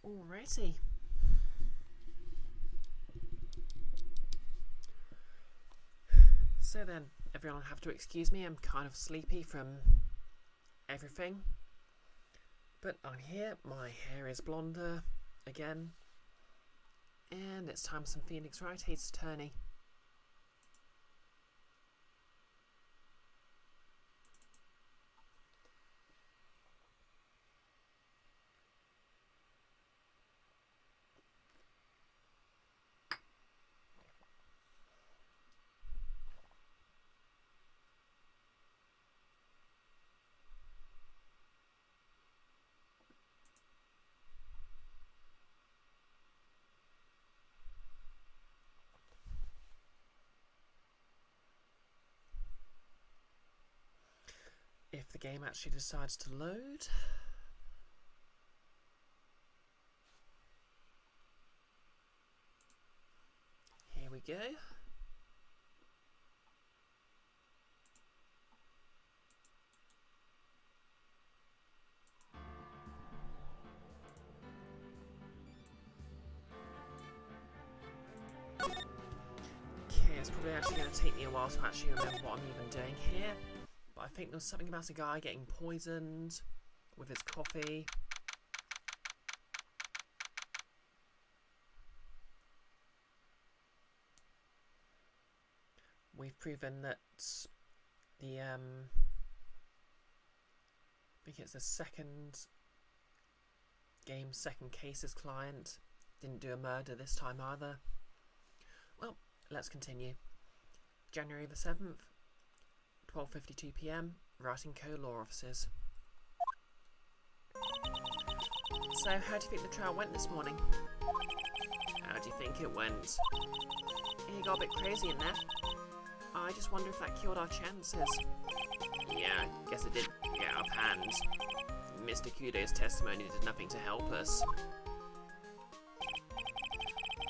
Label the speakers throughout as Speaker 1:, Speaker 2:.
Speaker 1: Alrighty. So then, everyone will have to excuse me, I'm kind of sleepy from everything. But I'm here, my hair is blonder again. And it's time for some Phoenix Wright, Hates Attorney. If the game actually decides to load. Here we go. Okay, it's probably actually going to take me a while to actually remember what I'm even doing here. But I think there was something about a guy getting poisoned with his coffee. We've proven that the I think it's the second case's client didn't do a murder this time either. Well, let's continue. January the 7th, 12:52 PM, writing co-law offices. So, how do you think the trial went this morning? How do you think it went? It got a bit crazy in there. I just wonder if that killed our chances. Yeah, I guess it did get out of hand. Mr. Kudo's testimony did nothing to help us.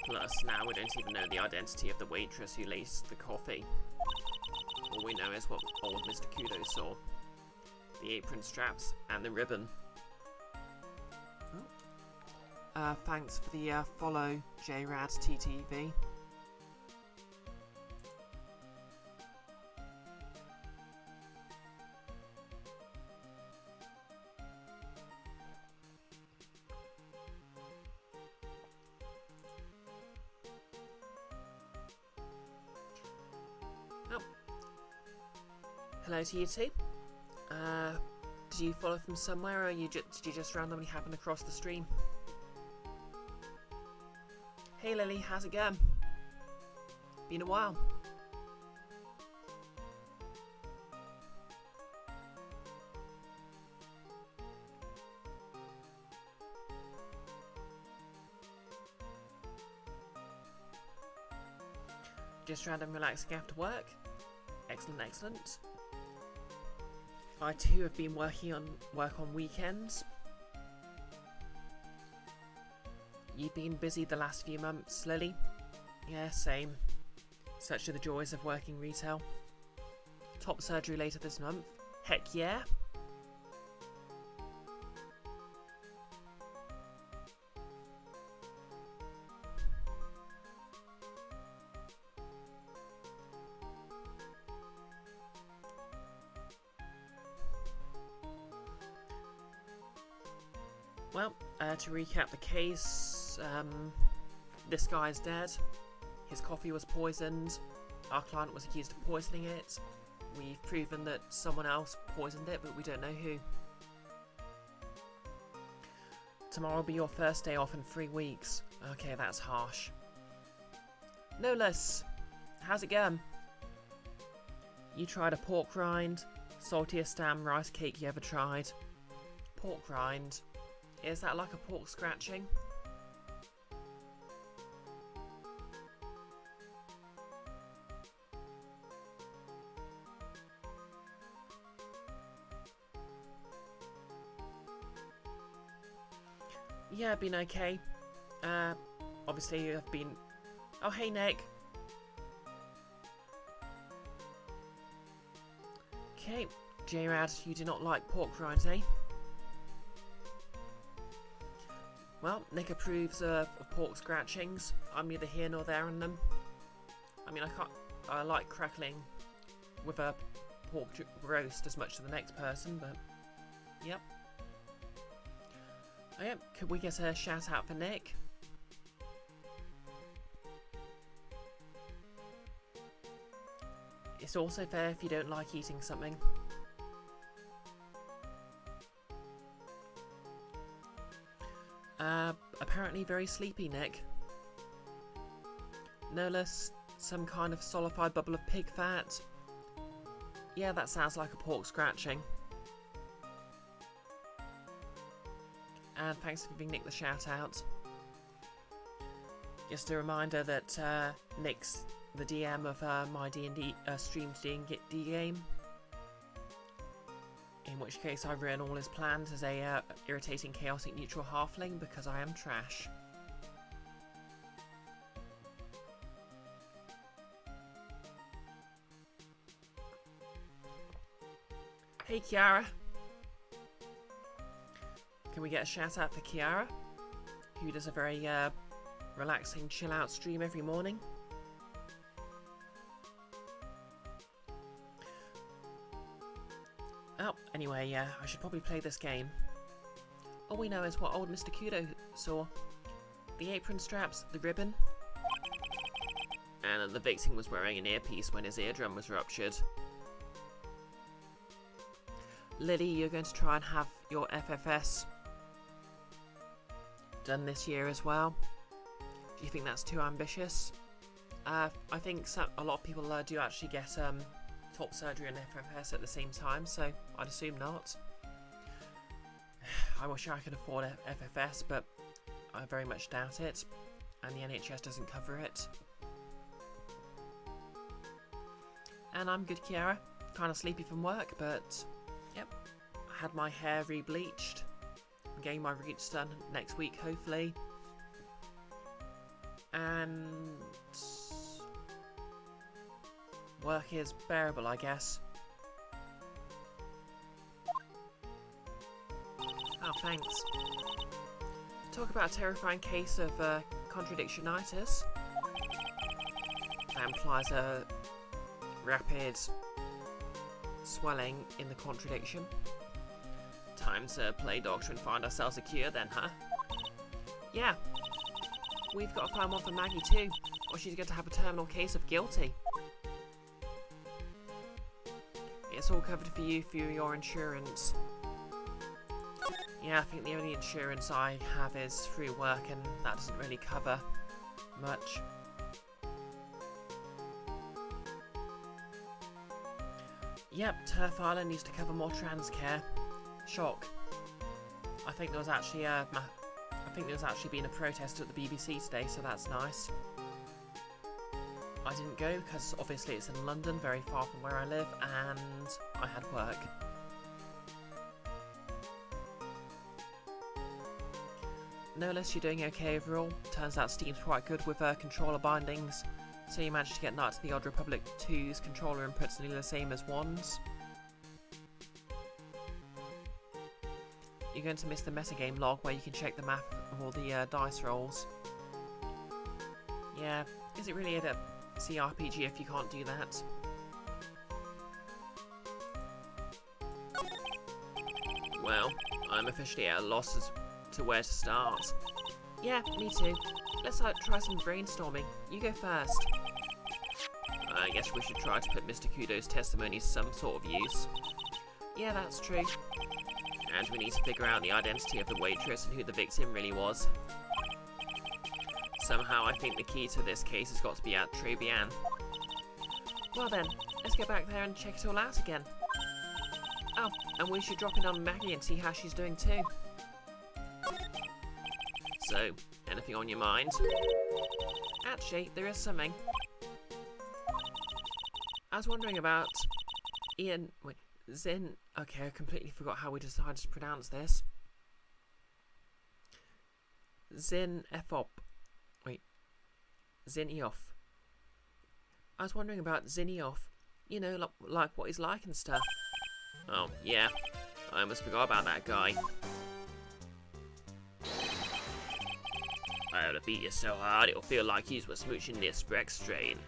Speaker 1: Plus, now we don't even know the identity of the waitress who laced the coffee. All we know is what old Mr. Kudo saw. The apron straps and the ribbon. Thanks for the follow, JRadTTV. Hello to you two. Did you follow from somewhere, or did you just randomly happen across the stream? Hey Lily, how's it going? Been a while. Just random relaxing after work? Excellent, excellent. I too have been working on weekends. You've been busy the last few months, Lily? Yeah, same. Such are the joys of working retail. Top surgery later this month. Heck yeah! Well, to recap the case, this guy's dead. His coffee was poisoned. Our client was accused of poisoning it. We've proven that someone else poisoned it, but we don't know who. Tomorrow will be your first day off in 3 weeks. Okay, that's harsh. No less. How's it going? You tried a pork rind? Saltiest damn rice cake you ever tried. Pork rind? Is that like a pork scratching? Yeah, I've been okay. Obviously I've been... Oh, hey Nick. Okay, J-Rad, you do not like pork rinds, eh? Well, Nick approves of pork scratchings. I'm neither here nor there on them. I mean, I like crackling with a pork roast as much as the next person, but yep. Oh, yep, could we get a shout out for Nick? It's also fair if you don't like eating something. Apparently very sleepy, Nick. No less some kind of solidified bubble of pig fat. Yeah, that sounds like a pork scratching. And thanks for giving Nick the shout out. Just a reminder that Nick's the DM of my D&D streamed D&D game. In which case I ran all his plans as a irritating chaotic neutral halfling because I am trash. Hey Kiara! Can we get a shout out for Kiara? Who does a very relaxing chill out stream every morning. Oh, anyway, I should probably play this game. All we know is what old Mr. Kudo saw. The apron straps, the ribbon. And the victim was wearing an earpiece when his eardrum was ruptured. Lily, you're going to try and have your FFS done this year as well. Do you think that's too ambitious? I think a lot of people do actually get top surgery and FFS at the same time, so I'd assume not. I wish I could afford FFS, but I very much doubt it, and the NHS doesn't cover it. And I'm good, Kiara. Kind of sleepy from work, but yep. I had my hair re-bleached. I'm getting my roots done next week, hopefully. And work is bearable, I guess. Oh, thanks. Talk about a terrifying case of contradictionitis. That implies a rapid swelling in the contradiction. Time to play doctor and find ourselves a cure then, huh? Yeah. We've got to find one for Maggie too, or she's going to have a terminal case of guilty. It's all covered for you through your insurance. Yeah, I think the only insurance I have is through work, and that doesn't really cover much. Yep, Turf Island needs to cover more trans care. Shock. I think there was actually been a protest at the BBC today, so that's nice. I didn't go because obviously it's in London, very far from where I live, and I had work. No less, you're doing okay overall. Turns out Steam's quite good with controller bindings, so you managed to get Knights of the Old Republic 2's controller inputs nearly the same as 1's. You're going to miss the metagame log where you can check the math of all the dice rolls. Yeah, is it really a CRPG if you can't do that? Well, I'm officially at a loss as to where to start. Yeah, me too. Let's try some brainstorming. You go first. I guess we should try to put Mr. Kudo's testimony to some sort of use. Yeah, that's true. And we need to figure out the identity of the waitress and who the victim really was. Somehow I think the key to this case has got to be at Tribulations. Well then, let's go back there and check it all out again. Oh, and we should drop in on Maggie and see how she's doing too. So, anything on your mind? Actually, there is something. I was wondering about Zin. Okay, I completely forgot how we decided to pronounce this. Zinioff. I was wondering about Zinioff. You know, like what he's like and stuff. Oh, yeah. I almost forgot about that guy. I'll beat you so hard it'll feel like you were smooching this Rex strain.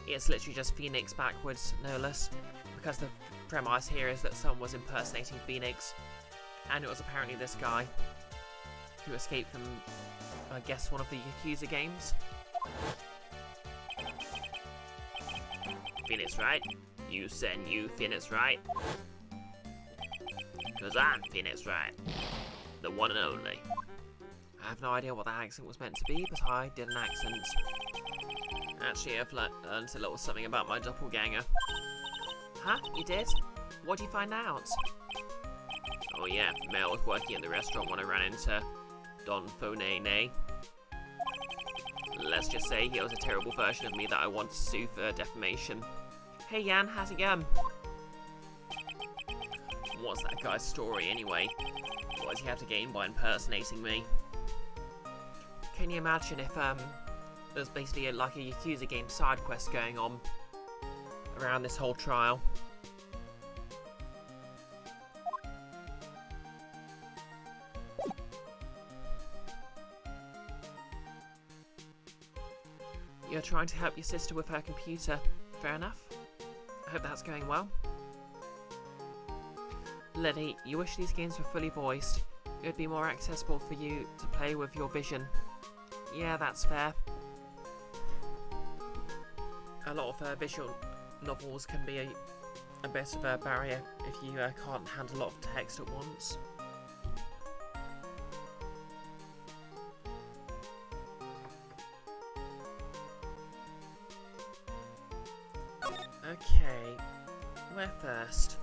Speaker 1: It's literally just Phoenix backwards, no less, because the premise here is that someone was impersonating Phoenix, and it was apparently this guy who escaped from, I guess, one of the Yakuza games. Phoenix, right? You said you Phoenix, right? Because I'm Phoenix, right? The one and only. I have no idea what that accent was meant to be, but I did an accent. Actually, I've learned a little something about my doppelganger. Huh? You did? What did you find out? Oh yeah, Mel was working at the restaurant when I ran into Don Fonene. Let's just say he was a terrible version of me that I want to sue for defamation. Hey Yan, how's it going? What's that guy's story anyway? What does he have to gain by impersonating me? Can you imagine if there's basically like a Yakuza game side quest going on around this whole trial? You're trying to help your sister with her computer. Fair enough. I hope that's going well. Liddy, you wish these games were fully voiced. It would be more accessible for you to play with your vision. Yeah, that's fair. A lot of visual novels can be a bit of a barrier if you can't handle a lot of text at once. Okay, where first?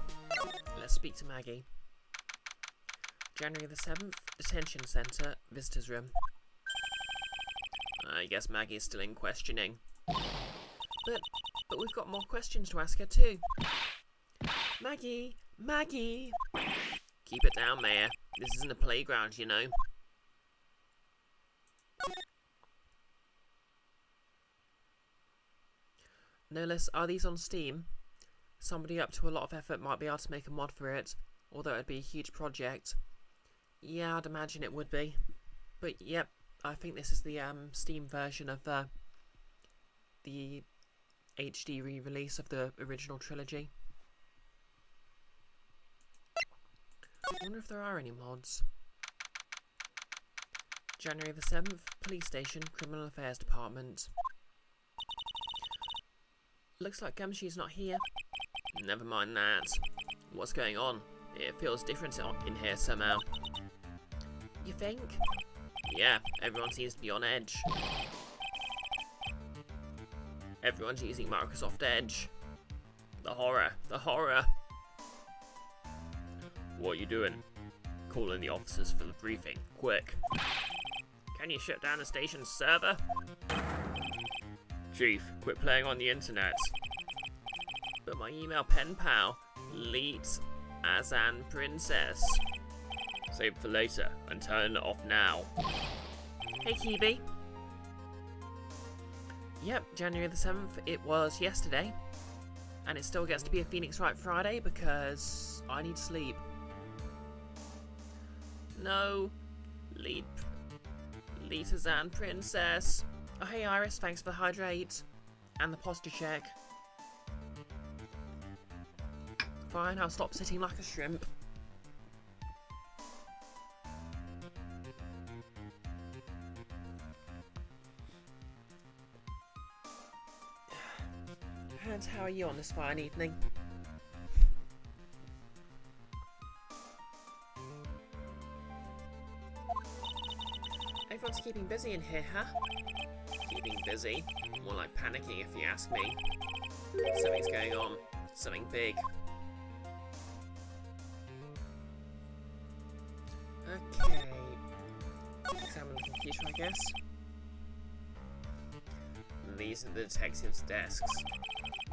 Speaker 1: Let's speak to Maggie. January the 7th, Detention Centre, Visitors Room. I guess Maggie's still in questioning. But we've got more questions to ask her too. Maggie! Maggie! Keep it down, Mayor. This isn't a playground, you know. No less, are these on Steam? Somebody up to a lot of effort might be able to make a mod for it, although it'd be a huge project. Yeah, I'd imagine it would be. But yep, I think this is the Steam version of the HD re-release of the original trilogy. I wonder if there are any mods. January the 7th, Police Station, Criminal Affairs Department. Looks like Gumshoe's not here. Never mind that. What's going on? It feels different in here somehow. You think? Yeah, everyone seems to be on edge. Everyone's using Microsoft Edge. The horror, the horror. What are you doing? Calling the officers for the briefing, quick. Can you shut down the station's server? Chief, quit playing on the internet. But my email pen pal, Leet Azan Princess. Save it for later and turn it off now. Hey Kibi. Yep, January the 7th, it was yesterday. And it still gets to be a Phoenix Wright Friday because I need sleep. No. Leet Azan Princess. Oh hey Iris, thanks for the hydrate. And the posture check. Fine, I'll stop sitting like a shrimp. And how are you on this fine evening? Everyone's keeping busy in here, huh? Keeping busy? More like panicking if you ask me. Something's going on. Something big. Okay. Examine the computer, I guess. These are the detectives' desks.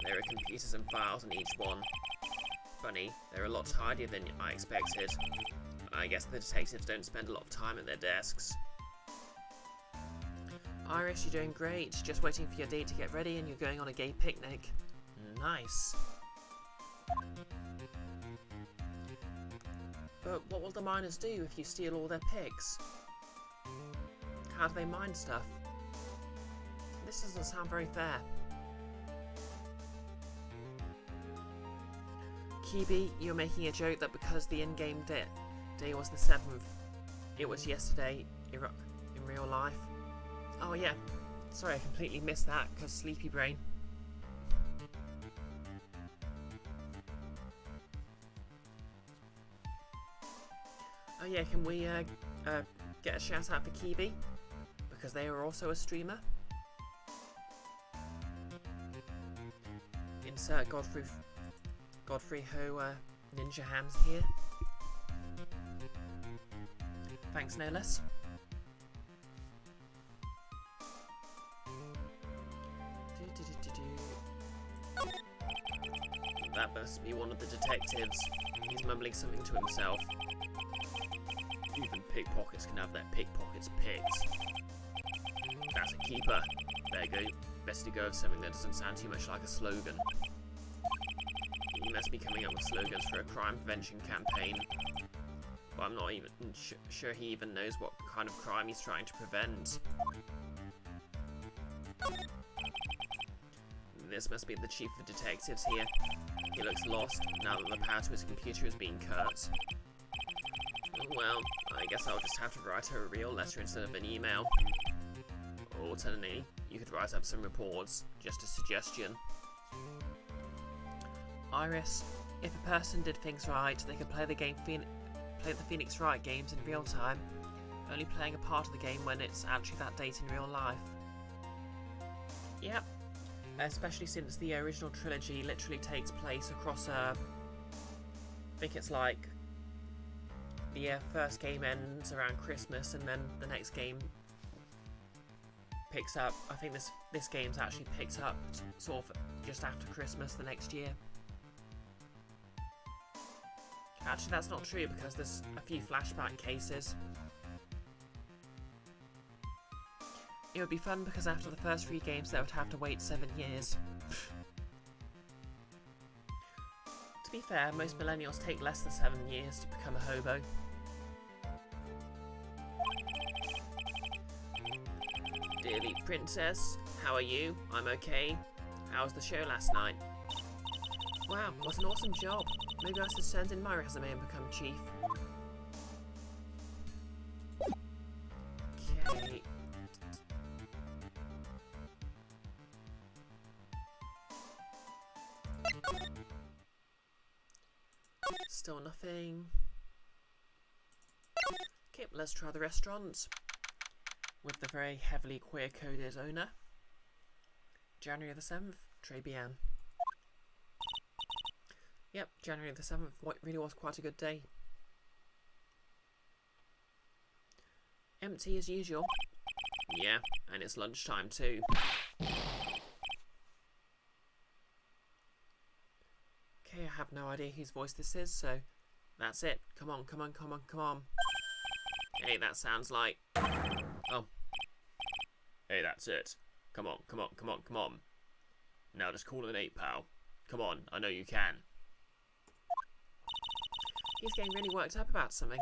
Speaker 1: There are computers and files on each one. Funny, they're a lot tidier than I expected. I guess the detectives don't spend a lot of time at their desks. Iris, you're doing great. Just waiting for your date to get ready and you're going on a gay picnic. Nice. But what will the miners do if you steal all their pics? How do they mine stuff? This doesn't sound very fair. Kibi, you're making a joke that because the in-game day was the 7th, it was yesterday in real life. Oh yeah, sorry, I completely missed that because sleepy brain. Oh yeah, can we get a shout out for Kibi? Because they are also a streamer. Insert Godfrey Ho ninja hands here. Thanks, no less. That must be one of the detectives. He's mumbling something to himself. Even pickpockets can have their pickpockets picked. That's a keeper. There you go. Best to go with something that doesn't sound too much like a slogan. He must be coming up with slogans for a crime prevention campaign. But I'm not even sure he even knows what kind of crime he's trying to prevent. This must be the chief of detectives here. He looks lost now that the power to his computer is being cut. Well, I guess I'll just have to write her a real letter instead of an email. Alternatively, you could write up some reports. Just a suggestion. Iris, if a person did things right, they could play the Phoenix Wright games in real time, only playing a part of the game when it's actually that date in real life. Yep. Especially since the original trilogy literally takes place across I think it's like the first game ends around Christmas and then the next game picks up. I think this game's actually picked up sort of just after Christmas the next year. Actually, that's not true because there's a few flashback cases. It would be fun because after the first 3 games they would have to wait 7 years. To be fair, most millennials take less than 7 years to become a hobo. Dearly Princess, how are you? I'm okay. How was the show last night? Wow, what an awesome job. Maybe I should send in my resume and become chief. Okay. Still nothing. Okay, let's try the restaurant. With the very heavily queer-coded owner. January the 7th, Tribulations. Yep, January the 7th, really was quite a good day. Empty as usual. Yeah, and it's lunchtime too. Okay, I have no idea whose voice this is, so that's it. Come on, come on, come on, come on. Hey, that sounds like... Oh. Hey, that's it. Come on, come on, come on, come on. Now just call it an 8, pal. Come on, I know you can. He's getting really worked up about something.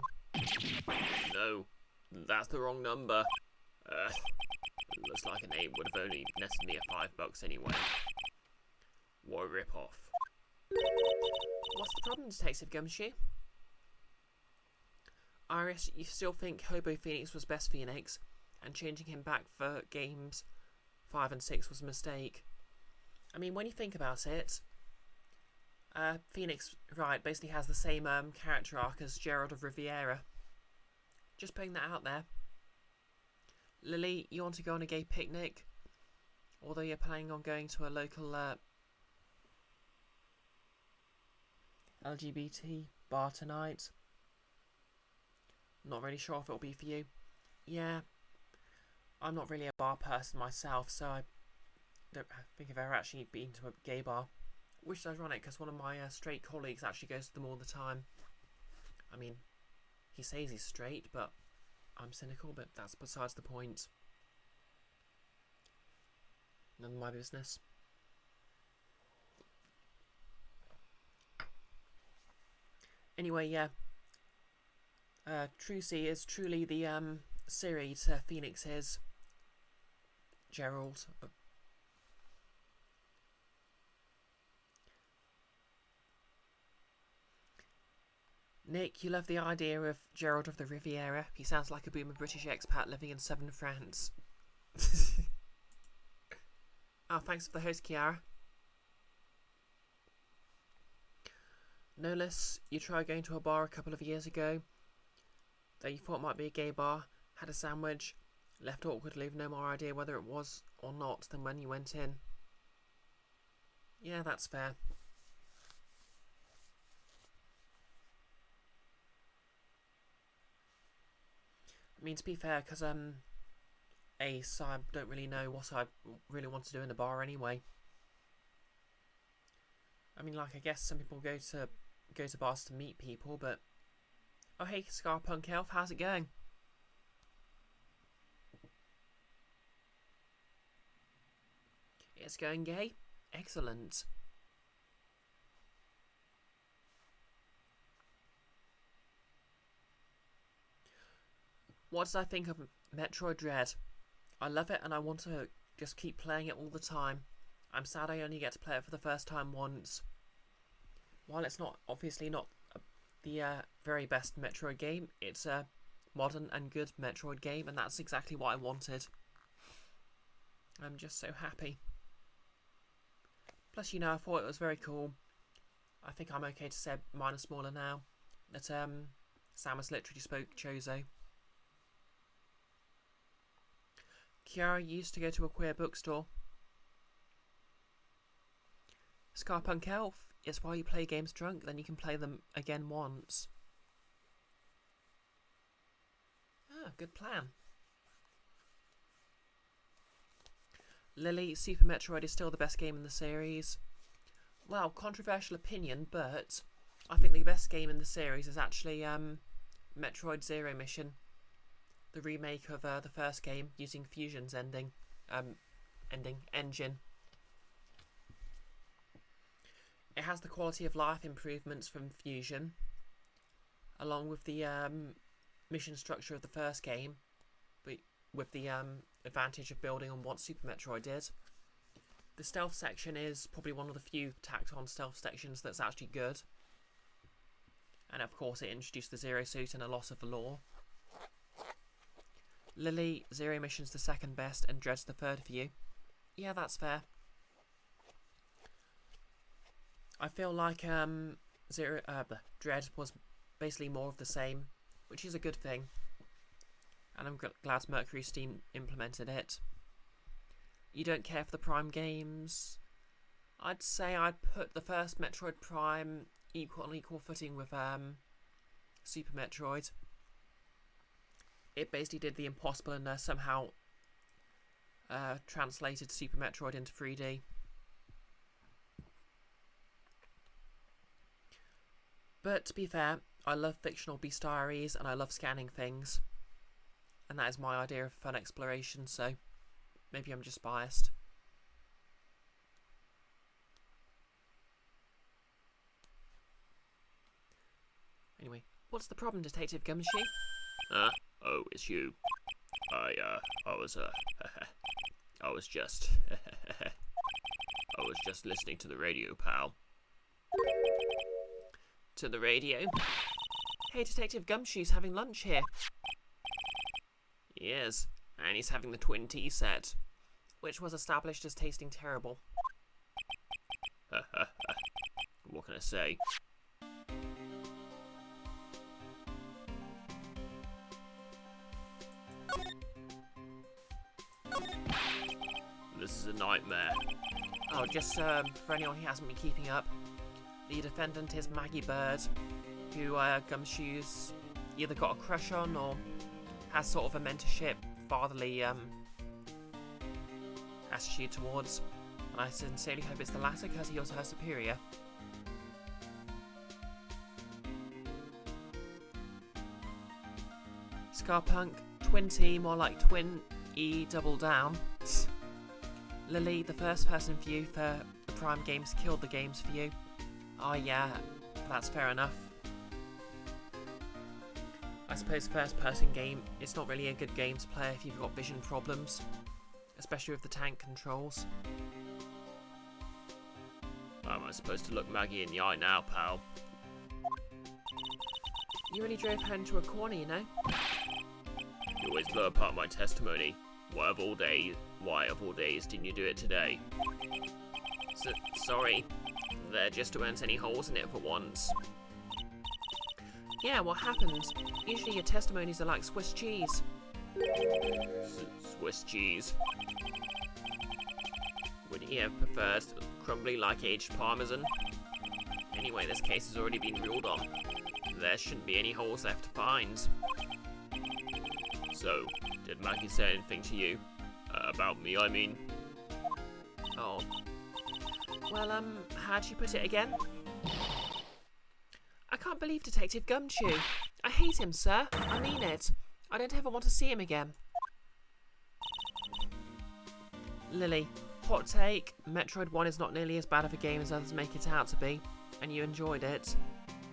Speaker 1: No, that's the wrong number. Looks like an 8 would have only netted me a $5 anyway. What a rip-off. What's the problem, Detective Gumshoe? Iris, you still think Hobo Phoenix was best Phoenix, and changing him back for games 5 and 6 was a mistake. I mean, when you think about it, Phoenix Wright basically has the same character arc as Gerald of Riviera. Just putting that out there. Lily, you want to go on a gay picnic? Although you're planning on going to a local LGBT bar tonight. Not really sure if it'll be for you. Yeah, I'm not really a bar person myself, so I don't think I've ever actually been to a gay bar. Which is ironic, because one of my straight colleagues actually goes to them all the time. I mean, he says he's straight, but I'm cynical, but that's besides the point. None of my business. Anyway, yeah. Trucy is truly the Siri to Phoenix's Gerald. Nick, you love the idea of Gerald of the Riviera. He sounds like a boomer British expat living in southern France. Oh, thanks for the host, Kiara. Nolis, you tried going to a bar a couple of years ago that you thought might be a gay bar, had a sandwich, left awkwardly with no more idea whether it was or not than when you went in. Yeah, that's fair. I mean, to be fair, because Ace, I don't really know what I really want to do in a bar anyway. I mean, like, I guess some people go to bars to meet people, but oh hey, Scarpunk Elf, how's it going? It's going gay? Excellent. What did I think of Metroid Dread? I love it and I want to just keep playing it all the time. I'm sad I only get to play it for the first time once. While it's not obviously not the very best Metroid game, it's a modern and good Metroid game, and that's exactly what I wanted. I'm just so happy. Plus, you know, I thought it was very cool. I think I'm okay to say mine are smaller now. That Samus literally spoke Chozo. Kiara used to go to a queer bookstore. Scarpunk Elf, it's while you play games drunk, then you can play them again once. Ah, good plan. Lily, Super Metroid is still the best game in the series. Well, controversial opinion, but I think the best game in the series is actually Metroid Zero Mission. The remake of the first game using Fusion's engine. It has the quality of life improvements from Fusion, along with the mission structure of the first game, but with the advantage of building on what Super Metroid did. The stealth section is probably one of the few tacked-on stealth sections that's actually good. And of course it introduced the Zero Suit and a loss of the lore. Lily, Zero Mission's the second best and Dread's the third for you. Yeah, that's fair. I feel like Dread was basically more of the same, which is a good thing. And I'm glad Mercury Steam implemented it. You don't care for the Prime games? I'd say I'd put the first Metroid Prime on equal footing with Super Metroid. It basically did the impossible and somehow translated Super Metroid into 3D. But to be fair, I love fictional bestiaries and I love scanning things. And that is my idea of fun exploration, so maybe I'm just biased. Anyway, what's the problem, Detective Gumshoe?
Speaker 2: Oh, it's you. I was just, I was just listening to the radio, pal.
Speaker 1: To the radio? Hey, Detective Gumshoe's having lunch here.
Speaker 2: Yes, and he's having the twin tea set,
Speaker 1: which was established as tasting terrible.
Speaker 2: What can I say? This is a nightmare.
Speaker 1: Oh, just for anyone who hasn't been keeping up, the defendant is Maggie Bird, who Gumshoe's either got a crush on or has sort of a mentorship, fatherly attitude towards. And I sincerely hope it's the latter, because he was her superior. Scarpunk, twin T, more like twin E double down. Lily, the first person view for the Prime games killed the games for you. Oh yeah, that's fair enough. I I suppose first-person game, it's not really a good game to play if you've got vision problems, especially with the tank controls.
Speaker 2: How am I supposed to look Maggie in the eye now, pal?
Speaker 1: You really drove her into a corner, you know?
Speaker 2: You always blow apart my testimony. Why of all days didn't you do it today?
Speaker 1: Sorry. There just weren't any holes in it for once. Yeah, what happened? Usually your testimonies are like Swiss cheese.
Speaker 2: Swiss cheese?
Speaker 1: Wouldn't you have preferred crumbly like aged parmesan? Anyway, this case has already been ruled on. There shouldn't be any holes left to find.
Speaker 2: So, did Maggie say anything to you? About me, I mean?
Speaker 1: Oh. Well, how'd she put it again? I can't believe Detective Gumshoe. I hate him, sir. I mean it. I don't ever want to see him again. Lily, hot take. Metroid 1 is not nearly as bad of a game as others make it out to be. And you enjoyed it.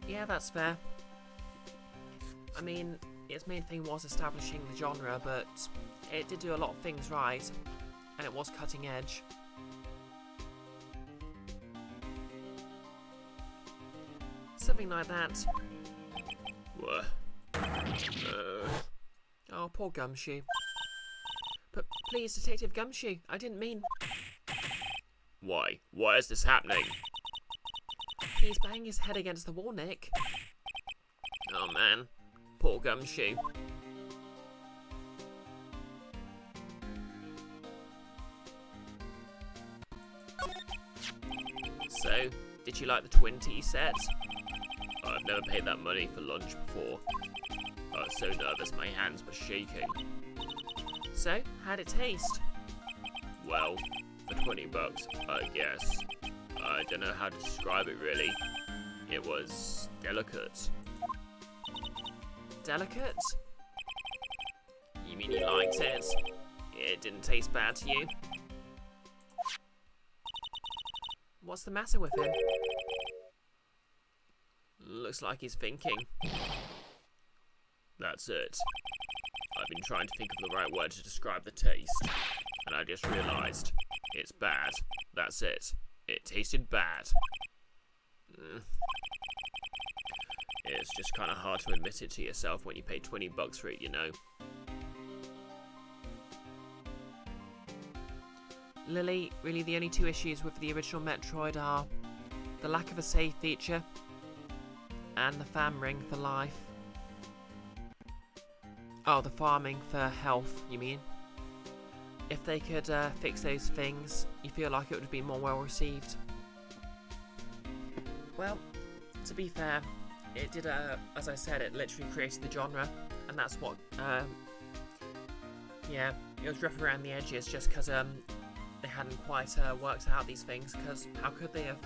Speaker 1: Yeah, that's fair. I mean, its main thing was establishing the genre, but it did do a lot of things right. And it was cutting edge. Something like that.
Speaker 2: What?
Speaker 1: Oh, poor Gumshoe. But please, Detective Gumshoe, I didn't mean...
Speaker 2: Why? Why is this happening?
Speaker 1: He's banging his head against the wall, Nick.
Speaker 2: Oh man, poor Gumshoe.
Speaker 1: So, did you like the twin tea set?
Speaker 2: I've never paid that money for lunch before. I was so nervous my hands were shaking.
Speaker 1: So, how'd it taste?
Speaker 2: Well, for 20 bucks, I guess. I don't know how to describe it really. It was delicate.
Speaker 1: Delicate? You mean you liked it? It didn't taste bad to you? What's the matter with him? Looks like he's thinking.
Speaker 2: That's it. I've been trying to think of the right word to describe the taste, and I just realised it's bad. That's it. It tasted bad. It's just kind of hard to admit it to yourself when you pay 20 bucks for it, you know.
Speaker 1: Lily, really the only two issues with the original Metroid are the lack of a save feature and the fam ring for life. Oh, the farming for health, you mean? If they could fix those things, you feel like it would be more well received. Well, to be fair, it did, as I said, it literally created the genre, and that's what, yeah, it was rough around the edges just because they hadn't quite worked out these things, because how could they have?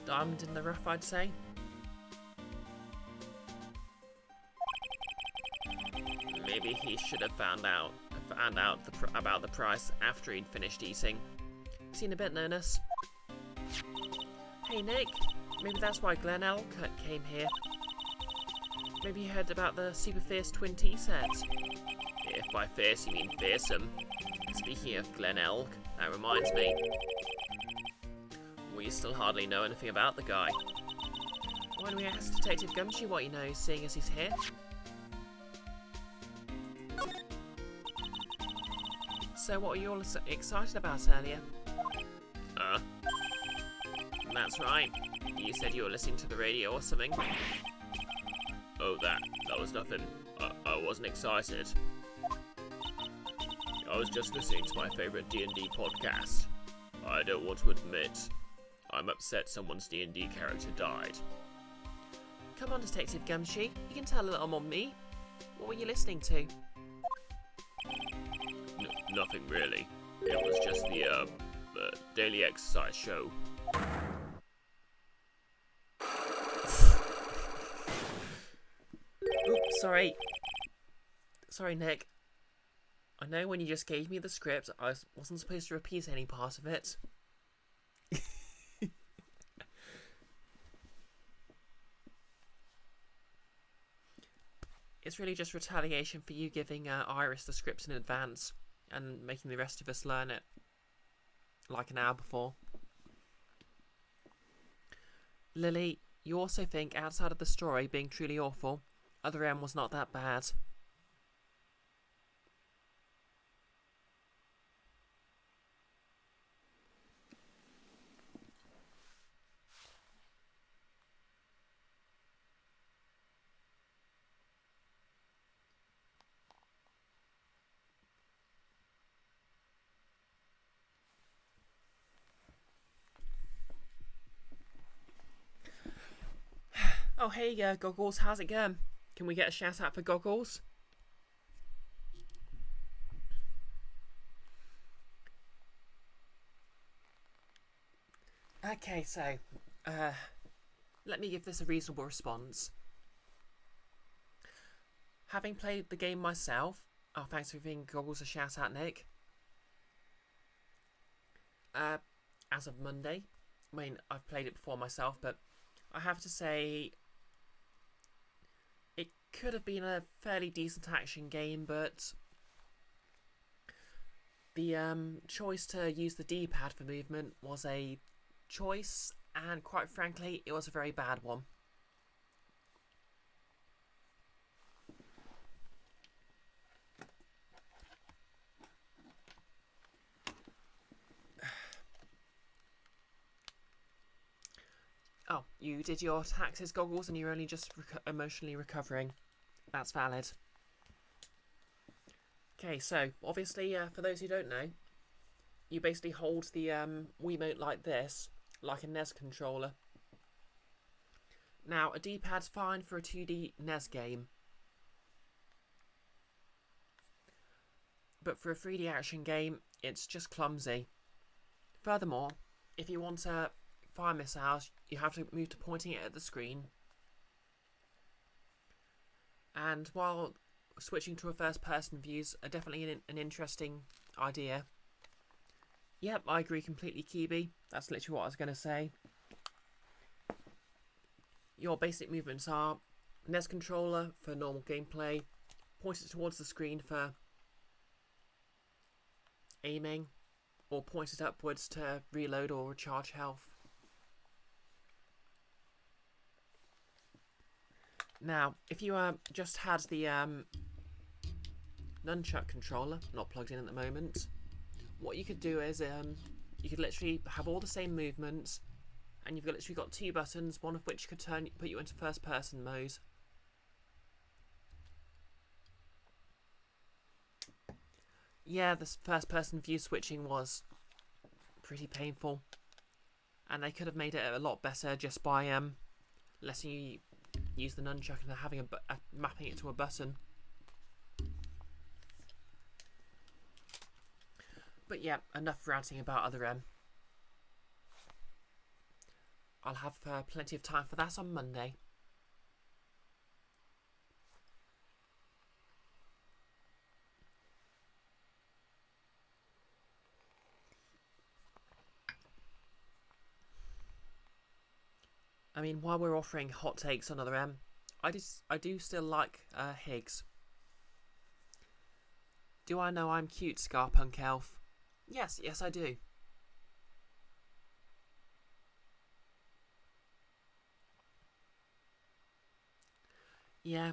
Speaker 1: Diamond in the rough, I'd say. Maybe he should have found out about the price after he'd finished eating. Seemed a bit nervous. Hey Nick, maybe that's why Glen Elk came here. Maybe you heard about the super fierce twin tea set.
Speaker 2: If by fierce you mean fearsome.
Speaker 1: Speaking of Glen Elk, that reminds me. We still hardly know anything about the guy. Why don't we ask Detective Gumshoe what he knows, seeing as he's here? So what were you all excited about earlier? That's right. You said you were listening to the radio or something.
Speaker 2: Oh, that was nothing. I wasn't excited. I was just listening to my favourite D&D podcast. I don't want to admit, I'm upset someone's D&D character died.
Speaker 1: Come on, Detective Gumshoe. You can tell a little more than me. What were you listening to?
Speaker 2: Nothing really. It was just the daily exercise show.
Speaker 1: Oops, sorry. Sorry, Nick. I know when you just gave me the script, I wasn't supposed to repeat any part of it. It's really just retaliation for you giving Iris the script in advance and making the rest of us learn it like an hour before. Lily, you also think, outside of the story being truly awful, Other M was not that bad. Oh, hey, Goggles, how's it going? Can we get a shout out for Goggles? Okay, so, let me give this a reasonable response. Having played the game myself, oh, thanks for giving Goggles a shout out, Nick. As of Monday, I mean, I've played it before myself, but I have to say, it could have been a fairly decent action game, but the choice to use the D-pad for movement was a choice, and quite frankly, it was a very bad one. Oh, you did your taxes, Goggles, and you're only just emotionally recovering. That's valid. Okay, so, obviously, for those who don't know, you basically hold the Wiimote like this, like a NES controller. Now, a D-pad's fine for a 2D NES game, but for a 3D action game, it's just clumsy. Furthermore, if you want to fire missiles, you have to move to pointing it at the screen. And while switching to a first-person views are definitely an interesting idea. Yep, I agree completely, Kibi. That's literally what I was going to say. Your basic movements are NES controller for normal gameplay, point it towards the screen for aiming, or point it upwards to reload or recharge health. Now, if you just had the nunchuck controller, not plugged in at the moment, what you could do is you could literally have all the same movements, and you've literally got two buttons, one of which could put you into first person mode. Yeah, the first person view switching was pretty painful, and they could have made it a lot better just by letting you use the nunchuck and having mapping it to a button. But yeah, enough ranting about Other M. I'll have plenty of time for that on Monday. I mean, while we're offering hot takes on Other M, I do still like Higgs. Do I know I'm cute, Scarpunk Elf? Yes, I do. Yeah.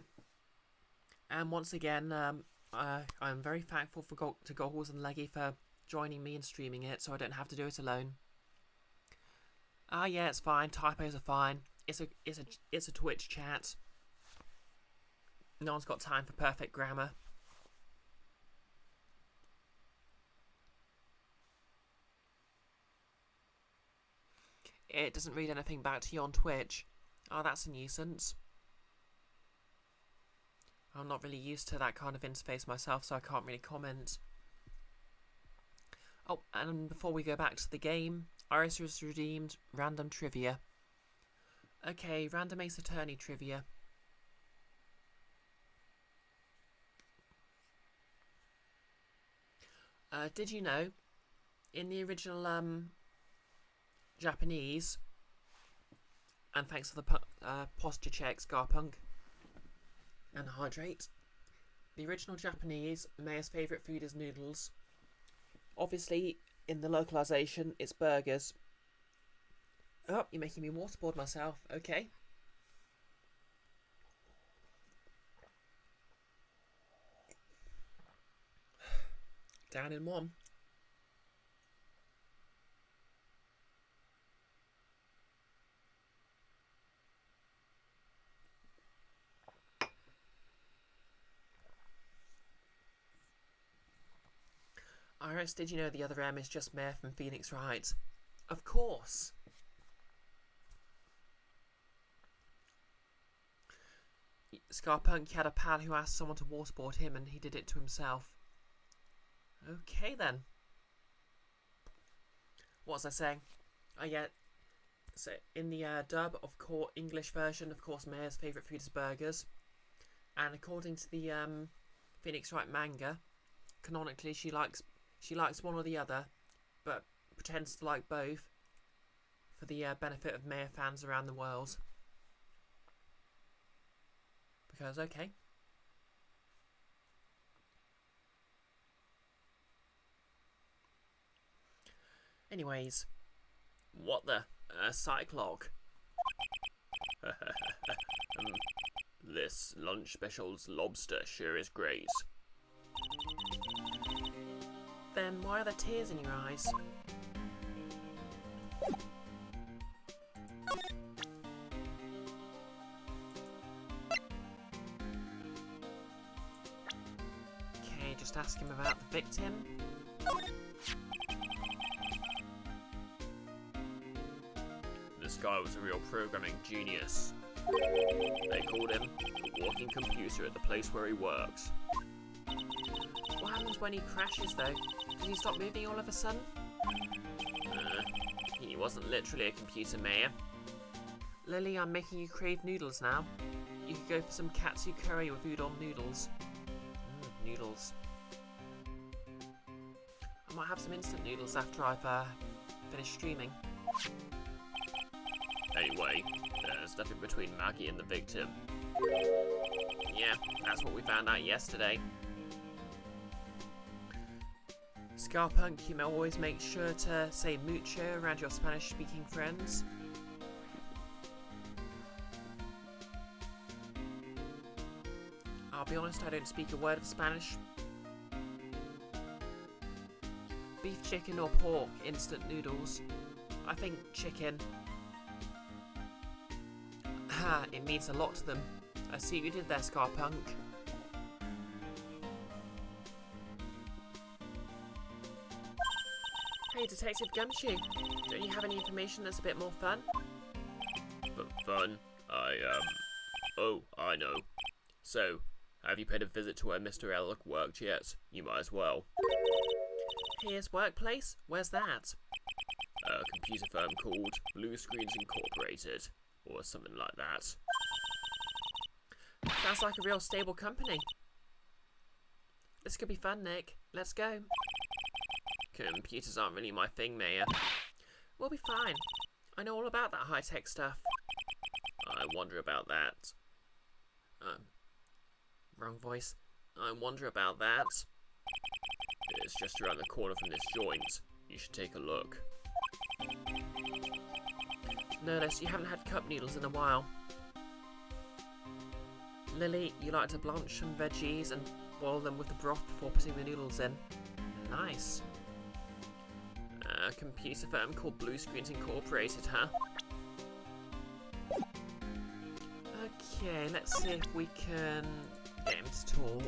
Speaker 1: And once again, I'm very thankful to Goggles and Leggy for joining me and streaming it, so I don't have to do it alone. Yeah, it's fine. Typos are fine. It's a Twitch chat. No one's got time for perfect grammar. It doesn't read anything back to you on Twitch. Oh, that's a nuisance. I'm not really used to that kind of interface myself, so I can't really comment. Oh, and before we go back to the game, Iris has redeemed random trivia. Okay, random Ace Attorney trivia. Did you know, in the original Japanese, and thanks for the posture check, Scarpunk, and hydrate. The original Japanese, Maya's favourite food is noodles. Obviously, in the localisation, it's burgers. Oh, you're making me waterboard myself. Okay. Down in one. Iris, did you know the other M is just Mare from Phoenix Wright? Of course. Scarpunk had a pal who asked someone to waterboard him and he did it to himself. Okay then. What was I saying? Oh yeah. So in the dub, of course, English version, of course, Mare's favourite food is burgers. And according to the Phoenix Wright manga, canonically she likes one or the other, but pretends to like both for the benefit of Mare fans around the world. Because, okay. Anyways, what the? Cyclog.
Speaker 2: This lunch special's lobster sure is great.
Speaker 1: Then why are there tears in your eyes? Okay, just ask him about the victim.
Speaker 2: This guy was a real programming genius. They called him the walking computer at the place where he works.
Speaker 1: What happens when he crashes though? Does he stop moving all of a sudden?
Speaker 2: He wasn't literally a computer, Mare.
Speaker 1: Lily, I'm making you crave noodles now. You could go for some katsu curry with udon noodles. Noodles. I might have some instant noodles after I've finished streaming.
Speaker 2: Anyway, there's nothing between Maggie and the victim.
Speaker 1: Yeah, that's what we found out yesterday. Scarpunk, you may always make sure to say mucho around your Spanish-speaking friends. I'll be honest, I don't speak a word of Spanish. Beef, chicken or pork, instant noodles. I think chicken. Ha, it means a lot to them. I see what you did there, Scarpunk. Hey, Detective Gumshoe, don't you have any information that's a bit more fun?
Speaker 2: But fun? Oh, I know. So, have you paid a visit to where Mr. Ellick worked yet? You might as well.
Speaker 1: His workplace? Where's that?
Speaker 2: A computer firm called Blue Screens Incorporated, or something like that.
Speaker 1: Sounds like a real stable company. This could be fun, Nick. Let's go.
Speaker 2: Computers aren't really my thing, Maya.
Speaker 1: We'll be fine. I know all about that high-tech stuff.
Speaker 2: I wonder about that.
Speaker 1: Wrong voice.
Speaker 2: I wonder about that. It's just around the corner from this joint. You should take a look.
Speaker 1: Notice you haven't had cup noodles in a while. Lily, you like to blanch some veggies and boil them with the broth before putting the noodles in. Nice.
Speaker 2: A computer firm called Blue Screens Incorporated, huh?
Speaker 1: Okay, let's see if we can get him to talk.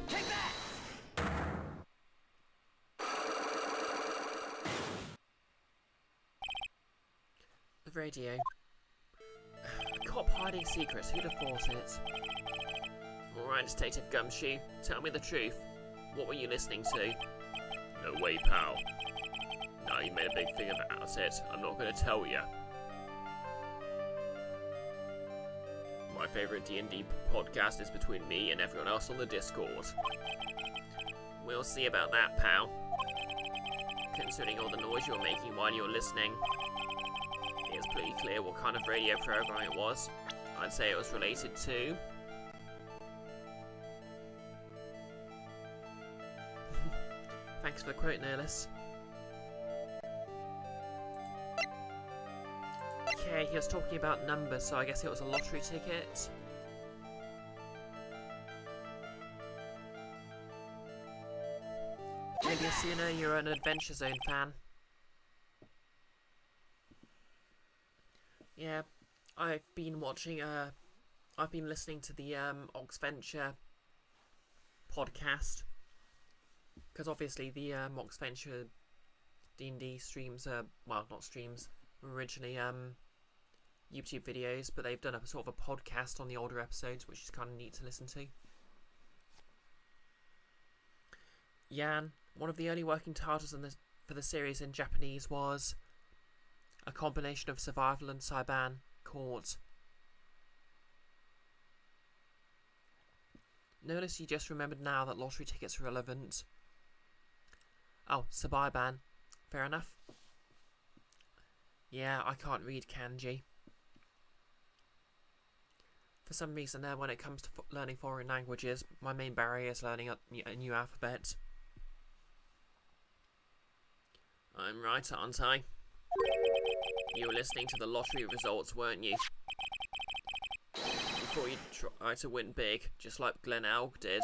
Speaker 3: Take that!
Speaker 1: The radio. A cop hiding secrets, who'd have thought it?
Speaker 2: Alright, Detective Gumshoe, tell me the truth. What were you listening to? No way, pal. Now you made a big thing about it, I'm not going to tell you. My favourite D&D podcast is between me and everyone else on the Discord.
Speaker 1: We'll see about that, pal.
Speaker 2: Considering all the noise you're making while you're listening, it's pretty clear what kind of radio program it was. I'd say it was related to...
Speaker 1: Thanks for the quote, Nihilus. Okay, he was talking about numbers, so I guess it was a lottery ticket. Maybe sooner you're an Adventure Zone fan. Yeah, I've been watching, I've been listening to the Oxventure podcast. Because obviously the Oxventure D&D streams are, well, not streams, originally YouTube videos, but they've done a sort of a podcast on the older episodes, which is kind of neat to listen to. Yan, one of the early working titles for the series in Japanese was a combination of survival and Saiban called. Notice you just remembered now that lottery tickets are relevant. Oh, Saiban. Fair enough. Yeah, I can't read kanji. For some reason, when it comes to learning foreign languages, my main barrier is learning a new alphabet.
Speaker 2: I'm right, aren't I? You were listening to the lottery results, weren't you? Before you try to win big, just like Glen Elg did.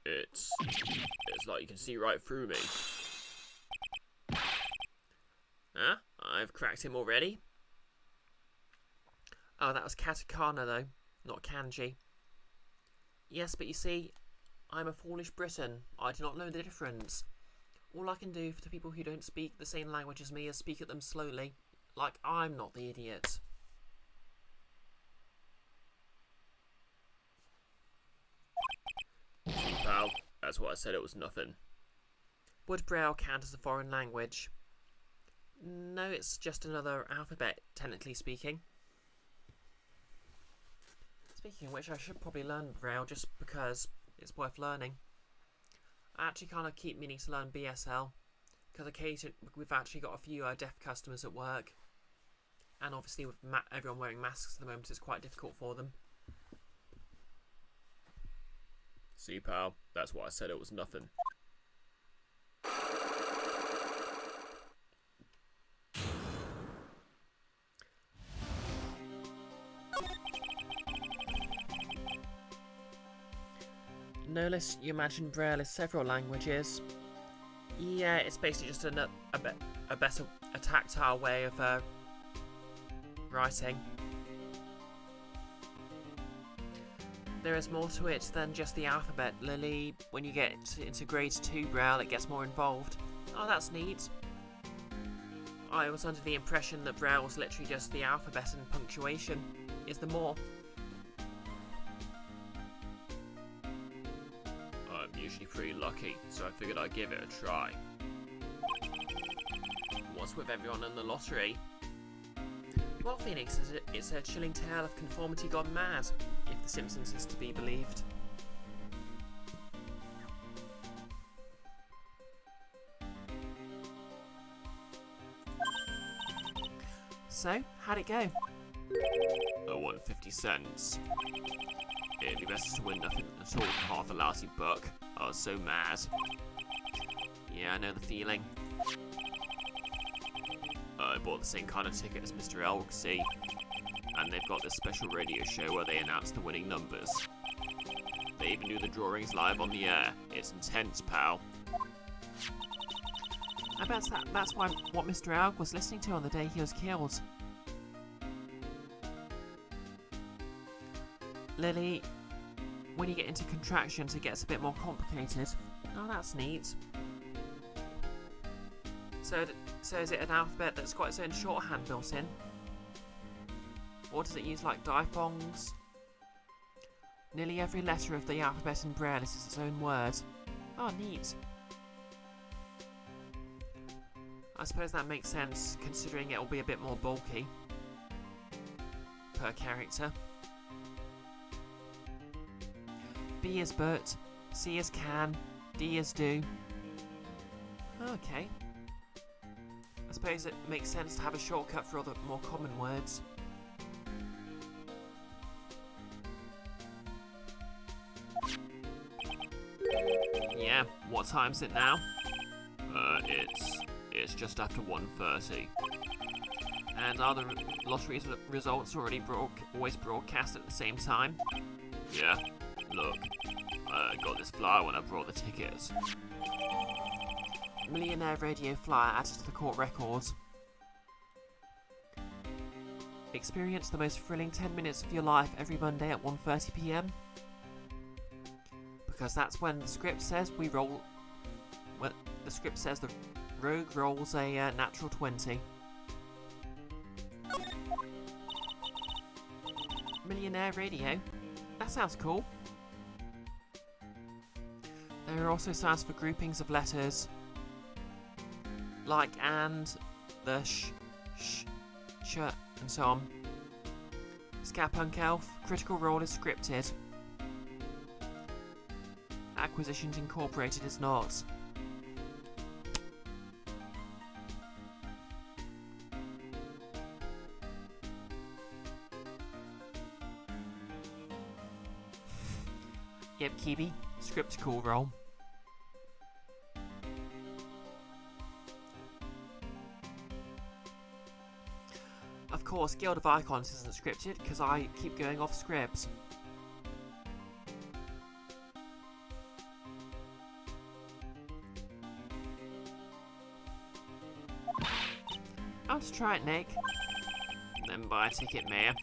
Speaker 2: It's like you can see right through me. Huh? I've cracked him already?
Speaker 1: Oh, that was katakana though, not kanji. Yes, but you see, I'm a foolish Briton. I do not know the difference. All I can do for the people who don't speak the same language as me is speak at them slowly, like I'm not the idiot.
Speaker 2: Pal, that's what I said, it was nothing.
Speaker 1: Would Braille count as a foreign language? No, it's just another alphabet, technically speaking. Speaking of which, I should probably learn Braille just because it's worth learning. I actually kind of keep meaning to learn BSL, because occasionally we've actually got a few deaf customers at work, and obviously with everyone wearing masks at the moment, it's quite difficult for them.
Speaker 2: See, pal, that's what I said, it was nothing.
Speaker 1: No less, you imagine Braille is several languages. Yeah, it's basically just a better, tactile way of writing. There is more to it than just the alphabet, Lily. When you get into grade 2 Braille, it gets more involved. Oh, that's neat. I was under the impression that Braille was literally just the alphabet and punctuation. Is there more?
Speaker 2: I'm usually pretty lucky, so I figured I'd give it a try. What's with everyone in the lottery?
Speaker 1: Well, Phoenix, it's a chilling tale of conformity gone mad, if The Simpsons is to be believed. So, how'd it go?
Speaker 2: I won 50 cents. It'd be better to win nothing at all than half a lousy buck. I was so mad.
Speaker 1: Yeah, I know the feeling.
Speaker 2: I bought the same kind of ticket as Mr. Elg, see? And they've got this special radio show where they announce the winning numbers. They even do the drawings live on the air. It's intense, pal.
Speaker 1: I bet that's what Mr. Elg was listening to on the day he was killed. Lily, when you get into contractions, it gets a bit more complicated. Oh, that's neat. So is it an alphabet that's got its own shorthand built in? Or does it use like diphthongs? Nearly every letter of the alphabet in Braille is its own word. Oh, neat. I suppose that makes sense, considering it will be a bit more bulky per character. B is but, C is can, D is do. Okay. I suppose it makes sense to have a shortcut for other more common words. Yeah, what time's it now?
Speaker 2: It's just after 1:30.
Speaker 1: And are the lottery results always broadcast at the same time?
Speaker 2: Yeah, look, I got this flyer when I brought the tickets.
Speaker 1: Millionaire radio flyer added to the court records. Experience the most thrilling 10 minutes of your life every Monday at 1:30 p.m. Because that's when the script says we roll. Well, the script says the rogue rolls a natural 20. Millionaire radio. That sounds cool. There are also signs for groupings of letters, like and, the sh, and so on. Scapunk Elf. Critical Role is scripted. Acquisitions Incorporated is not. Yep, Kiwi. Scriptical role. Of course, Guild of Icons isn't scripted because I keep going off scripts. I want to try it, Nick.
Speaker 2: Then buy a ticket, Mayor,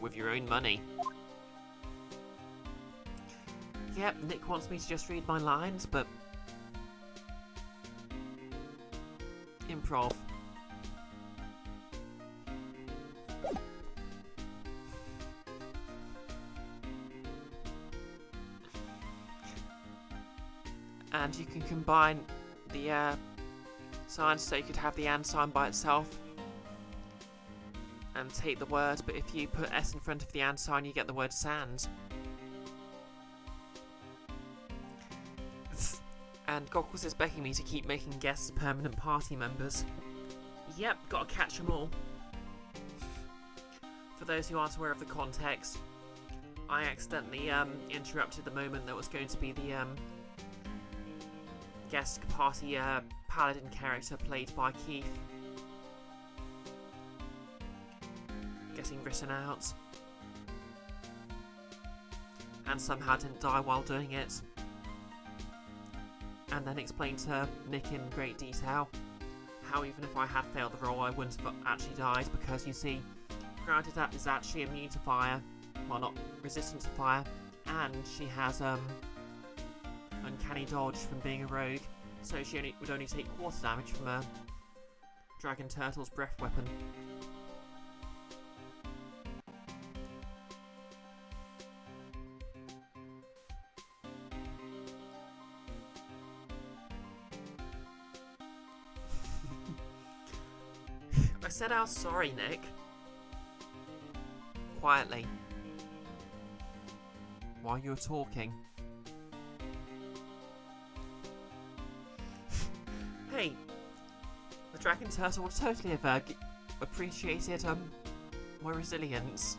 Speaker 2: with your own money.
Speaker 1: Yep, Nick wants me to just read my lines, but improv. And you can combine the signs so you could have the and sign by itself and take the word, but if you put S in front of the and sign, you get the word sand. And Goggles is begging me to keep making guests permanent party members. Yep, gotta catch them all. For those who aren't aware of the context, I accidentally interrupted the moment that was going to be the guest party paladin character played by Keith getting written out, and somehow didn't die while doing it. And then explained to Nick in great detail how even if I had failed the role, I wouldn't have actually died, because you see, granted that is actually immune to fire, well, not resistant to fire, and she has uncanny dodge from being a rogue, so she would only take quarter damage from a dragon turtle's breath weapon. I said I was sorry, Nick. Quietly. While you were talking. Hey, the dragon turtle would totally have appreciated my resilience.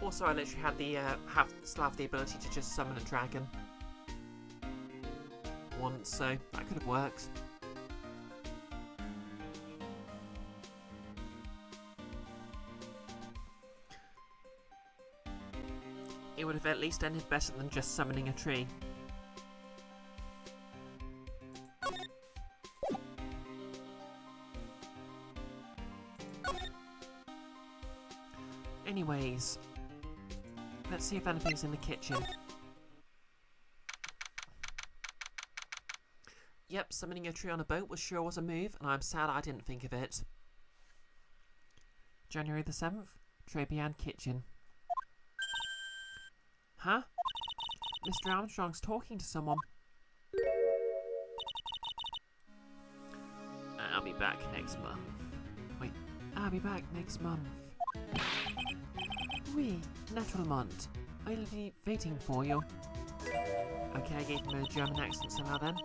Speaker 1: Also, I literally had the still have the ability to just summon a dragon once, so that could have worked. It would have at least ended better than just summoning a tree. Anyways, let's see if anything's in the kitchen. Yep, summoning a tree on a boat was a move, and I'm sad I didn't think of it. January the 7th, Tribulations Kitchen. Huh? Mr. Armstrong's talking to someone.
Speaker 2: I'll be back next month.
Speaker 1: Wait, I'll be back next month. Oui, naturellement. I'll be waiting for you. Okay, I gave him a German accent somehow then.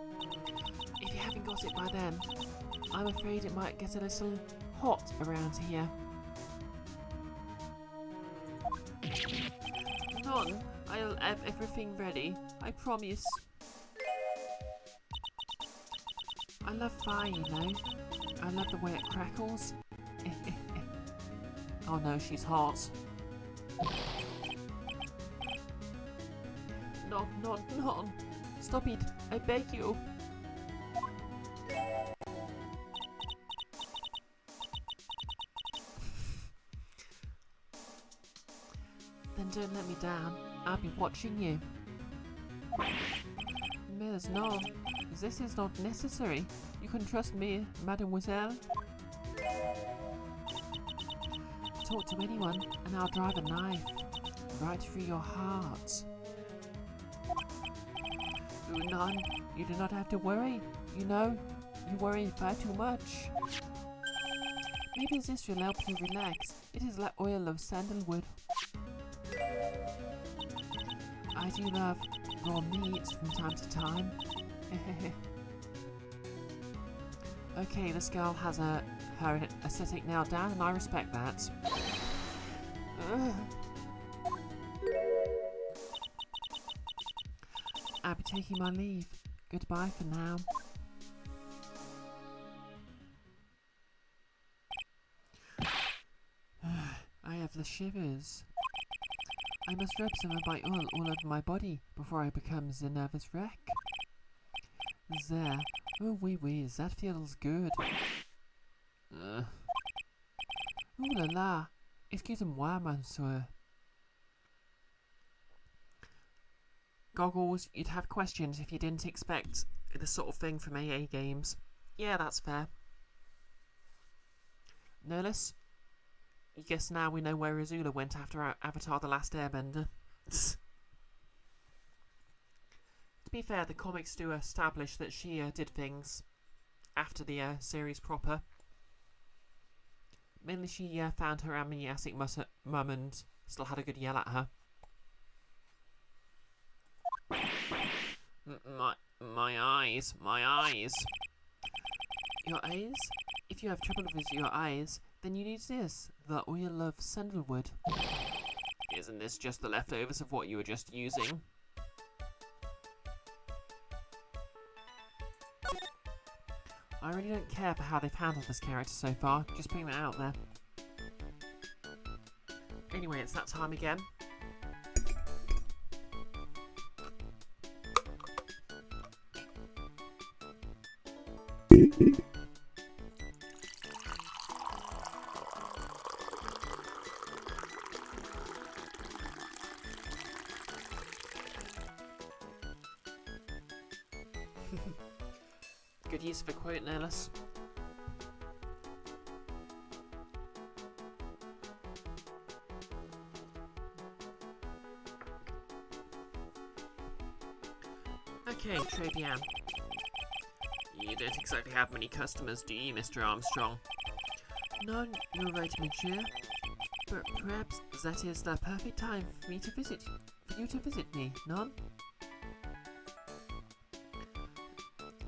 Speaker 1: If you haven't got it by then, I'm afraid it might get a little hot around here. on. I'll have everything ready. I promise. I love fire, you know. I love the way it crackles. Oh no, she's hot. Not. Stop it. I beg you. Then don't let me down. I'll be watching you. Miss, no. This is not necessary. You can trust me, mademoiselle. Talk to anyone, and I'll drive a knife right through your heart. Oh, none. You do not have to worry. You know, you worry far too much. Maybe this will help you relax. It is like oil of sandalwood. I do love raw meat from time to time. Okay, this girl has her aesthetic nailed down, and I respect that. Ugh. I'll be taking my leave. Goodbye for now. I have the shivers. I must rub some of my oil all over my body before I become the nervous wreck. There. Oh, wee, that feels good. Ooh la la. Excusez-moi, monsieur. Goggles, you'd have questions if you didn't expect this sort of thing from AA games. Yeah, that's fair. Nerlus? I guess now we know where Azula went after Avatar The Last Airbender. To be fair, the comics do establish that she did things after the series proper. Mainly she found her amnesiac mum and still had a good yell at her.
Speaker 2: My eyes.
Speaker 1: Your eyes? If you have trouble with your eyes, then you need this, the oil of sandalwood.
Speaker 2: Isn't this just the leftovers of what you were just using?
Speaker 1: I really don't care for how they've handled this character so far, just putting that out there. Anyway, it's that time again. Good use of a quote, Nerlus. Okay, Trebian.
Speaker 2: You don't exactly have many customers, do you, Mr. Armstrong?
Speaker 1: None, you're right, monsieur. But perhaps that is the perfect time for you to visit me, none?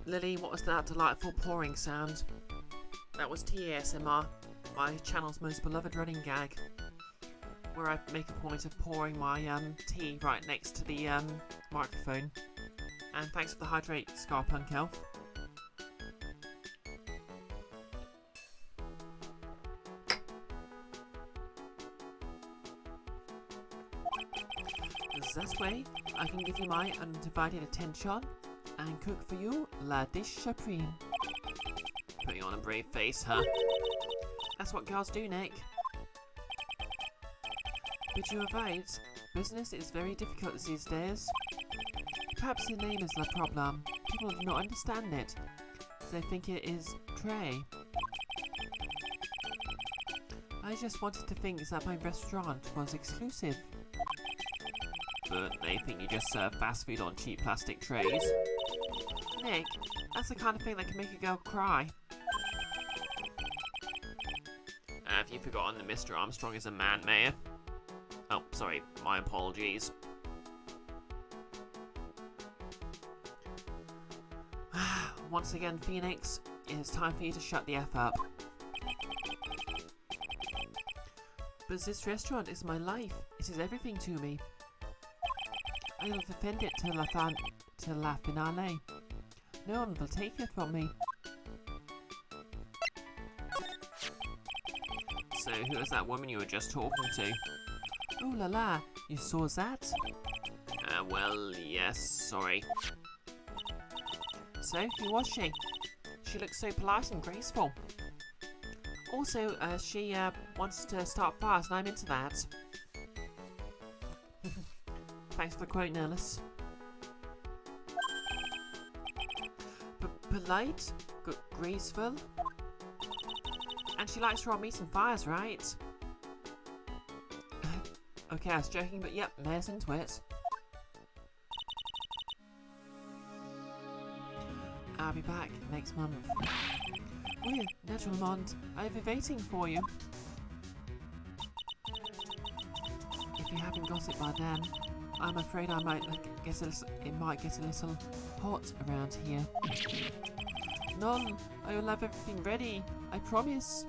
Speaker 1: Lily, what was that delightful pouring sound? That was TASMR, my channel's most beloved running gag, where I make a point of pouring my tea right next to the microphone. And thanks for the hydrate, Scarpunk Elf. That way, I can give you my undivided attention and cook for you la dish supreme.
Speaker 2: Putting on a brave face, huh?
Speaker 1: That's what girls do, Nick. But you are right. Business is very difficult these days. Perhaps the name is the problem. People do not understand it. They think it is Trey. I just wanted to think that my restaurant was exclusive.
Speaker 2: But they think you just serve fast food on cheap plastic trays.
Speaker 1: Nick, that's the kind of thing that can make a girl cry.
Speaker 2: Have you forgotten that Mr. Armstrong is a man, Mayor? Oh, sorry, my apologies.
Speaker 1: Once again, Phoenix, it is time for you to shut the F up. But this restaurant is my life. It is everything to me. I'll defend it till la finale. No one will take it from me.
Speaker 2: So, who was that woman you were just talking to?
Speaker 1: Oh la la, you saw that?
Speaker 2: Well, yes, sorry.
Speaker 1: So, who was she? She looks so polite and graceful. Also, she wants to start fast, and I'm into that. Thanks for the quote, Nihilus. Polite? Graceful? And she likes raw meat and fires, right? Okay, I was joking, but yep, Mayor's into it. I'll be back next month. We're Naturalmond. I've been waiting for you. If you haven't got it by then, I'm afraid it might get a little hot around here. None. I will have everything ready. I promise.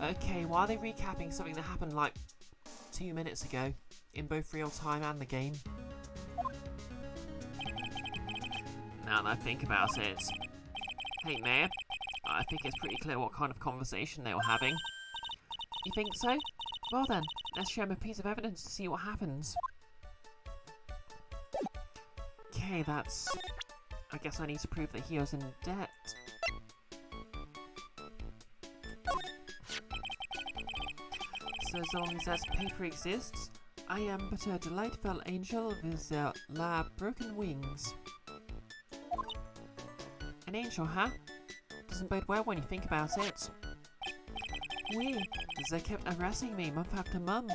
Speaker 1: Okay, why are they recapping something that happened like 2 minutes ago in both real time and the game?
Speaker 2: Now that I think about it. Hey, Mayor. I think it's pretty clear what kind of conversation they were having.
Speaker 1: You think so? Well then, let's show him a piece of evidence to see what happens. Okay, that's... I guess I need to prove that he was in debt. So as long as that paper exists, I am but a delightful angel with broken wings. An angel, huh? Doesn't bode well when you think about it. Oui, they kept harassing me month after month.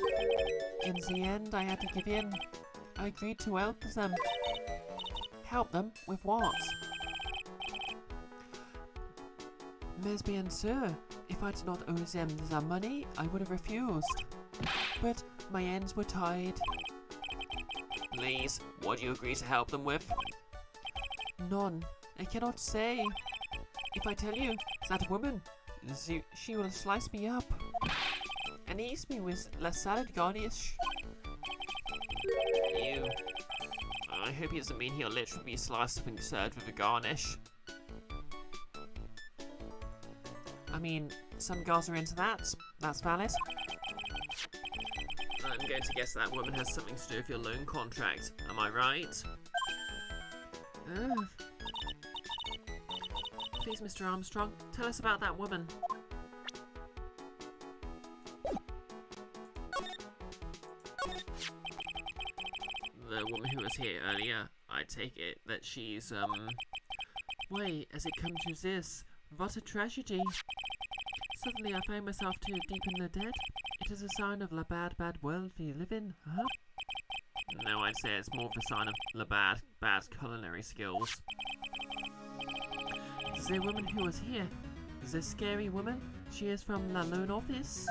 Speaker 1: In the end, I had to give in. I agreed to help them. Help them? With what? Mais bien sûr, if I did not owe them the money, I would have refused. But my ends were tied.
Speaker 2: Please, what do you agree to help them with?
Speaker 1: None. I cannot say. If I tell you, that woman, she will slice me up and eat me with la salad garnish.
Speaker 2: Ew. I hope he doesn't mean he'll literally be sliced up and served with a garnish.
Speaker 1: I mean, some girls are into that. That's valid.
Speaker 2: I'm going to guess that woman has something to do with your loan contract. Am I right?
Speaker 1: Please, Mr. Armstrong, tell us about that woman.
Speaker 2: The woman who was here earlier, I take it that she's,
Speaker 1: Wait, has it come to this? What a tragedy. Suddenly I find myself too deep in the dead. It is a sign of the bad world we live in, huh?
Speaker 2: No, I'd say it's more of a sign of the bad culinary skills.
Speaker 1: The woman who was here, the scary woman, she is from the loan office.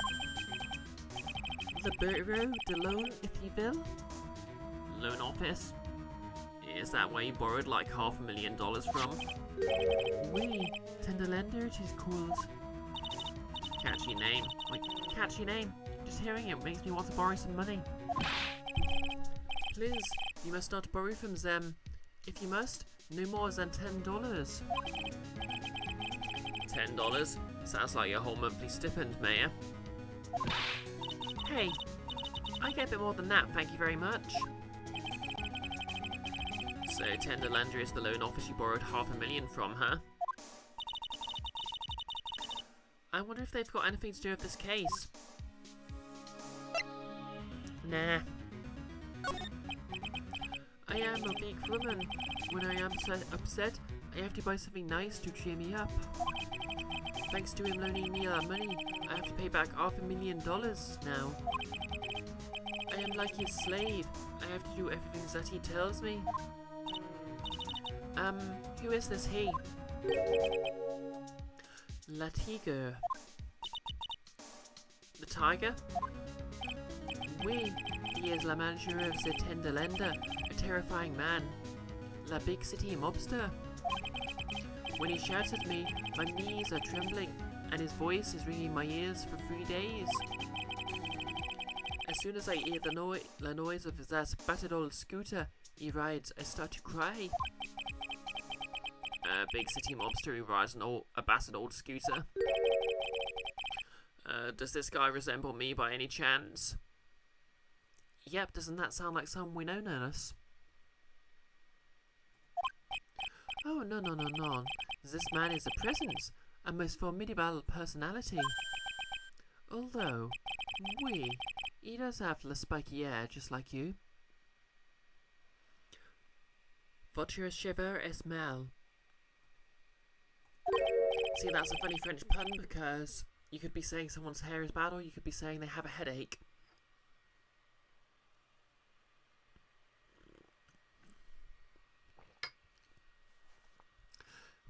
Speaker 1: The bureau de loan, if you will.
Speaker 2: Loan office? Is that where you borrowed like $500,000 from?
Speaker 1: Oui, tender lender it is called.
Speaker 2: Catchy name.
Speaker 1: Like, catchy name. Just hearing it makes me want to borrow some money. Please, you must not borrow from them. If you must, no more than $10.
Speaker 2: $10? Sounds like your whole monthly stipend, Mayor.
Speaker 1: Hey, I get a bit more than that, thank you very much.
Speaker 2: So Tender Lender is the loan office you borrowed $500,000 from, huh?
Speaker 1: I wonder if they've got anything to do with this case. Nah. I am a weak woman. When I am upset, I have to buy something nice to cheer me up. Thanks to him loaning me money, I have to pay back $500,000 now. I am like his slave. I have to do everything that he tells me. Who is this he? La Tiger. The tiger? Oui, he is la manager of the Tender Lender, a terrifying man. La big city mobster. When he shouts at me, my knees are trembling, and his voice is ringing my ears for 3 days. A As soon as I hear the noise of that battered old scooter he rides, I start to cry.
Speaker 2: A big city mobster who rides a battered old scooter. Does this guy resemble me by any chance?
Speaker 1: Yep, doesn't that sound like someone we know, Nernus? Oh, no. This man is a presence, a most formidable personality. Although, he does have the spiky hair just like you. Votre cheveux est mal. See, that's a funny French pun because you could be saying someone's hair is bad or you could be saying they have a headache.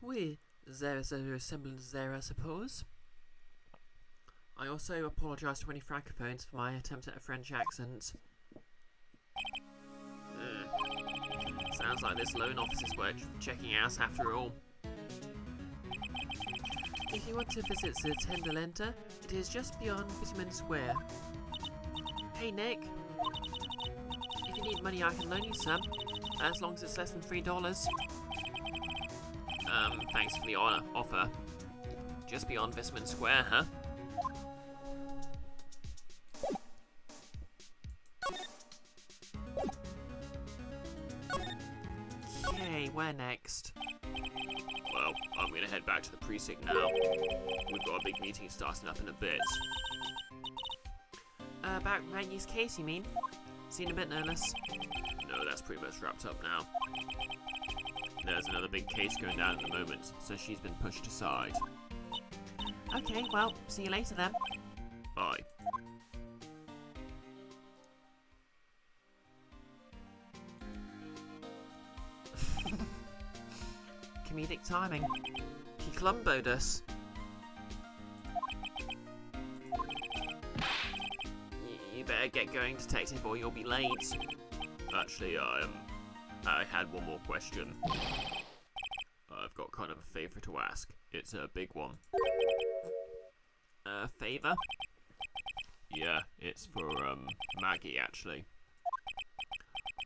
Speaker 1: Oui, there is a resemblance there, I suppose. I also apologise to any francophones for my attempt at a French accent.
Speaker 2: Sounds like this loan officer's worth checking out after all.
Speaker 1: If you want to visit the Tenderlenta, it is just beyond Vitamin Square. Hey Nick, if you need money I can loan you some, as long as it's less than $3.
Speaker 2: Thanks for the offer. Just beyond Vitamin Square, huh?
Speaker 1: Okay, where next?
Speaker 2: Well, I'm gonna head back to the precinct now. We've got a big meeting starting up in a bit.
Speaker 1: About Maggie's case, you mean? Seen a bit nervous.
Speaker 2: No, that's pretty much wrapped up now. There's another big case going down at the moment, so she's been pushed aside.
Speaker 1: Okay, well, see you later then.
Speaker 2: Bye.
Speaker 1: Comedic timing. He clumboed us.
Speaker 2: You better get going, detective, or you'll be late. Actually, I had one more question. I've got kind of a favour to ask. It's a big one.
Speaker 1: Favour?
Speaker 2: Yeah, it's for, Maggie, actually.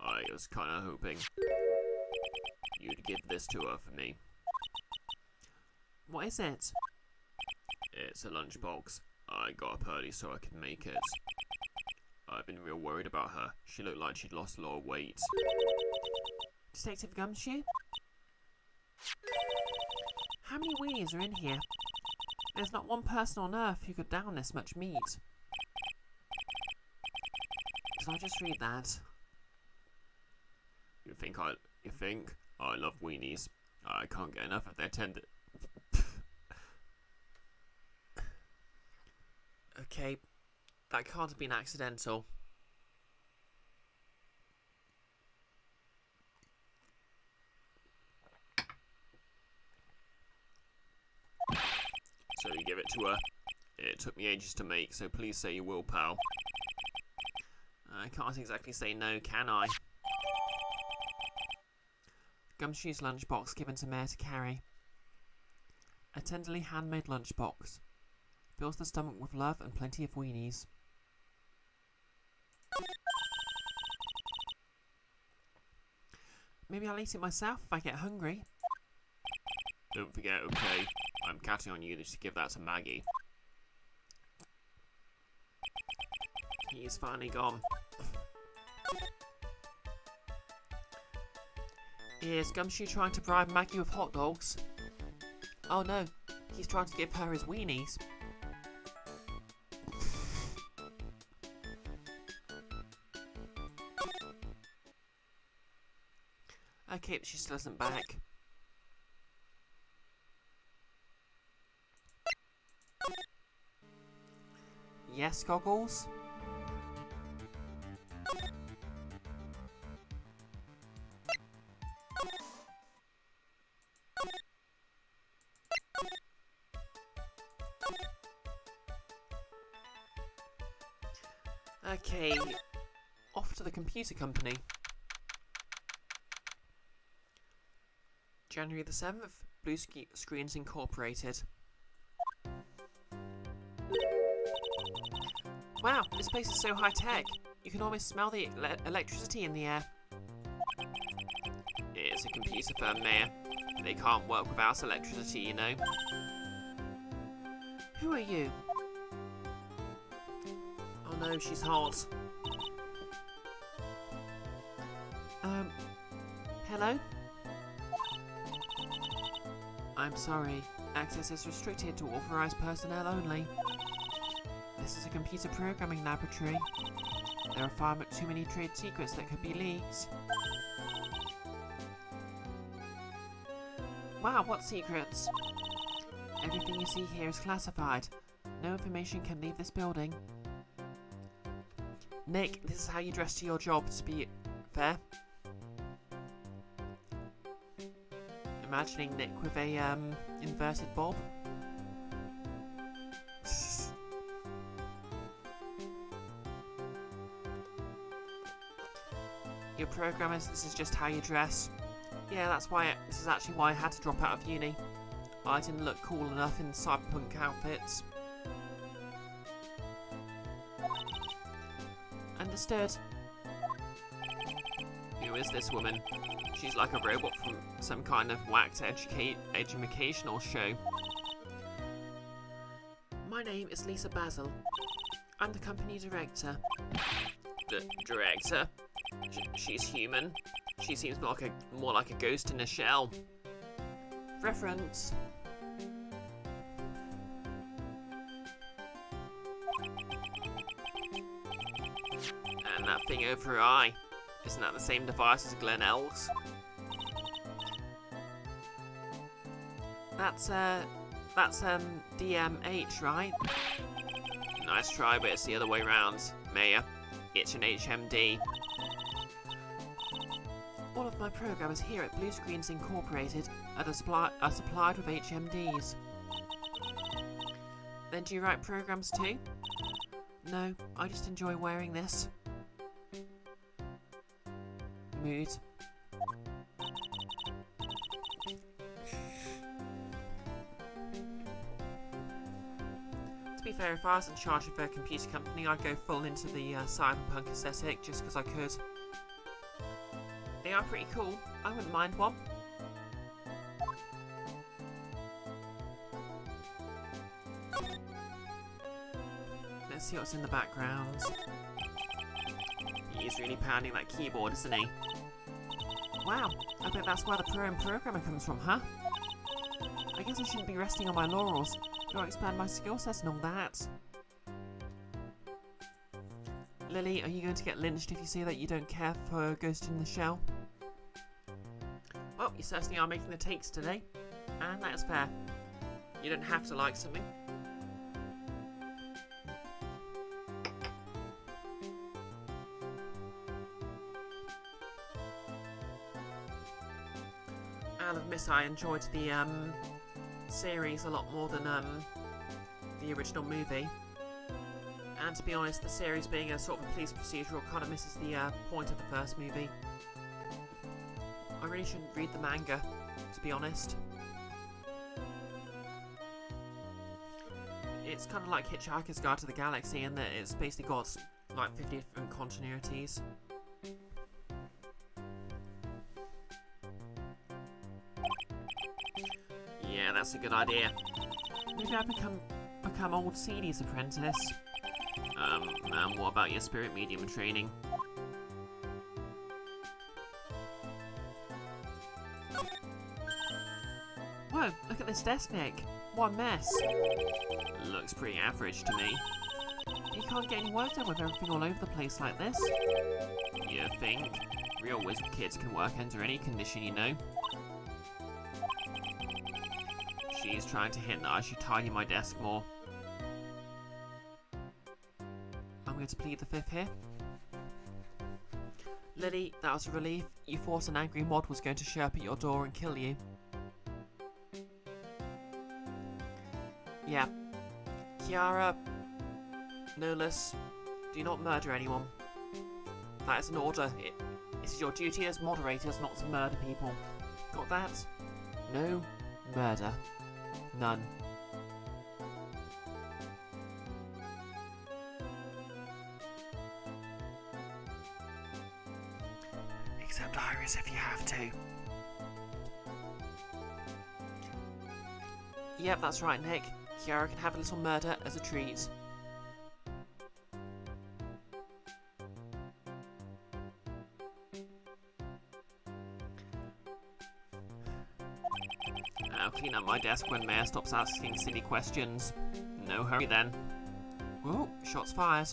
Speaker 2: I was kind of hoping you'd give this to her for me.
Speaker 1: What is it?
Speaker 2: It's a lunchbox. I got up early so I could make it. I've been real worried about her. She looked like she'd lost a lot of weight.
Speaker 1: Detective Gumshoe? How many weenies are in here? There's not one person on Earth who could down this much meat. Can I just read that?
Speaker 2: You think I love weenies? I can't get enough of their tender.
Speaker 1: Okay, that can't have been accidental.
Speaker 2: So you give it to her. It took me ages to make, so please say you will, pal.
Speaker 1: I can't exactly say no, can I? Gumshoe's lunchbox given to Mayor to carry. A tenderly handmade lunchbox. Fills the stomach with love and plenty of weenies. Maybe I'll eat it myself if I get hungry.
Speaker 2: Don't forget, okay? I'm counting on you to give that to Maggie.
Speaker 1: He's finally gone. Is Gumshoe trying to bribe Maggie with hot dogs? Oh no, he's trying to give her his weenies. Okay, but she still isn't back. Yes, Goggles? Okay, off to the computer company. January the 7th, Blue Screens Incorporated. Wow, this place is so high-tech. You can almost smell the electricity in the air.
Speaker 2: It's a computer firm, Mayor. They can't work without electricity, you know.
Speaker 1: Who are you? Oh no, she's hot. Hello? I'm sorry. Access is restricted to authorized personnel only. This is a computer programming laboratory. There are far too many trade secrets that could be leaked. Wow, what secrets? Everything you see here is classified. No information can leave this building. Nick, this is how you dress to your job, to be fair. Imagining Nick with a, inverted bob. Your programmers, this is just how you dress. Yeah, this is actually why I had to drop out of uni. I didn't look cool enough in cyberpunk outfits. Understood.
Speaker 2: Who is this woman? She's like a robot from some kind of whacked educational show.
Speaker 1: My name is Lisa Basil. I'm the company director.
Speaker 2: Director? She's human. She seems more like a ghost in a shell.
Speaker 1: Reference.
Speaker 2: And that thing over her eye. Isn't that the same device as Glenelg's?
Speaker 1: That's DMH, right?
Speaker 2: Nice try, but it's the other way round, Mayor. It's an HMD.
Speaker 1: All of my programmers here at Blue Screens Incorporated are supplied with HMDs. Then do you write programs too? No, I just enjoy wearing this. Mood. To be fair, if I was in charge of a computer company, I'd go full into the cyberpunk aesthetic just because I could. They are pretty cool. I wouldn't mind one. Let's see what's in the background.
Speaker 2: He's really pounding that keyboard, isn't he?
Speaker 1: Wow, I bet that's where the programmer comes from, huh? I guess I shouldn't be resting on my laurels. Gotta expand my skill sets and all that. Lily, are you going to get lynched if you say that you don't care for Ghost in the Shell? Well, you certainly are making the takes today, and that's fair. You don't have to like something. I'll admit I enjoyed the series a lot more than the original movie. And to be honest, the series being a sort of a police procedural kind of misses the point of the first movie. I really shouldn't read the manga, to be honest. It's kind of like Hitchhiker's Guide to the Galaxy in that it's basically got like 50 different continuities.
Speaker 2: Yeah, that's a good idea.
Speaker 1: Maybe I become old CD's apprentice.
Speaker 2: And what about your spirit medium training?
Speaker 1: Whoa, look at this desk, Nick. What a mess.
Speaker 2: Looks pretty average to me.
Speaker 1: You can't get any work done with everything all over the place like this.
Speaker 2: You think? Real wizard kids can work under any condition, you know. She's trying to hint that I should tidy my desk more.
Speaker 1: I'm going to plead the fifth here. Lily, that was a relief. You thought an angry mod was going to show up at your door and kill you. Yeah. Kiara, Nolas, do not murder anyone. That is an order. It is your duty as moderators not to murder people. Got that? No murder. None. as if you have to. Yep, that's right, Nick. Kiara can have a little murder as a treat.
Speaker 2: I'll clean up my desk when Mayor stops asking silly questions. No hurry then.
Speaker 1: Whoa, shots fired.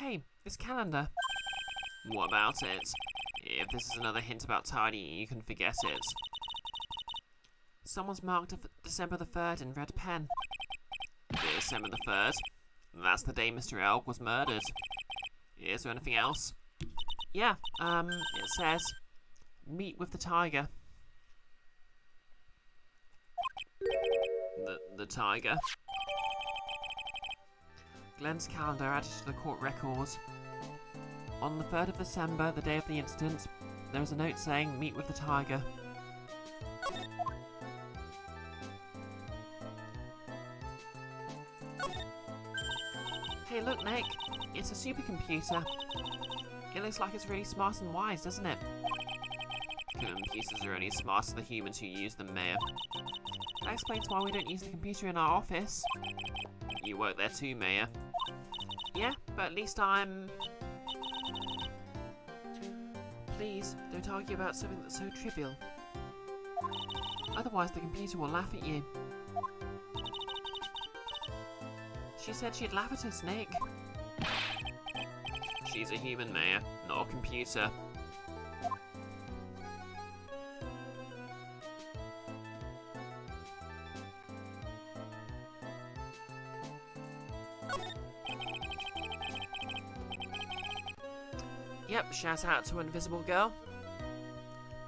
Speaker 1: Hey, this calendar.
Speaker 2: What about it? If this is another hint about tidying, you can forget it.
Speaker 1: Someone's marked December the 3rd in red pen.
Speaker 2: December the 3rd? That's the day Mr. Elk was murdered. Is there anything else?
Speaker 1: Yeah, it says, meet with the tiger.
Speaker 2: The tiger?
Speaker 1: Glenn's calendar added to the court records. On the 3rd of December, the day of the incident, there is a note saying, meet with the tiger. Hey look, Nick, it's a supercomputer. It looks like it's really smart and wise, doesn't it?
Speaker 2: Computers are only as smart as the humans who use them, Mayor.
Speaker 1: That explains why we don't use the computer in our office.
Speaker 2: You work there too, Mayor.
Speaker 1: Yeah, but at least I'm... Please, don't argue about something that's so trivial. Otherwise the computer will laugh at you. She said she'd laugh at us, Nick.
Speaker 2: She's a human, Mayor, not a computer.
Speaker 1: Yep, shout out to Invisible Girl.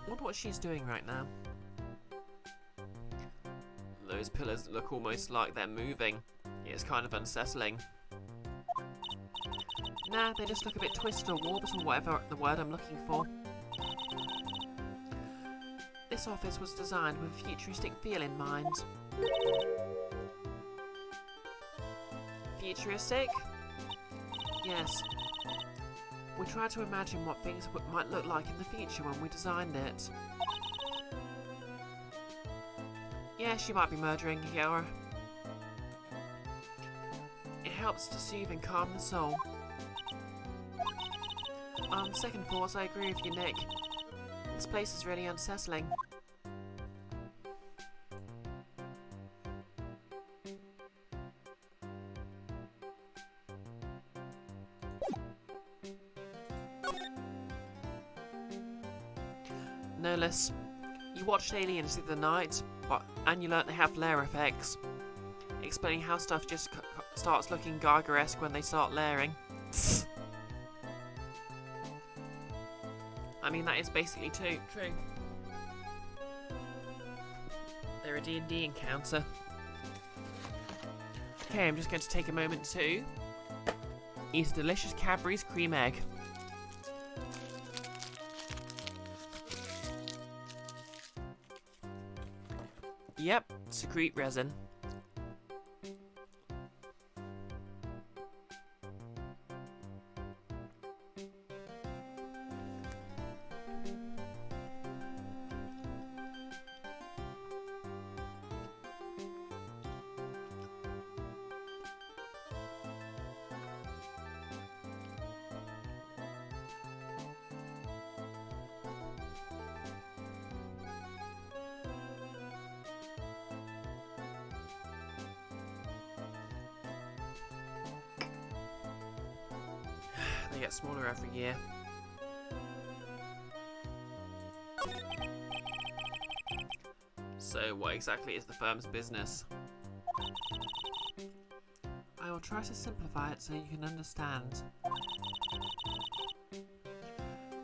Speaker 1: Wonder what she's doing right now.
Speaker 2: Those pillars look almost like they're moving. It's kind of unsettling.
Speaker 1: Nah, they just look a bit twisted or warped or whatever the word I'm looking for. This office was designed with a futuristic feel in mind. Futuristic? Yes. We tried to imagine what things might look like in the future when we designed it. Yeah, she might be murdering Kiara. It helps to soothe and calm the soul. On second thoughts, I agree with you, Nick. This place is really unsettling. No less. You watched Aliens the other night, and you learnt they have layer effects, explaining how stuff just starts looking Geiger-esque when they start layering. I mean, that is basically true. They're a D&D encounter. Okay, I'm just going to take a moment to eat a delicious Cadbury's cream egg. Yep, secrete resin. They get smaller every year.
Speaker 2: So, what exactly is the firm's business?
Speaker 1: I will try to simplify it so you can understand.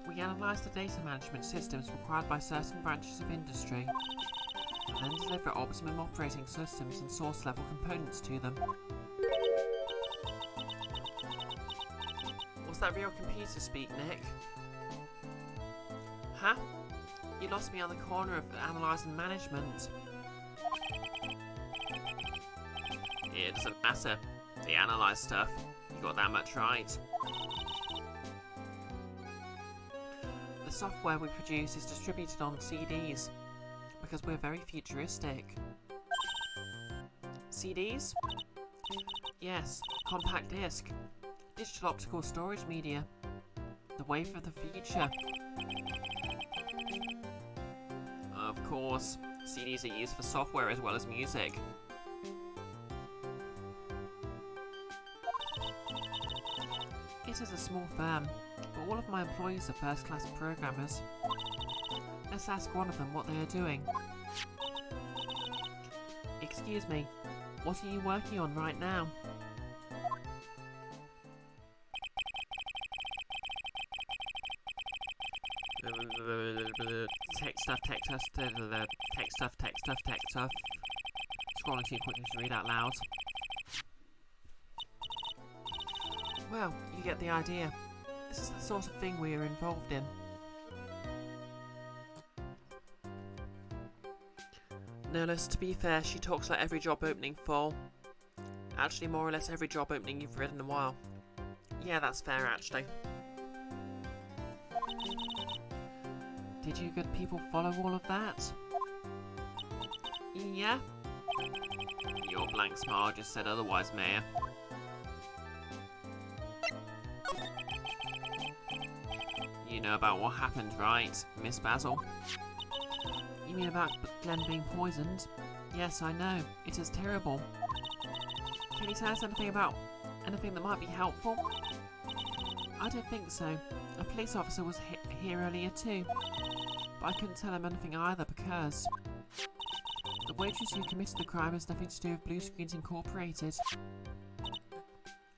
Speaker 1: We analyse the data management systems required by certain branches of industry, and then deliver optimum operating systems and source level components to them. Was that real computer speak, Nick? Huh? You lost me on the corner of analyse and management.
Speaker 2: It doesn't matter. They analyze stuff. You got that much right.
Speaker 1: The software we produce is distributed on CDs because we're very futuristic. CDs? Yes, compact disc. Digital optical storage media. The wave of the future.
Speaker 2: Of course, CDs are used for software as well as music.
Speaker 1: It is a small firm, but all of my employees are first-class programmers. Let's ask one of them what they are doing. Excuse me, what are you working on right now?
Speaker 2: Tech stuff. Scrolling too quickly to read out loud.
Speaker 1: Well, you get the idea. This is the sort of thing we are involved in. Nurse, to be fair, she talks like every job opening full. Actually, more or less every job opening you've read in a while. Yeah, that's fair, actually. Did you good people follow all of that? Yeah?
Speaker 2: Your blank smile just said otherwise, Mayor. You know about what happened, right, Miss Basil?
Speaker 1: You mean about Glenn being poisoned? Yes, I know. It is terrible. Can you tell us anything that might be helpful? I don't think so. A police officer was here earlier too, but I couldn't tell him anything either because the waitress who committed the crime has nothing to do with Blue Screens Incorporated.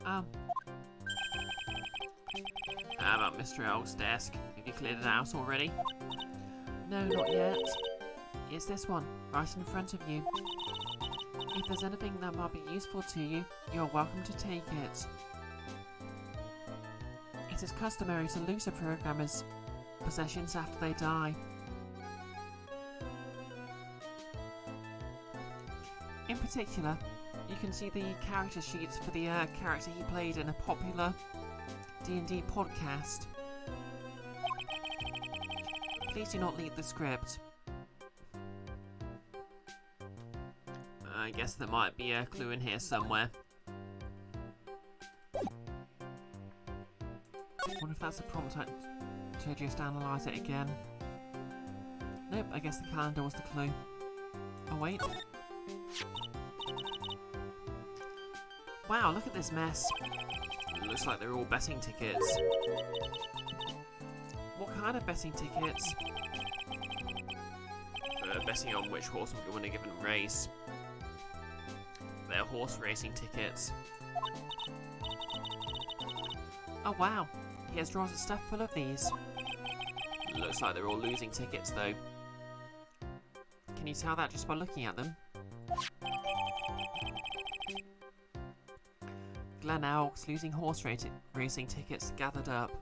Speaker 1: Oh.
Speaker 2: How about Mr. L's desk? Have you cleared it out already?
Speaker 1: No, not yet. It's this one, right in front of you. If there's anything that might be useful to you, you're welcome to take it. It is customary to loot a programmer's possessions after they die. In particular, you can see the character sheets for the character he played in a popular D&D podcast. Please do not leak the script.
Speaker 2: I guess there might be a clue in here somewhere.
Speaker 1: Wonder if that's a prompt to just analyse it again. Nope, I guess the calendar was the clue. Oh wait. Wow, look at this mess.
Speaker 2: It looks like they're all betting tickets.
Speaker 1: What kind of betting tickets?
Speaker 2: Betting on which horse will win a given race. They're horse racing tickets.
Speaker 1: Oh wow, he has drawers of stuff full of these.
Speaker 2: Looks like they're all losing tickets though.
Speaker 1: Can you tell that just by looking at them? Glen Elk's losing horse racing tickets gathered up.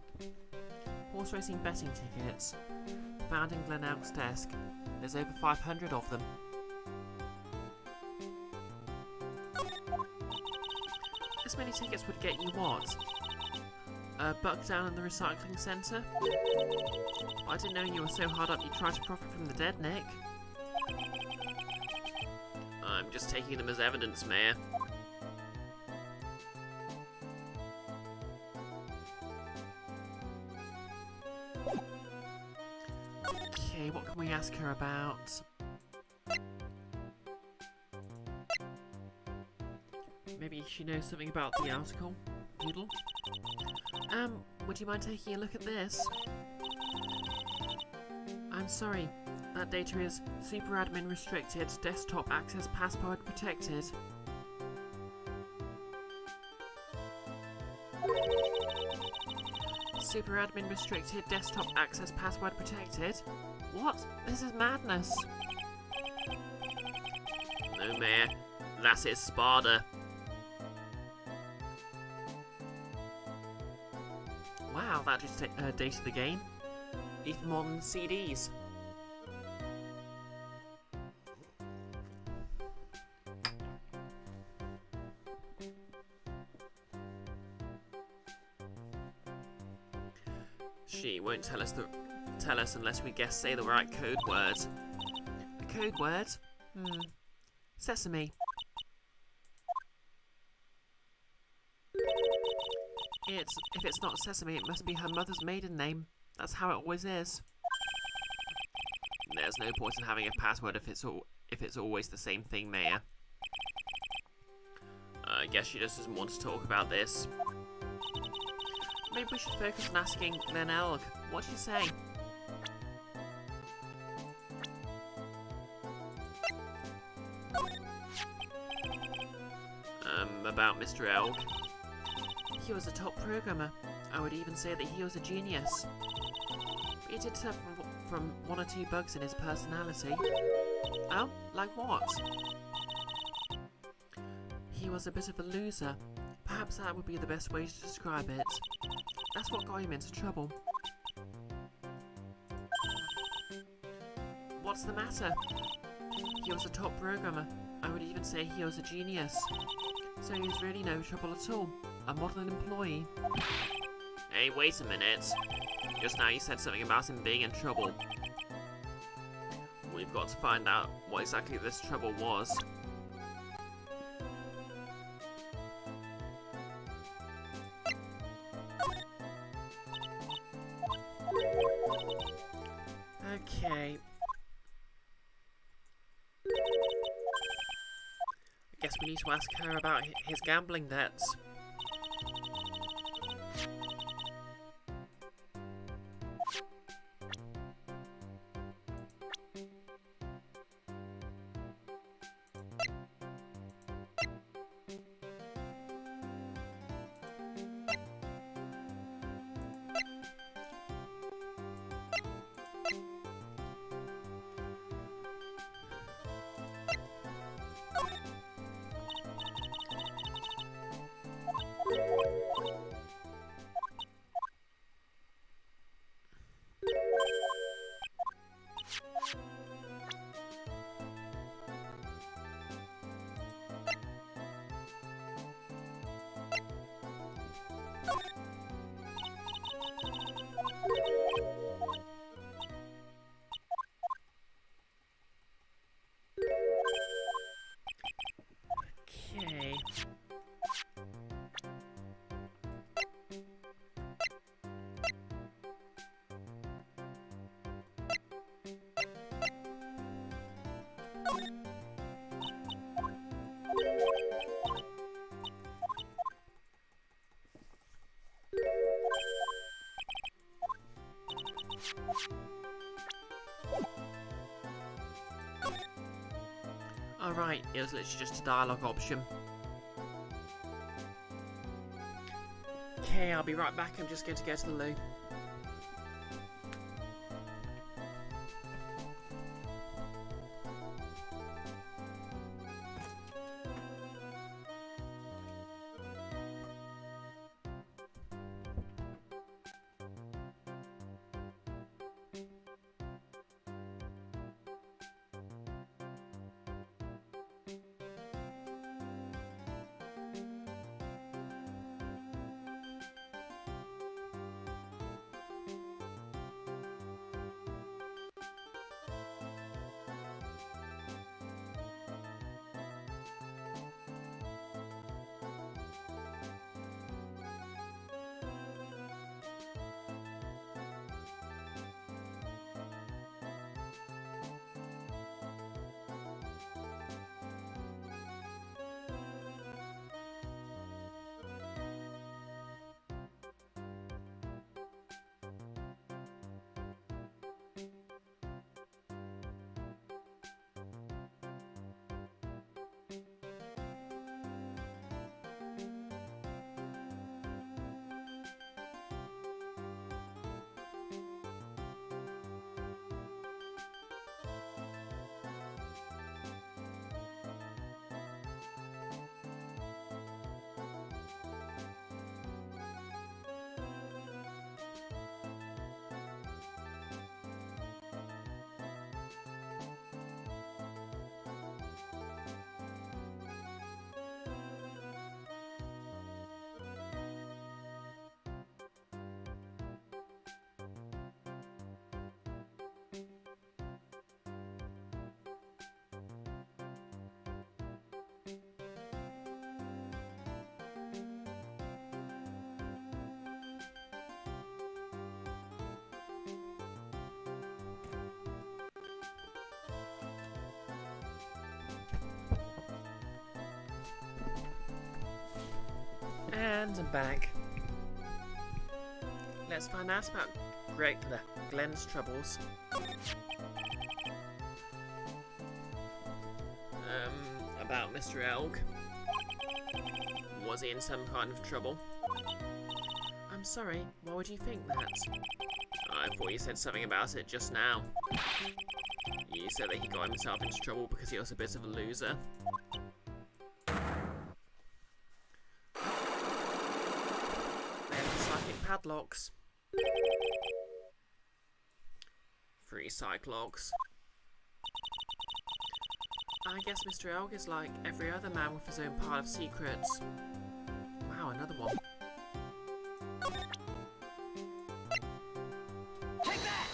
Speaker 1: Horse racing betting tickets. Found in Glen Elk's desk. There's over 500 of them. This many tickets would get you what? A buck down in the recycling centre? I didn't know you were so hard up you tried to profit from the dead, Nick.
Speaker 2: I'm just taking them as evidence, Mayor.
Speaker 1: Okay, what can we ask her about? Maybe she knows something about the article. Doodle. Would you mind taking a look at this? I'm sorry, that data is super admin restricted, desktop access password protected. Super admin restricted, desktop access password protected? What? This is madness.
Speaker 2: No, Mayor. That is Sparta.
Speaker 1: Wow, that just dated the game. Even more than CDs. She won't tell us unless we say the right code word. A code word? Sesame. If it's not Sesame, it must be her mother's maiden name. That's how it always is. There's no point in having a password if it's always the same thing, Maya. I guess she just doesn't want to talk about this. Maybe we should focus on asking Glen Elg. What'd she say? About Mr. Elg. He was a top programmer. I would even say that he was a genius. But he did suffer from one or two bugs in his personality. Oh? Like what? He was a bit of a loser. Perhaps that would be the best way to describe it. That's what got him into trouble. What's the matter? He was a top programmer. I would even say he was a genius. So he was really no trouble at all. A model employee. Hey, wait a minute. Just now you said something about him being in trouble. We've got to find out what exactly this trouble was. Okay. I guess we need to ask her about his gambling debts. Okay. Alright, it was literally just a dialogue option. Okay, I'll be right back. I'm just going to go to the loo. And I'm back. Let's find out about Glenn's troubles. About Mr. Elg. Was he in some kind of trouble? I'm sorry, why would you think that? I thought you said something about it just now. You said that he got himself into trouble because he was a bit of a loser. There's the psychic padlocks. 3 Cyclops. I guess Mr. Elg is like every other man with his own pile of secrets. Wow, another one.
Speaker 3: Take that!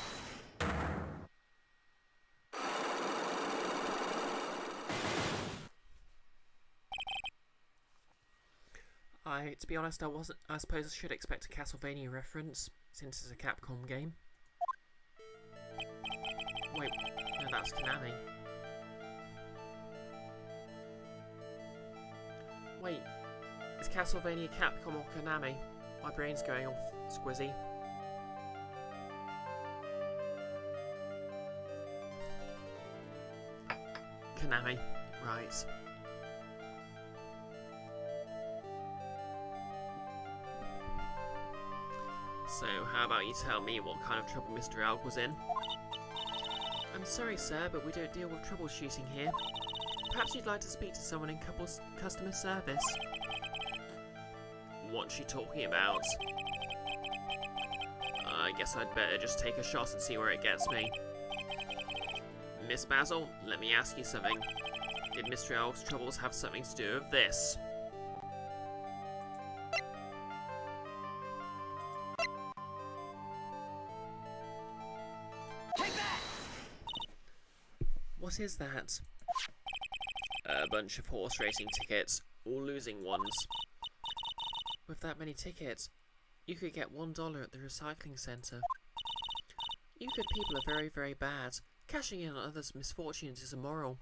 Speaker 1: To be honest, I suppose I should expect a Castlevania reference, since it's a Capcom game. Wait, no, that's Konami. Wait, is Castlevania Capcom or Konami? My brain's going off squizzy. Konami, right. So, how about you tell me what kind of trouble Mr. Elg was in? I'm sorry, sir, but we don't deal with troubleshooting here. Perhaps you'd like to speak to someone in customer service. What's she talking about? I guess I'd better just take a shot and see where it gets me. Miss Basil, let me ask you something. Did Mr. Elg's troubles have something to do with this?
Speaker 3: Take that!
Speaker 1: What is that?
Speaker 2: A bunch of horse racing tickets, all losing ones.
Speaker 1: With that many tickets, you could get $1 at the recycling centre. You good people are very, very bad. Cashing in on others' misfortunes is immoral.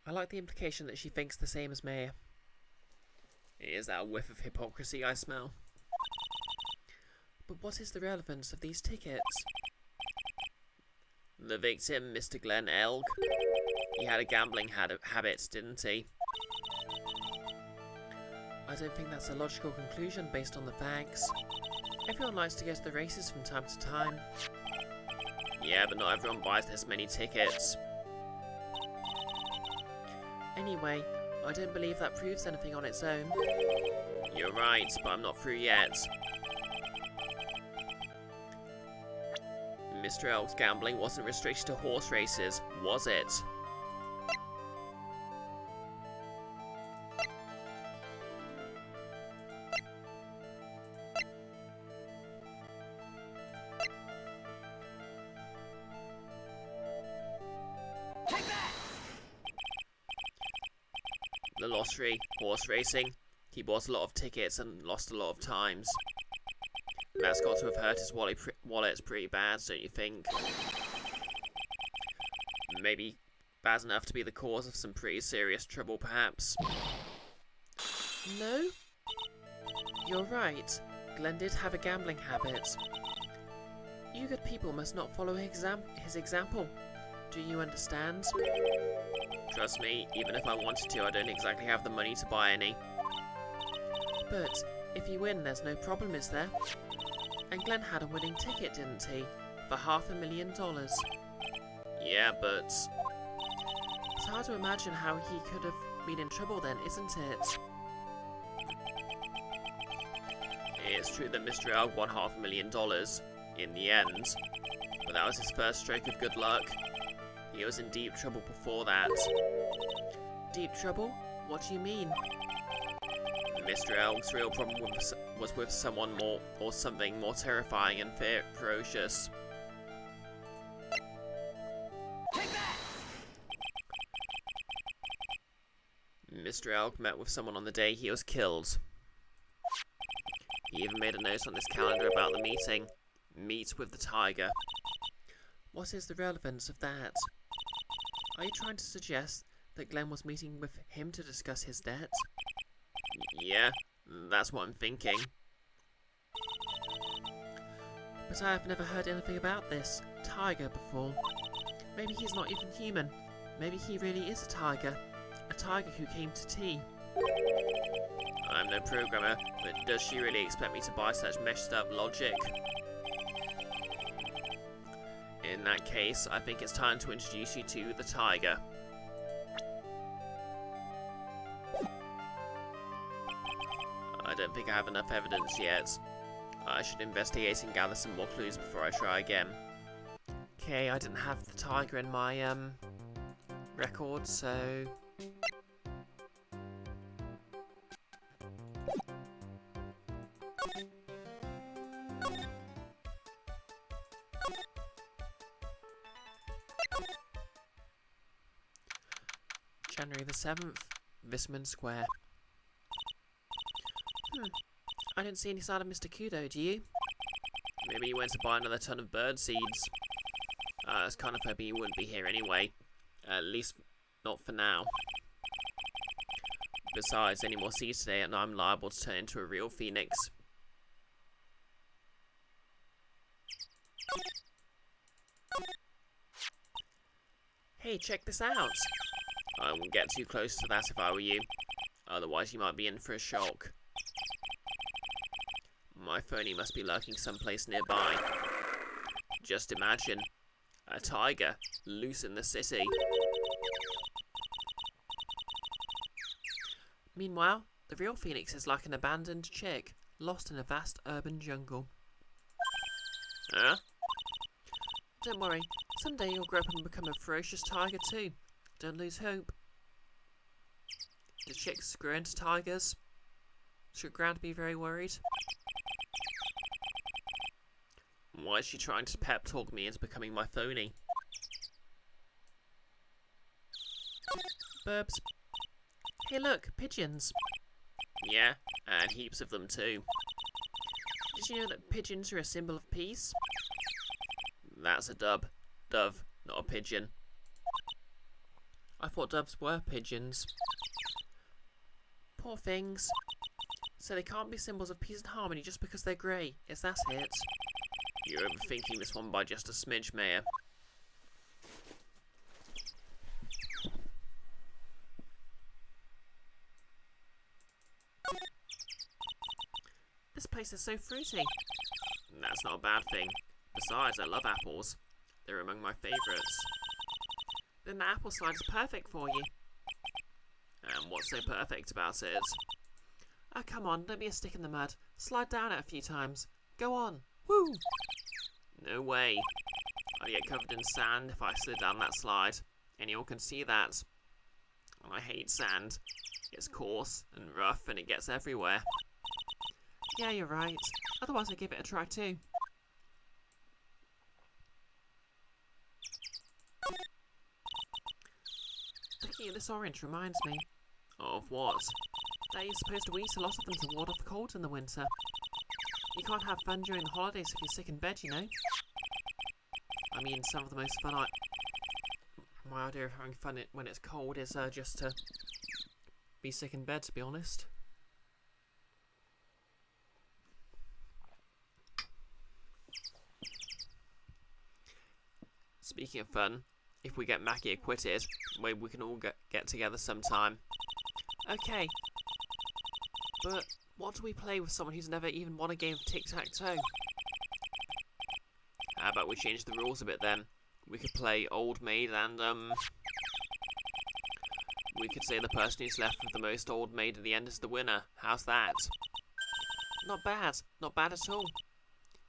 Speaker 1: I like the implication that she thinks the same as me.
Speaker 2: Is that a whiff of hypocrisy I smell?
Speaker 1: But what is the relevance of these tickets?
Speaker 2: The victim, Mr. Glenn Elg. He had a gambling habit, didn't he?
Speaker 1: I don't think that's a logical conclusion based on the facts. Everyone likes to go to the races from time to time.
Speaker 2: Yeah, but not everyone buys this many tickets.
Speaker 1: Anyway, I don't believe that proves anything on its own.
Speaker 2: You're right, but I'm not through yet. Mr. Elg's gambling wasn't restricted to horse races, was it?
Speaker 3: Take that!
Speaker 2: The lottery, horse racing. He bought a lot of tickets and lost a lot of times. That's got to have hurt his wallet pretty bad, don't you think? Maybe bad enough to be the cause of some pretty serious trouble, perhaps.
Speaker 1: No? You're right. Glenn did have a gambling habit. You good people must not follow his example. Do you understand?
Speaker 2: Trust me, even if I wanted to, I don't exactly have the money to buy any.
Speaker 1: But if you win, there's no problem, is there? And Glenn had a winning ticket, didn't he? For $500,000.
Speaker 2: Yeah, but...
Speaker 1: It's hard to imagine how he could have been in trouble then, isn't it?
Speaker 2: It's true that Mr. Elg won $500,000 in the end, but that was his first stroke of good luck. He was in deep trouble before that.
Speaker 1: Deep trouble? What do you mean?
Speaker 2: Mr. Elg's real problem was with someone more, or something more terrifying and ferocious.
Speaker 3: Take that!
Speaker 2: Mr. Elg met with someone on the day he was killed. He even made a note on his calendar about the meeting. Meet with the tiger.
Speaker 1: What is the relevance of that? Are you trying to suggest that Glenn was meeting with him to discuss his debt?
Speaker 2: Yeah, that's what I'm thinking.
Speaker 1: But I have never heard anything about this tiger before. Maybe he's not even human. Maybe he really is a tiger who came to tea.
Speaker 2: I'm no programmer, but does she really expect me to buy such messed up logic? In that case, I think it's time to introduce you to the tiger. I don't think I have enough evidence yet. I should investigate and gather some more clues before I try again.
Speaker 1: Okay, I didn't have the tiger in my record, so January the 7th, Visman Square. I don't see any sign of Mr. Kudo, do you?
Speaker 2: Maybe he went to buy another ton of bird seeds. I was kind of hoping he wouldn't be here anyway. At least not for now. Besides, any more seeds today and I'm liable to turn into a real phoenix.
Speaker 1: Hey, check this out!
Speaker 2: I wouldn't get too close to that if I were you. Otherwise you might be in for a shock. My phony must be lurking someplace nearby. Just imagine. A tiger, loose in the city.
Speaker 1: Meanwhile, the real Phoenix is like an abandoned chick, lost in a vast urban jungle.
Speaker 2: Huh?
Speaker 1: Don't worry, someday you'll grow up and become a ferocious tiger too. Don't lose hope. Do chicks grow into tigers? Should Ground be very worried?
Speaker 2: Why is she trying to pep talk me into becoming my phony?
Speaker 1: Burbs. Hey look, pigeons.
Speaker 2: Yeah, and heaps of them too.
Speaker 1: Did you know that pigeons are a symbol of peace?
Speaker 2: That's a dove, not a pigeon.
Speaker 1: I thought doves were pigeons. Poor things. So they can't be symbols of peace and harmony just because they're grey. Is that it?
Speaker 2: You're overthinking this one by just a smidge, Mayor.
Speaker 1: This place is so fruity.
Speaker 2: That's not a bad thing. Besides, I love apples. They're among my favourites.
Speaker 1: Then the apple slide is perfect for you.
Speaker 2: And what's so perfect about it?
Speaker 1: Oh, come on, don't be a stick in the mud. Slide down it a few times. Go on. Woo!
Speaker 2: No way. I'd get covered in sand if I slid down that slide. Anyone can see that. I hate sand. It's coarse and rough and it gets everywhere.
Speaker 1: Yeah, you're right. Otherwise I'd give it a try too. Looking at this orange reminds me.
Speaker 2: Of what?
Speaker 1: That you're supposed to eat a lot of them to ward off the cold in the winter. You can't have fun during the holidays if you're sick in bed, you know. I mean, some of the most fun my idea of having fun when it's cold is just to be sick in bed, to be honest.
Speaker 2: Speaking of fun, if we get Mackie acquitted, maybe we can all get together sometime.
Speaker 1: Okay. But what do we play with someone who's never even won a game of tic-tac-toe?
Speaker 2: How about we change the rules a bit then? We could play Old Maid and, we could say the person who's left with the most Old Maid at the end is the winner. How's that?
Speaker 1: Not bad. Not bad at all.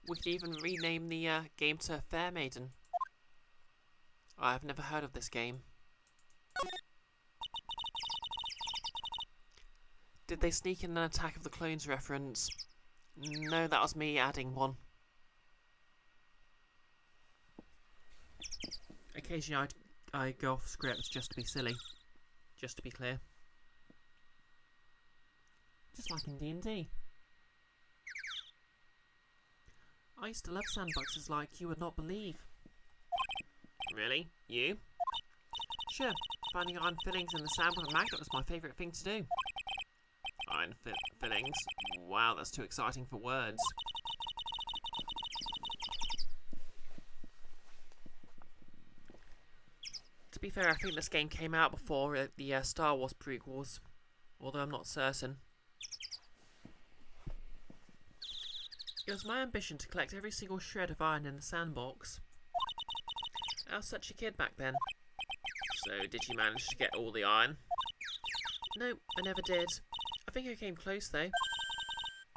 Speaker 1: We could even rename the game to Fair Maiden. I've never heard of this game. Did they sneak in an Attack of the Clones reference? No, that was me adding one. Occasionally I go off script just to be silly. Just to be clear. Just like in D&D. I used to love sandboxes like you would not believe.
Speaker 2: Really? You?
Speaker 1: Sure, finding iron fillings in the sand with a magnet was my favourite thing to do.
Speaker 2: Iron fillings? Wow, that's too exciting for words.
Speaker 1: To be fair, I think this game came out before the Star Wars prequels, although I'm not certain. It was my ambition to collect every single shred of iron in the sandbox. I was such a kid back then.
Speaker 2: So, did you manage to get all the iron?
Speaker 1: No, I never did. I think I came close though.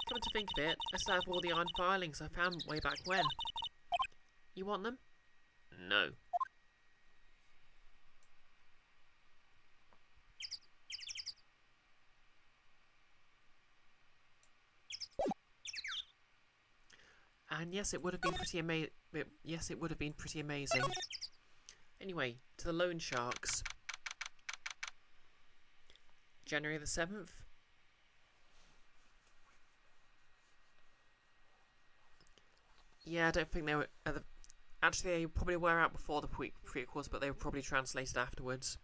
Speaker 1: Come to think of it, I still have all the iron filings I found way back when. You want them?
Speaker 2: No.
Speaker 1: And yes, it would have been pretty amazing. Anyway, to the loan sharks. January the 7th. Yeah, I don't think they were... actually, they probably were out before the prequels, but they were probably translated afterwards.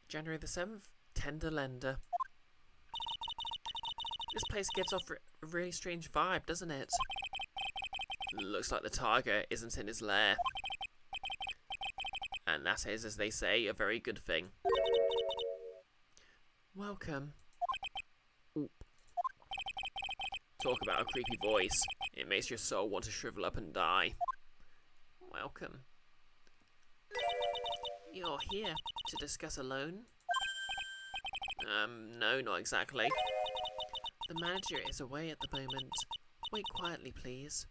Speaker 1: January the 7th. Tender Lender. This place gives off a really strange vibe, doesn't it?
Speaker 2: Looks like the tiger isn't in his lair. And that is, as they say, a very good thing.
Speaker 1: Welcome.
Speaker 2: Talk about a creepy voice. It makes your soul want to shrivel up and die.
Speaker 1: Welcome. You're here to discuss a loan?
Speaker 2: No, not exactly.
Speaker 1: The manager is away at the moment. Wait quietly, please.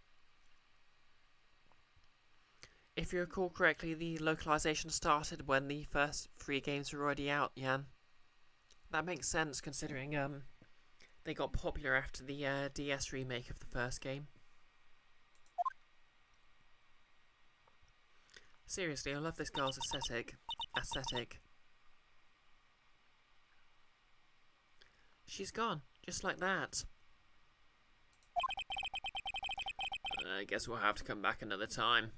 Speaker 1: If you recall correctly, the localization started when the first 3 games were already out, Jan. That makes sense considering they got popular after the DS remake of the first game. Seriously, I love this girl's aesthetic. She's gone, just like that.
Speaker 2: I guess we'll have to come back another time.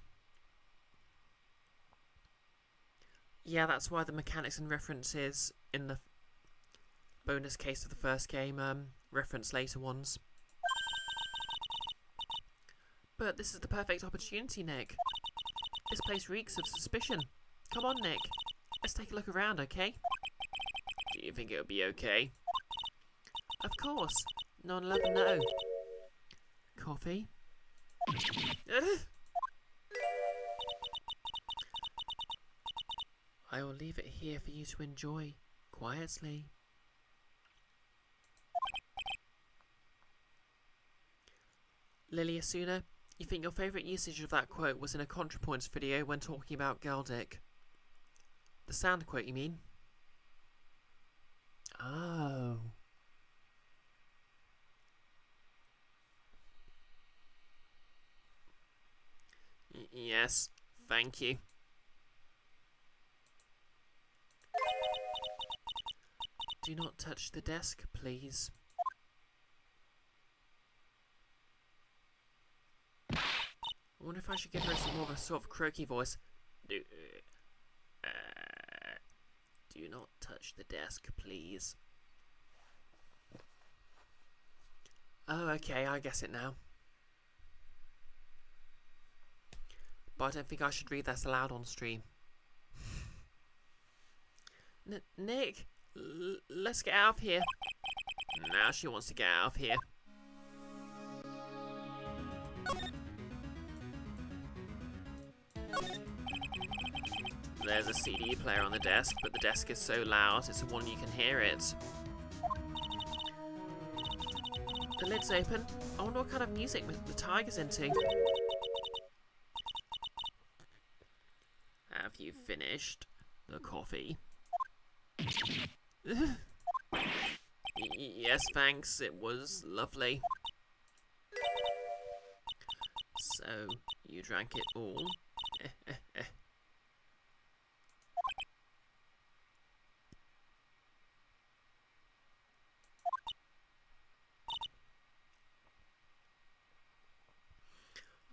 Speaker 1: Yeah, that's why the mechanics and references in the bonus case of the first game reference later ones. But this is the perfect opportunity, Nick. This place reeks of suspicion. Come on, Nick. Let's take a look around, okay?
Speaker 2: Do you think it'll be okay?
Speaker 1: Of course. No one will ever know. Coffee? I will leave it here for you to enjoy, quietly. Lily Asuna, you think your favourite usage of that quote was in a ContraPoints video when talking about Geldick? The sand quote, you mean? Oh.
Speaker 2: Yes, thank you.
Speaker 1: Do not touch the desk, please. I wonder if I should give her some more of a sort of croaky voice.
Speaker 2: Do
Speaker 1: not touch the desk, please. Oh, okay, I guess it now. But I don't think I should read that aloud on stream. Nick, let's get out of here.
Speaker 2: Now she wants to get out of here. There's a CD player on the desk, but the desk is so loud, it's a wonder you can hear it.
Speaker 1: The lid's open. I wonder what kind of music the tiger's into.
Speaker 2: Have you finished the coffee? Yes, thanks. It was lovely. So, you drank it all?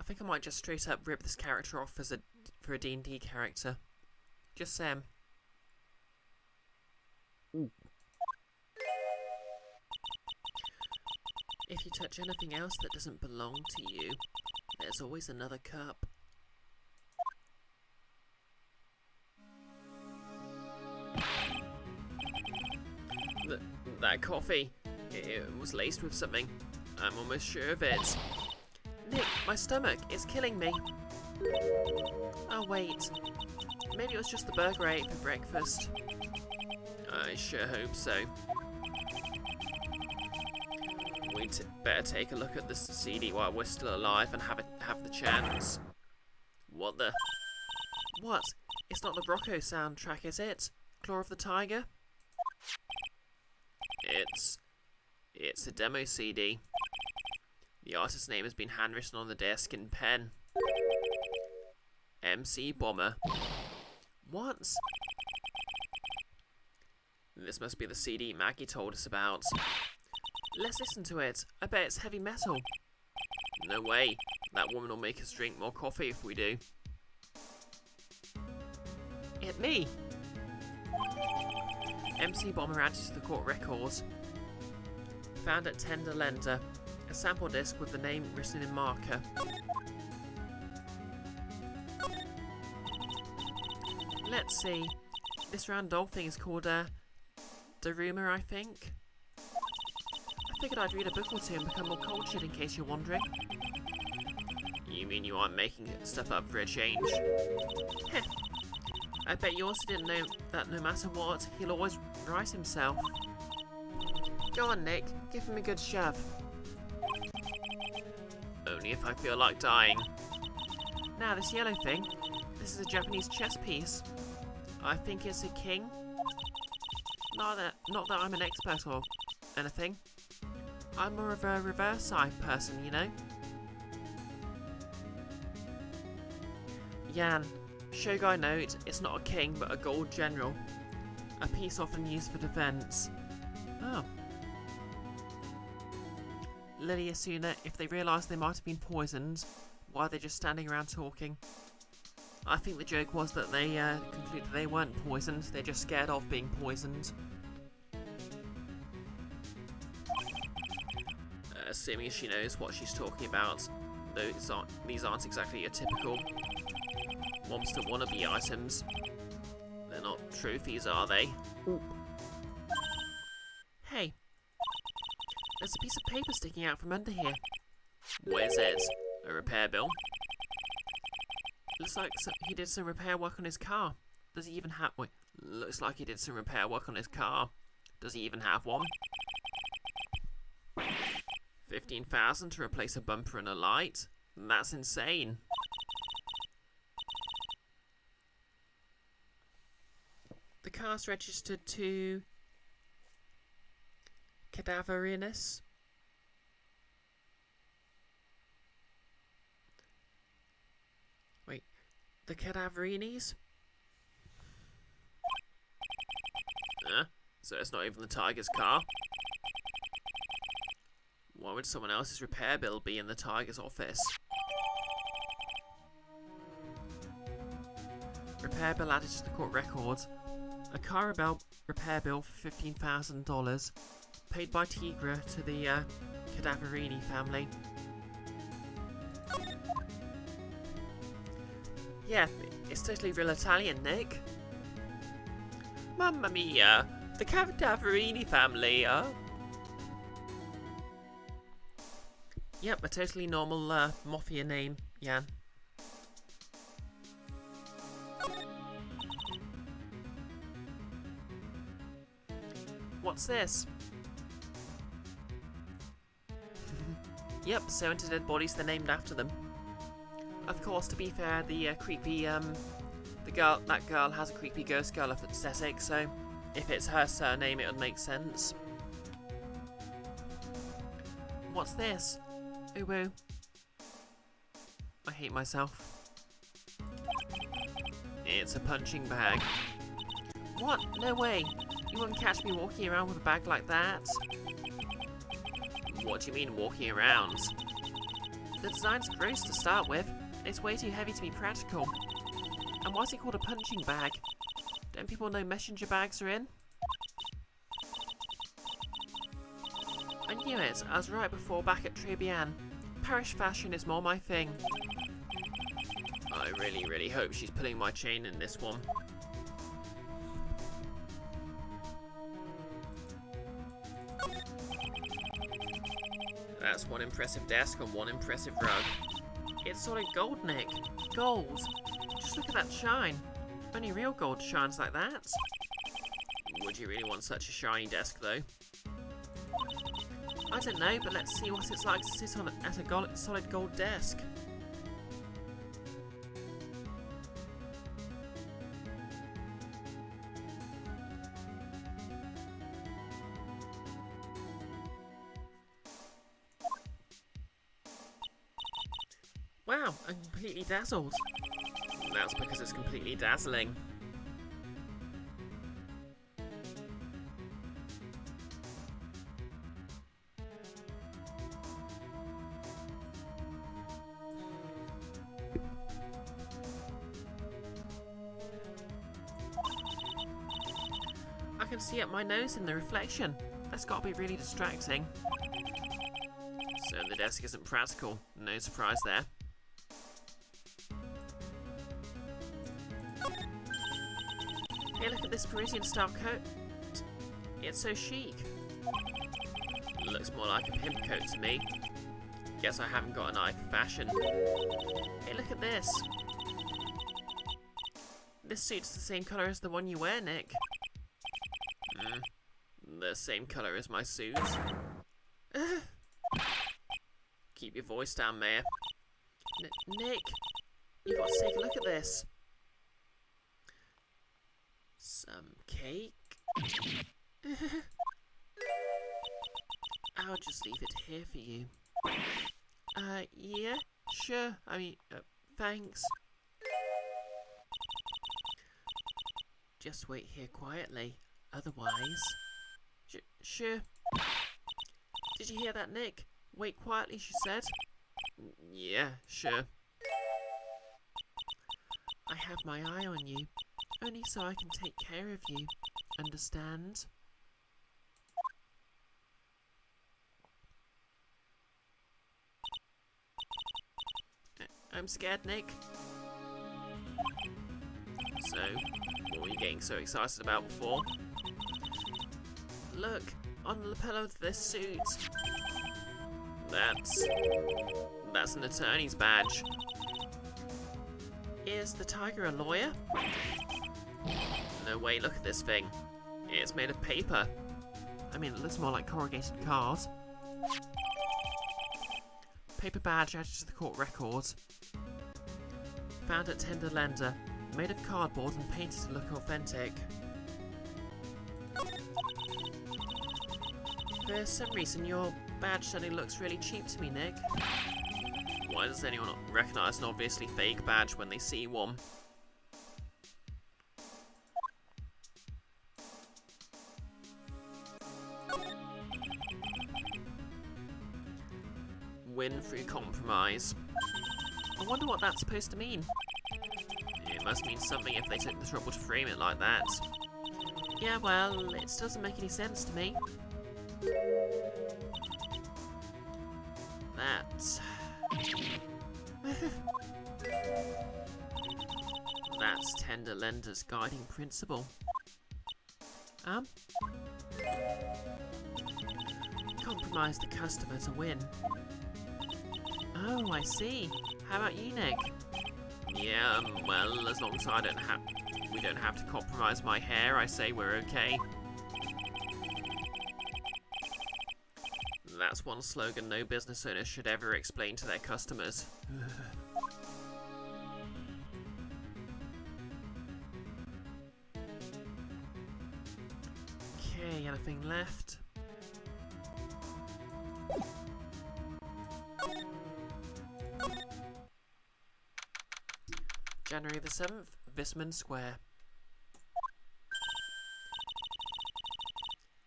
Speaker 1: I think I might just straight up rip this character off as for a D&D character. Just saying.
Speaker 2: Ooh.
Speaker 1: If you touch anything else that doesn't belong to you, there's always another cup. That coffee, it was laced with something. I'm almost sure of it. Nick, my stomach is killing me. Oh wait, maybe it was just the burger I ate for breakfast. I sure hope so. We'd better take a look at this CD while we're still alive and have the chance. What the? What? It's not the Brocco soundtrack, is it? Claw of the Tiger? It's a demo CD. The artist's name has been handwritten on the desk in pen. MC Bomber. What? This must be the CD Maggie told us about. Let's listen to it. I bet it's heavy metal. No way. That woman will make us drink more coffee if we do. Hit me. MC Bomber added to the court records. Found at Tender Lender. A sample disc with the name written in marker. Let's see. This round doll thing is called Daruma, I think. I figured I'd read a book or two and become more cultured, in case you're wondering. You mean you aren't making stuff up for a change? Heh. I bet you also didn't know that no matter what, he'll always write himself. Go on, Nick. Give him a good shove. Only if I feel like dying. Now, this yellow thing. This is a Japanese chess piece. I think it's a king. Not that I'm an expert or anything. I'm more of a reverse side person, you know? Yan, Shogai note, it's not a king but a gold general. A piece often used for defense. Oh. Lily Asuna, if they realise they might have been poisoned, why are they just standing around talking? I think the joke was that they concluded they weren't poisoned, they're just scared of being poisoned. Assuming she knows what she's talking about, these aren't exactly your typical monster wannabe items. They're not trophies, are they? Ooh. Hey, there's a piece of paper sticking out from under here. What is it? A repair bill? Looks like he did some repair work on his car. Does he even have... Wait, looks like he did some repair work on his car. Does he even have one? 15,000 to replace a bumper and a light? That's insane. The car's registered to... Cadaverinus? Wait, the Cadaverinis? So it's not even the Tiger's car? Why would someone else's repair bill be in the Tiger's office? Repair bill added to the court records. A car repair bill for $15,000, paid by Tigra to the Cadaverini family. Yeah, it's totally real Italian, Nick. Mamma mia, the Cadaverini family, Yep, a totally normal mafia name, Jan. What's this? Yep, so into dead bodies, they're named after them. Of course, to be fair, the creepy, that girl has a creepy ghost girl aesthetic, so if it's her surname, it would make sense. What's this? Ooh woo. I hate myself. It's a punching bag. What? No way. You wouldn't catch me walking around with a bag like that. What do you mean walking around? The design's gross to start with. It's way too heavy to be practical. And why's it called a punching bag? Don't people know messenger bags are in? I knew it. I was right before back at Tribulations. Parish fashion is more my thing.
Speaker 2: I really hope she's pulling my chain in this one. That's one impressive desk and one impressive rug.
Speaker 1: It's solid gold, Nick. Gold. Just look at that shine. Only real gold shines like that.
Speaker 2: Would you really want such a shiny desk, though?
Speaker 1: I don't know, but let's see what it's like to sit on at a solid gold desk. Wow, I'm completely dazzled.
Speaker 2: That's because it's completely dazzling.
Speaker 1: I can see up my nose in the reflection. That's got to be really distracting.
Speaker 2: So the desk isn't practical. No surprise there.
Speaker 1: Hey, look at this Parisian-style coat. It's so chic.
Speaker 2: Looks more like a pimp coat to me. Guess I haven't got an eye for fashion.
Speaker 1: Hey, look at this. This suit's the same colour as the one you wear, Nick.
Speaker 2: The same colour as my suit. Keep your voice down, Mayor.
Speaker 1: Nick, you've got to take a look at this. Some cake? I'll just leave it here for you. Yeah, sure. I mean, thanks. Just wait here quietly. Otherwise... Sure. Did you hear that, Nick? Wait quietly, she said.
Speaker 2: Yeah, sure.
Speaker 1: I have my eye on you. Only so I can take care of you. Understand? I'm scared, Nick.
Speaker 2: So, what were you getting so excited about before?
Speaker 1: Look, on the lapel of this suit.
Speaker 2: That's an attorney's badge.
Speaker 1: Is the tiger a lawyer?
Speaker 2: No way, look at this thing. It's made of paper.
Speaker 1: I mean, it looks more like corrugated card. Paper badge added to the court records. Found at Tender Lender. Made of cardboard and painted to look authentic. For some reason, your badge suddenly looks really cheap to me, Nick.
Speaker 2: Why does anyone not recognise an obviously fake badge when they see one? Win through compromise.
Speaker 1: I wonder what that's supposed to mean.
Speaker 2: It must mean something if they took the trouble to frame it like that.
Speaker 1: Yeah, well, it doesn't make any sense to me. That's Tender Lender's guiding principle. Compromise the customer to win. Oh, I see. How about you, Nick?
Speaker 2: Yeah, well, as long as we don't have to compromise my hair, I say we're okay. That's one slogan no business owner should ever explain to their customers.
Speaker 1: Okay, anything left? January the 7th, Visman Square.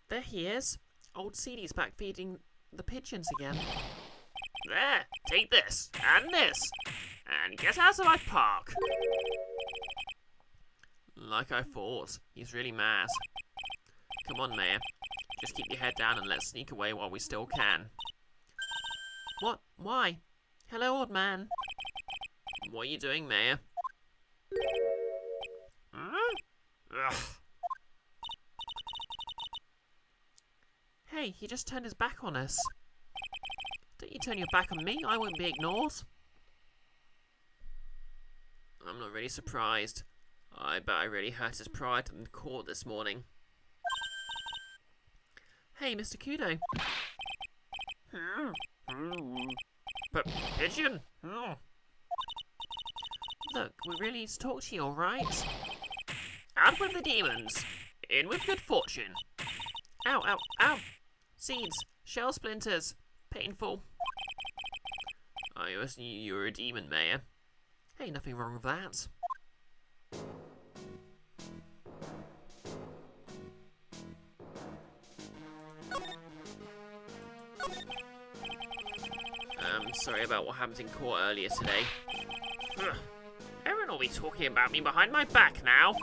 Speaker 1: There he is. Old Seedy's back feeding the pigeons again.
Speaker 2: There, take this, and get out of my park. Like I thought, he's really mad. Come on, Mayor. Just keep your head down and let's sneak away while we still can.
Speaker 1: What? Why? Hello, old man.
Speaker 2: What are you doing, Mayor? Ugh.
Speaker 1: Hey, he just turned his back on us. Don't you turn your back on me, I won't be ignored.
Speaker 2: I'm not really surprised. I bet I really hurt his pride in court this morning.
Speaker 1: Hey, Mr. Kudo.
Speaker 2: But Pigeon?
Speaker 1: Look, we really need to talk to you, alright?
Speaker 2: Out with the demons. In with good fortune.
Speaker 1: Ow, ow, ow! Seeds, shell splinters. Painful.
Speaker 2: I always knew you were a demon, Mayor.
Speaker 1: Hey, nothing wrong with that.
Speaker 2: Sorry about what happened in court earlier today. Ugh. Everyone will be talking about me behind my back now.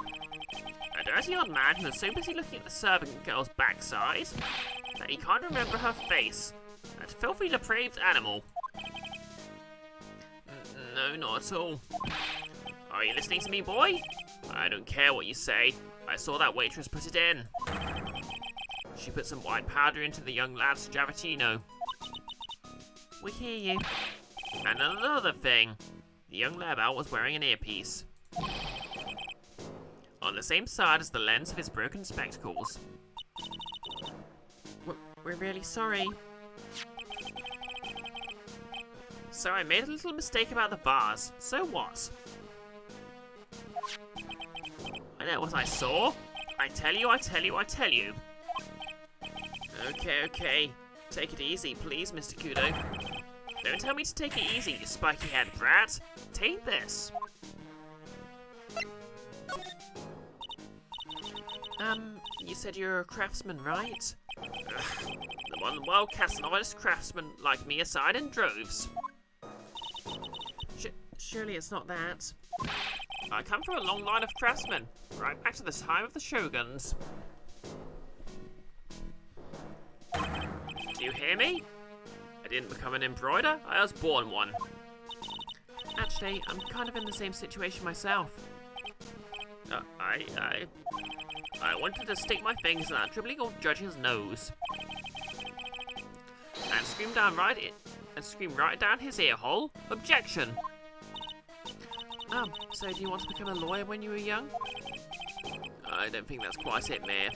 Speaker 2: A dirty old man who was so busy looking at the servant girl's backside that he can't remember her face. That filthy, depraved animal. No, not at all. Are you listening to me, boy? I don't care what you say. I saw that waitress put it in. She put some white powder into the young lad's Javatino.
Speaker 1: We hear you.
Speaker 2: And another thing, the young lad was wearing an earpiece. On the same side as the lens of his broken spectacles.
Speaker 1: We're really sorry.
Speaker 2: So I made a little mistake about the vase. So what? I know what I saw. I tell you. Okay. Take it easy, please, Mr. Kudo. Don't tell me to take it easy, you spiky-head brat. Take this.
Speaker 1: You said you're a craftsman, right?
Speaker 2: The one world casts novice craftsmen like me aside in droves.
Speaker 1: Surely it's not that.
Speaker 2: I come from a long line of craftsmen, right back to the time of the shoguns. Do you hear me? I didn't become an embroider, I was born one.
Speaker 1: Actually, I'm kind of in the same situation myself.
Speaker 2: I wanted to stick my fingers in that dribbling old judge's nose. And scream right down his ear hole. Objection!
Speaker 1: So do you want to become a lawyer when you were young?
Speaker 2: I don't think that's quite it, Mayor.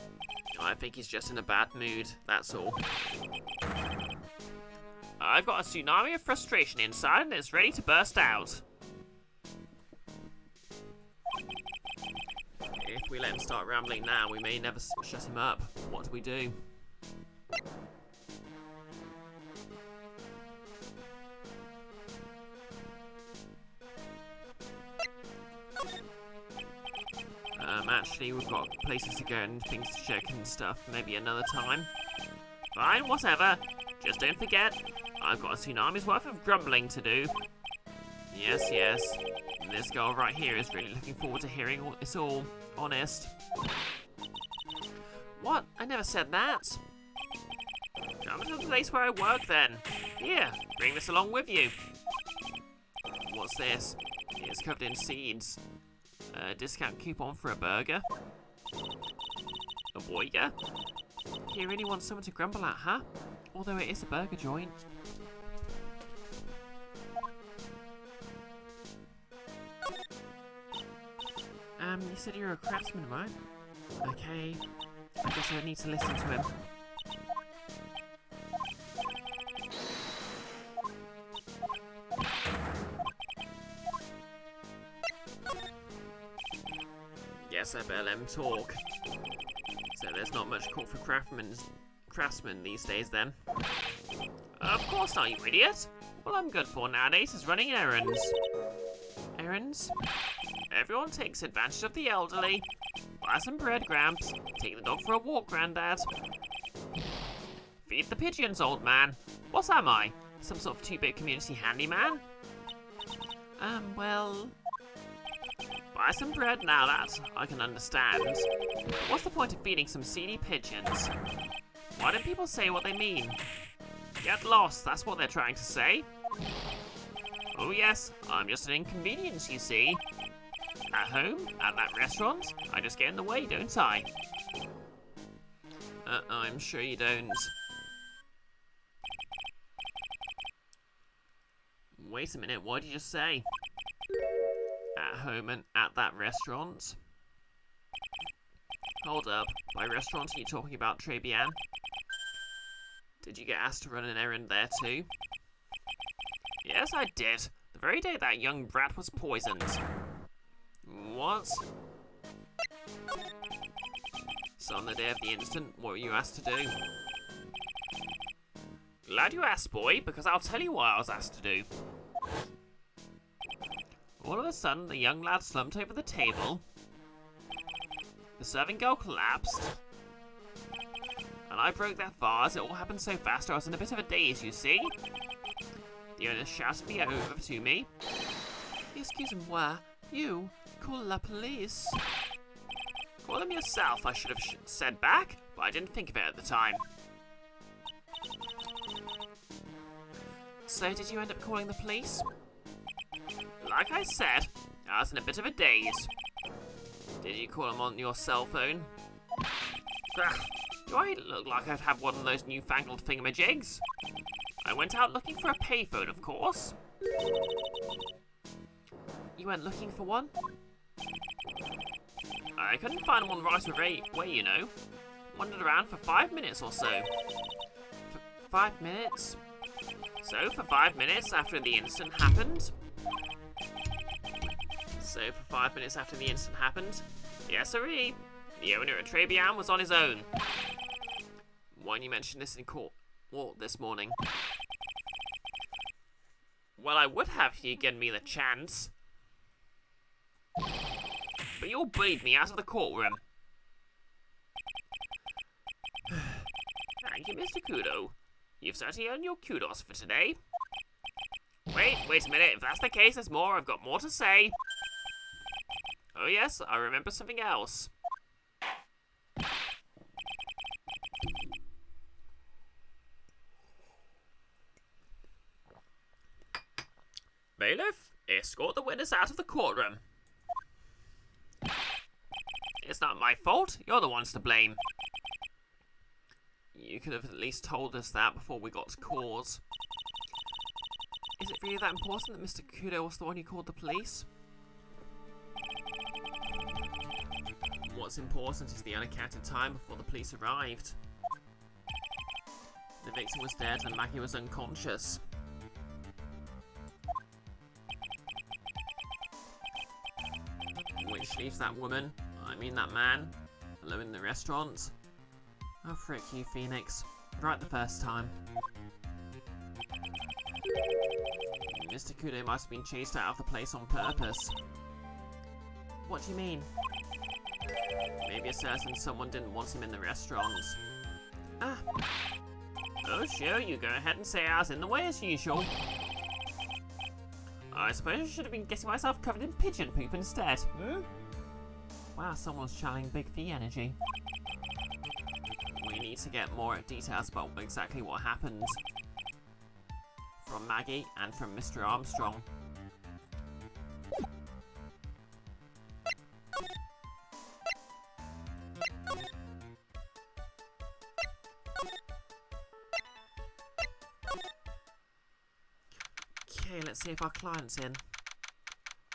Speaker 2: I think he's just in a bad mood, that's all. I've got a tsunami of frustration inside and it's ready to burst out. If we let him start rambling now, we may never shut him up. What do we do? Actually, we've got places to go and things to check and stuff. Maybe another time. Fine, whatever. Just don't forget, I've got a tsunami's worth of grumbling to do. Yes. And this girl right here is really looking forward to hearing it's all honest.
Speaker 1: What? I never said that.
Speaker 2: Come to the place where I work then. Here, bring this along with you. What's this? It's covered in seeds. A discount coupon for a burger. A boiger?
Speaker 1: He really wants someone to grumble at, huh? Although it is a burger joint. You said you're a craftsman, right? Okay. I guess I need to listen to him.
Speaker 2: Guess I better let him talk. So there's not much call for craftsmen these days then. Of course not, you idiot! All I'm good for nowadays is running errands.
Speaker 1: Errands?
Speaker 2: Everyone takes advantage of the elderly. Buy some bread, Gramps. Take the dog for a walk, Grandad. Feed the pigeons, old man. What am I?
Speaker 1: Some sort of 2-bit community handyman? Well... Buy some bread now, that I can understand. But what's the point of feeding some seedy pigeons? Why don't people say what they mean? Get lost, that's what they're trying to say. Oh yes, I'm just an inconvenience, you see. At home, at that restaurant, I just get in the way, don't I? I'm sure you don't. Wait a minute, what did you just say? At home and at that restaurant? Hold up, by restaurant are you talking about, Tribulations? Did you get asked to run an errand there too? Yes, I did. The very day that young brat was poisoned. What? So on the day of the incident, what were you asked to do? Glad you asked, boy, because I'll tell you what I was asked to do. All of a sudden, the young lad slumped over the table. The serving girl collapsed. And I broke that vase. It all happened so fast I was in a bit of a daze, you see. The owner shouted me over to me. Excuse-moi, you call la police. Call them yourself, I should have said back, but I didn't think of it at the time. So did you end up calling the police? Like I said, I was in a bit of a daze. Did you call them on your cell phone? Ugh, do I look like I've had one of those newfangled thingamajigs? I went out looking for a payphone, of course. You went looking for one? I couldn't find one right away, you know. Wandered around for 5 minutes or so. 5 minutes? So, for 5 minutes after the incident happened... Yes, sirree. The owner of Tribulations was on his own. Why didn't you mention this in court this morning? Well, I would have if you'd given me the chance. But you all bullied me out of the courtroom. Thank you, Mr. Kudo. You've certainly earned your kudos for today. Wait a minute. If that's the case, there's more. I've got more to say. Oh yes, I remember something else. Bailiff, escort the witness out of the courtroom. It's not my fault. You're the ones to blame. You could have at least told us that before we got to court. Is it really that important that Mr. Kudo was the one who called the police? What's important is the unaccounted time before the police arrived. The victim was dead and Maggie was unconscious. Which leaves that woman, that man, alone in the restaurant. Oh, frick you, Phoenix. Right the first time. Mr. Kudo must have been chased out of the place on purpose. What do you mean? Maybe a certain someone didn't want him in the restaurant. Ah. Oh, sure, you go ahead and say I was in the way as usual. I suppose I should have been getting myself covered in pigeon poop instead. Wow, someone's channeling Big V energy. We need to get more details about exactly what happened. From Maggie and from Mr. Armstrong. Okay, let's see if our client's in.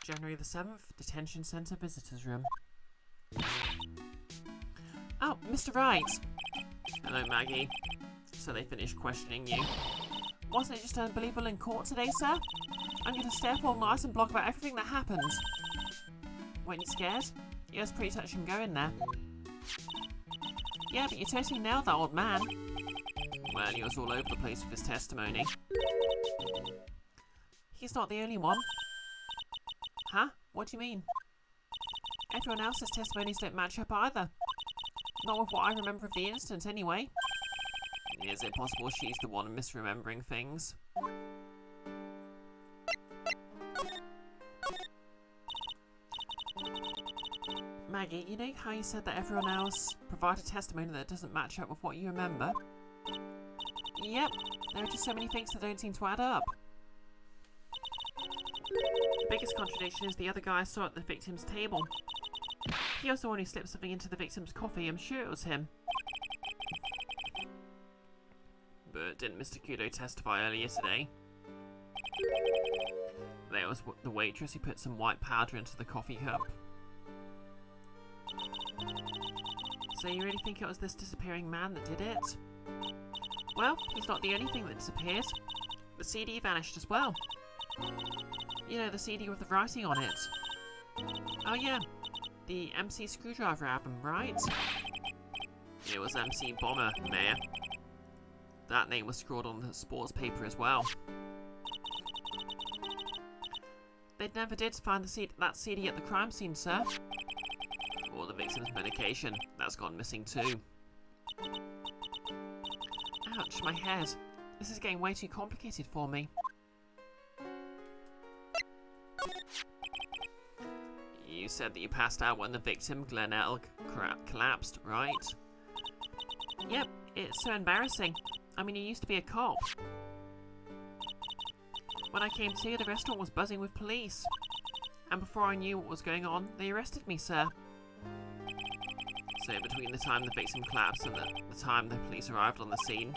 Speaker 1: January the 7th, Detention Centre Visitors Room. Oh, Mr. Wright! Hello, Maggie. So they finished questioning you. Wasn't it just unbelievable in court today, sir? I'm going to stay up all night and blog about everything that happened. Weren't you scared? It was pretty touch and go in there. Yeah, but you totally nailed that old man. Well, he was all over the place with his testimony. He's not the only one. Huh? What do you mean? Everyone else's testimonies don't match up either. Not with what I remember of the incident, anyway. Is it possible she's the one misremembering things? Maggie, you know how you said that everyone else provided testimony that doesn't match up with what you remember? Yep, there are just so many things that don't seem to add up. The biggest contradiction is the other guy I saw at the victim's table. He was the one who slipped something into the victim's coffee. I'm sure it was him. But didn't Mr. Kudo testify earlier today? There was the waitress who put some white powder into the coffee cup. So you really think it was this disappearing man that did it? Well, he's not the only thing that disappeared. The CD vanished as well. You know, the CD with the writing on it. Oh yeah, the MC Screwdriver album, right? It was MC Bomber, Mayor. That name was scrawled on the sports paper as well. They never did find that CD at the crime scene, sir. Or the victim's medication. That's gone missing too. Ouch, my head. This is getting way too complicated for me. You said that you passed out when the victim, Glenelg, collapsed, right? Yep, it's so embarrassing. I mean, you used to be a cop. When I came to, the restaurant was buzzing with police. And before I knew what was going on, they arrested me, sir. So between the time the victim collapsed and the time the police arrived on the scene,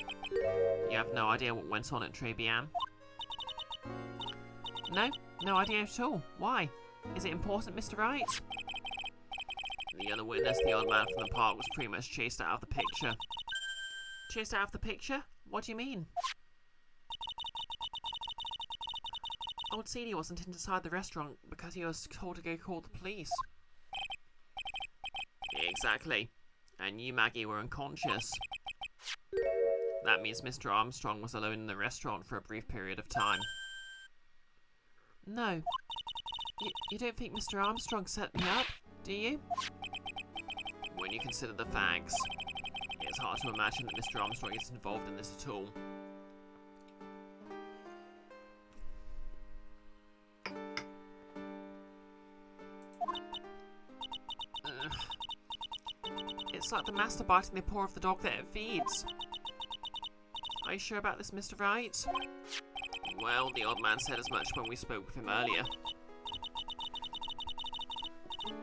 Speaker 1: you have no idea what went on at Tribulations? No idea at all. Why? Is it important, Mr. Wright? The other witness, the old man from the park, was pretty much chased out of the picture. Chased out of the picture? What do you mean? Old CD wasn't inside the restaurant because he was told to go call the police. Exactly. And you, Maggie, were unconscious. That means Mr. Armstrong was alone in the restaurant for a brief period of time. No. You don't think Mr. Armstrong set me up, do you? When you consider the facts, it's hard to imagine that Mr. Armstrong is involved in this at all. It's like the master biting the paw of the dog that it feeds. Are you sure about this, Mr. Wright? Well, the old man said as much when we spoke with him earlier.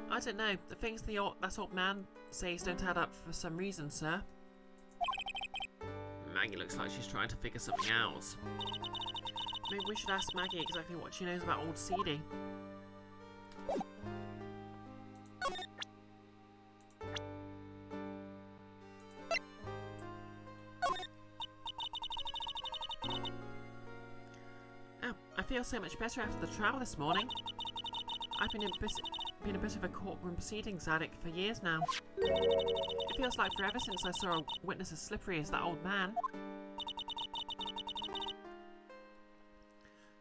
Speaker 1: I don't know. The things that old man says don't add up for some reason, sir. Maggie looks like she's trying to figure something out. Maybe we should ask Maggie exactly what she knows about old CD. Oh, I feel so much better after the trial this morning. I've been a bit of a courtroom proceedings addict for years now. It feels like forever since I saw a witness as slippery as that old man.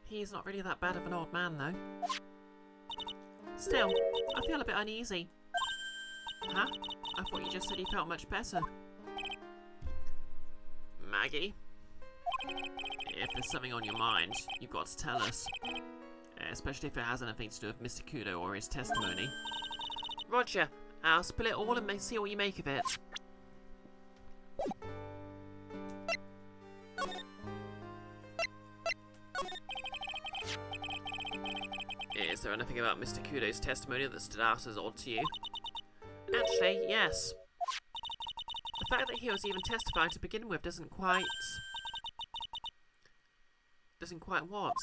Speaker 1: He's not really that bad of an old man, though. Still, I feel a bit uneasy. Huh? I thought you just said you felt much better. Maggie? If there's something on your mind, you've got to tell us. Especially if it has anything to do with Mr. Kudo or his testimony. Roger. I'll spill it all and see what you make of it. Is there anything about Mr. Kudo's testimony that stood out as odd to you? Actually, yes. The fact that he was even testifying to begin with doesn't quite what?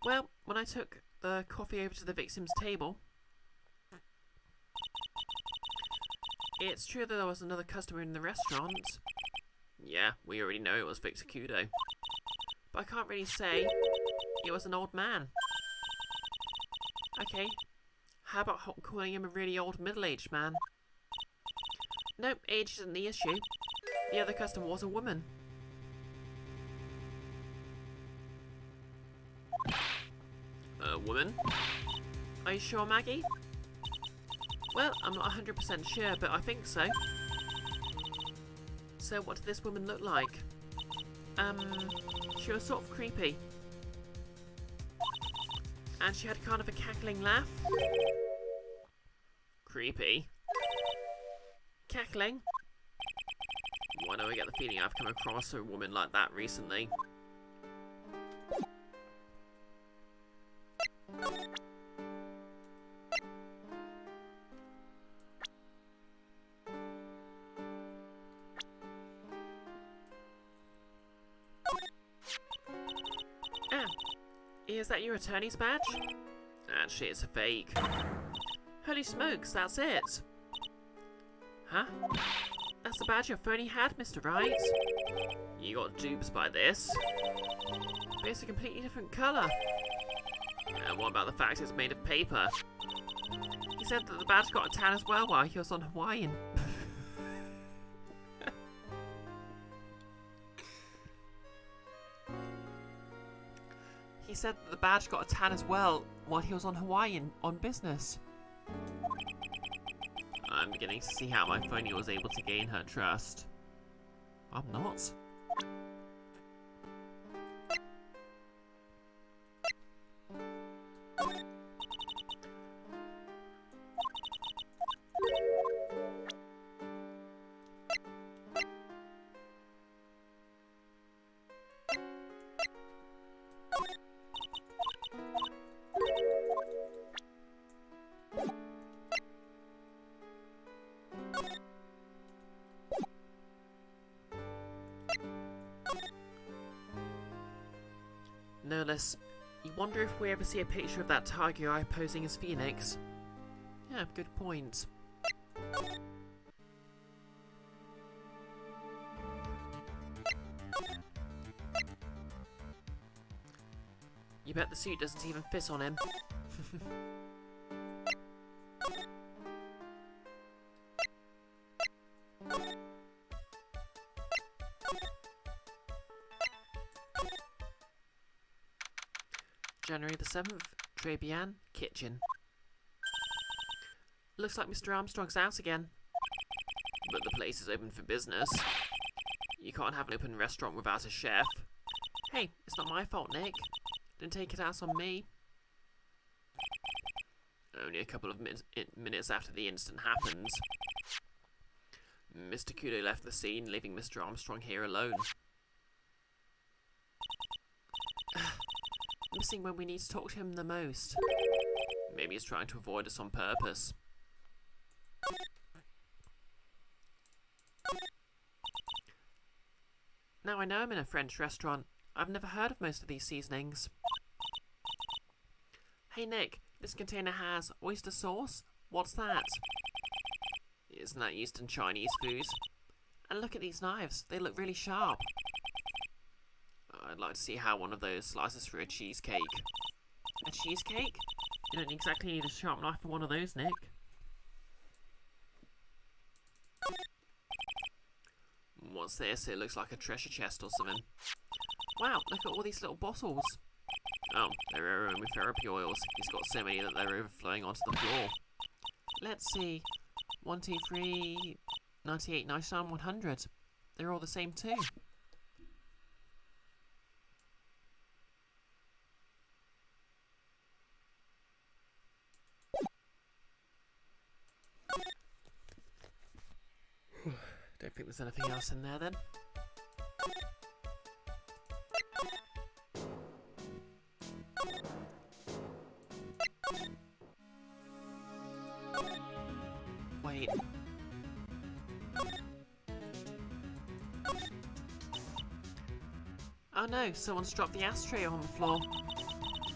Speaker 1: Well, when I took the coffee over to the victim's table, it's true that there was another customer in the restaurant. Yeah, we already know it was Victor Kudo. But I can't really say it was an old man. Okay, how about calling him a really old middle-aged man? Nope, age isn't the issue. The other customer was a woman. A woman? Are you sure, Maggie? Well, I'm not 100% sure, but I think so. So what did this woman look like? She was sort of creepy. And she had kind of a cackling laugh.
Speaker 2: Creepy.
Speaker 1: Cackling.
Speaker 2: Why do I get the feeling I've come across a woman like that recently?
Speaker 1: Ah, is that your attorney's badge?
Speaker 2: Actually, it's a fake.
Speaker 1: Holy smokes, that's it. Huh? That's the badge your phony had, Mr. Wright.
Speaker 2: You got dupes by this.
Speaker 1: But it's a completely different colour.
Speaker 2: And what about the fact it's made of paper?
Speaker 1: He said that the badge got a tan as well while he was on Hawaiian. He said that the badge got a tan as well while he was on Hawaiian on business.
Speaker 2: I'm beginning to see how my phony was able to gain her trust.
Speaker 1: I'm not. No less. You wonder if we ever see a picture of that tiger eye posing as Phoenix? Yeah, good point. You bet the suit doesn't even fit on him. January the 7th, Tribulations Kitchen. Looks like Mr. Armstrong's out again.
Speaker 2: But the place is open for business. You can't have an open restaurant without a chef.
Speaker 1: Hey, it's not my fault, Nick. Didn't take it out on me.
Speaker 2: Only a couple of minutes after the incident happened, Mr. Kudo left the scene, leaving Mr. Armstrong here alone.
Speaker 1: Missing when we need to talk to him the most.
Speaker 2: Maybe he's trying to avoid us on purpose.
Speaker 1: Now I know I'm in a French restaurant. I've never heard of most of these seasonings. Hey Nick, this container has oyster sauce? What's that?
Speaker 2: Isn't that Eastern Chinese food?
Speaker 1: And look at these knives, they look really sharp.
Speaker 2: I'd like to see how one of those slices for a cheesecake.
Speaker 1: A cheesecake? You don't exactly need a sharp knife for one of those, Nick.
Speaker 2: What's this? It looks like a treasure chest or something.
Speaker 1: Wow, look at all these little bottles.
Speaker 2: Oh, they're aromatherapy oils. He's got so many that they're overflowing onto the floor.
Speaker 1: Let's see. 1, 2, 3, 98, 99, 100. They're all the same too. Don't think there's anything else in there then. Wait. Oh no, someone's dropped the ashtray on the floor.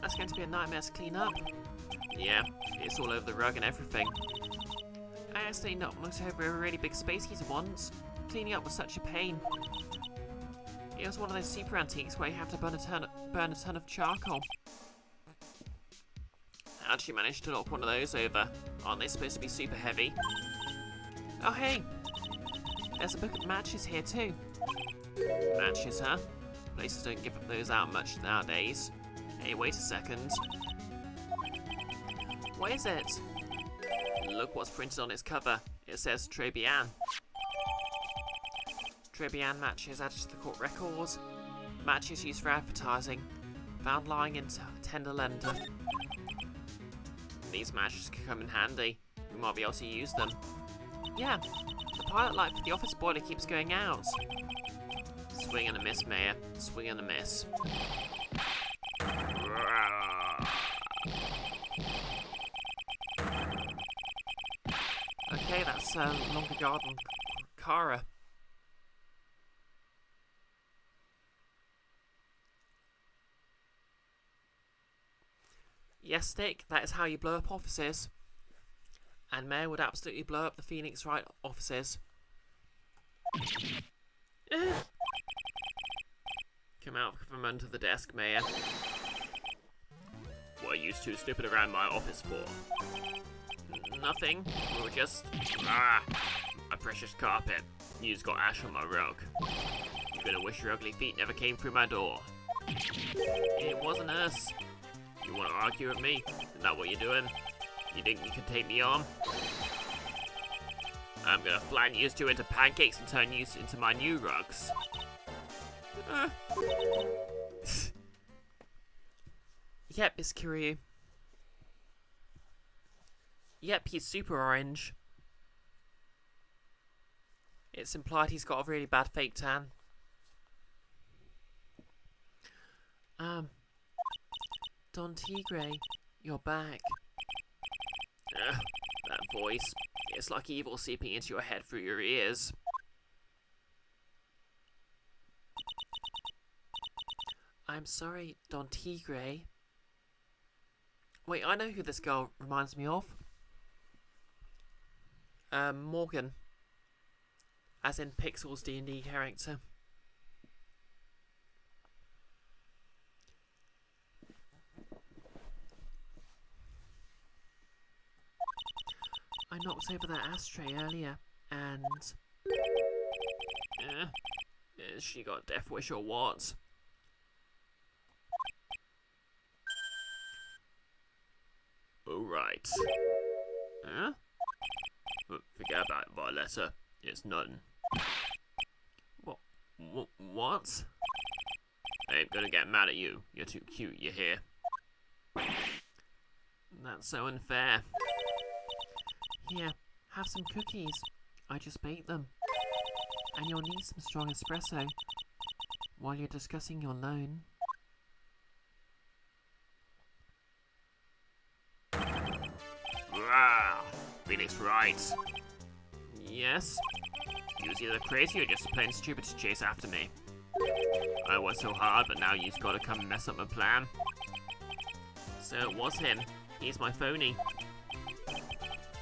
Speaker 1: That's going to be a nightmare to clean up.
Speaker 2: Yeah, it's all over the rug and everything.
Speaker 1: I accidentally knocked over a really big space heater once. Cleaning up was such a pain. It was one of those super antiques where you have to burn a ton of charcoal.
Speaker 2: How'd you manage to knock one of those over? Aren't they supposed to be super heavy?
Speaker 1: Oh hey! There's a book of matches here too.
Speaker 2: Matches, huh? Places don't give those out much nowadays. Hey, wait a second.
Speaker 1: What is it?
Speaker 2: Look what's printed on its cover. It says Tribulations.
Speaker 1: Tribian matches added to the court record. Matches used for advertising. Found lying in tender lender. These matches could come in handy. We might be able to use them. Yeah, the pilot light for the office boiler keeps going out. Swing and a miss, Mayor. Swing and a miss. Okay, that's longer guard than Kara. Yes, Stick, that is how you blow up offices. And Mayor would absolutely blow up the Phoenix Wright offices. Come out from under the desk, Mayor.
Speaker 2: What are you two snooping around my office for?
Speaker 1: Nothing. We were just...
Speaker 2: My precious carpet. You've got ash on my rug. You're gonna wish your ugly feet never came through my door.
Speaker 1: It wasn't us.
Speaker 2: You wanna argue with me? Is that what you're doing? You think you can take me on? I'm gonna flatten you two into pancakes and turn you into my new rugs.
Speaker 1: Yep, it's Kiryu. Yep, he's super orange. It's implied he's got a really bad fake tan. Don Tigre, you're back.
Speaker 2: That voice. It's like evil seeping into your head through your ears.
Speaker 1: I'm sorry, Don Tigre. Wait, I know who this girl reminds me of. Morgan. As in Pixel's D&D character. I knocked over that ashtray earlier, and...
Speaker 2: Has she got a death wish or what? Alright. Huh? Forget about it, Violetta. It's nothing.
Speaker 1: What?
Speaker 2: I ain't gonna get mad at you. You're too cute, you hear?
Speaker 1: That's so unfair. Here, have some cookies. I just baked them. And you'll need some strong espresso while you're discussing your loan.
Speaker 2: Rah! Phoenix Wright.
Speaker 1: Yes?
Speaker 2: You was either crazy or just plain stupid to chase after me. I worked so hard, but now you've got to come and mess up my plan.
Speaker 1: So it was him. He's my phony.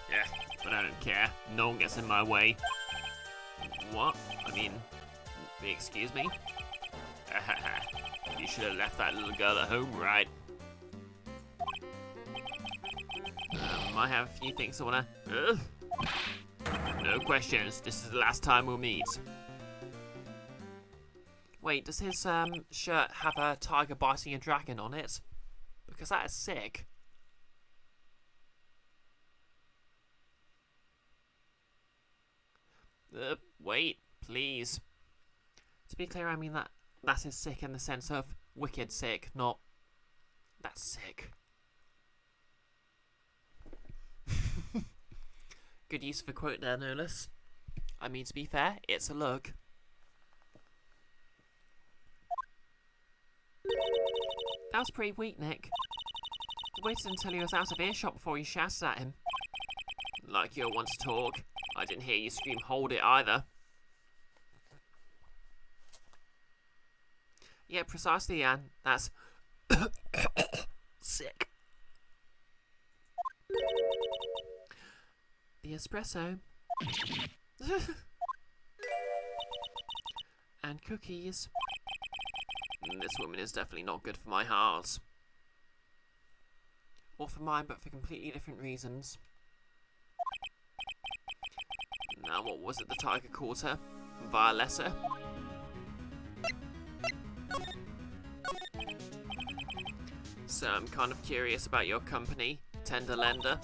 Speaker 2: Yeah, but I don't care. No one gets in my way.
Speaker 1: What? I mean,
Speaker 2: excuse me? You should have left that little girl at home, right?
Speaker 1: I have a few things I wanna...
Speaker 2: No questions. This is the last time we'll meet.
Speaker 1: Wait, does his shirt have a tiger biting a dragon on it? Because that is sick. Wait, please. To be clear, I mean that is sick in the sense of wicked sick, not that's sick. Good use of a quote there, no less. I mean, to be fair, it's a look. That was pretty weak, Nick. You waited until he was out of earshot before you shouted at him.
Speaker 2: Like you'll want to talk. I didn't hear you scream hold it either.
Speaker 1: Yeah, precisely, Anne. That's sick. The espresso. And cookies.
Speaker 2: This woman is definitely not good for my heart.
Speaker 1: Or for mine, but for completely different reasons.
Speaker 2: Now, what was it the tiger called her? Violetta?
Speaker 1: So I'm kind of curious about your company, Tender Lender.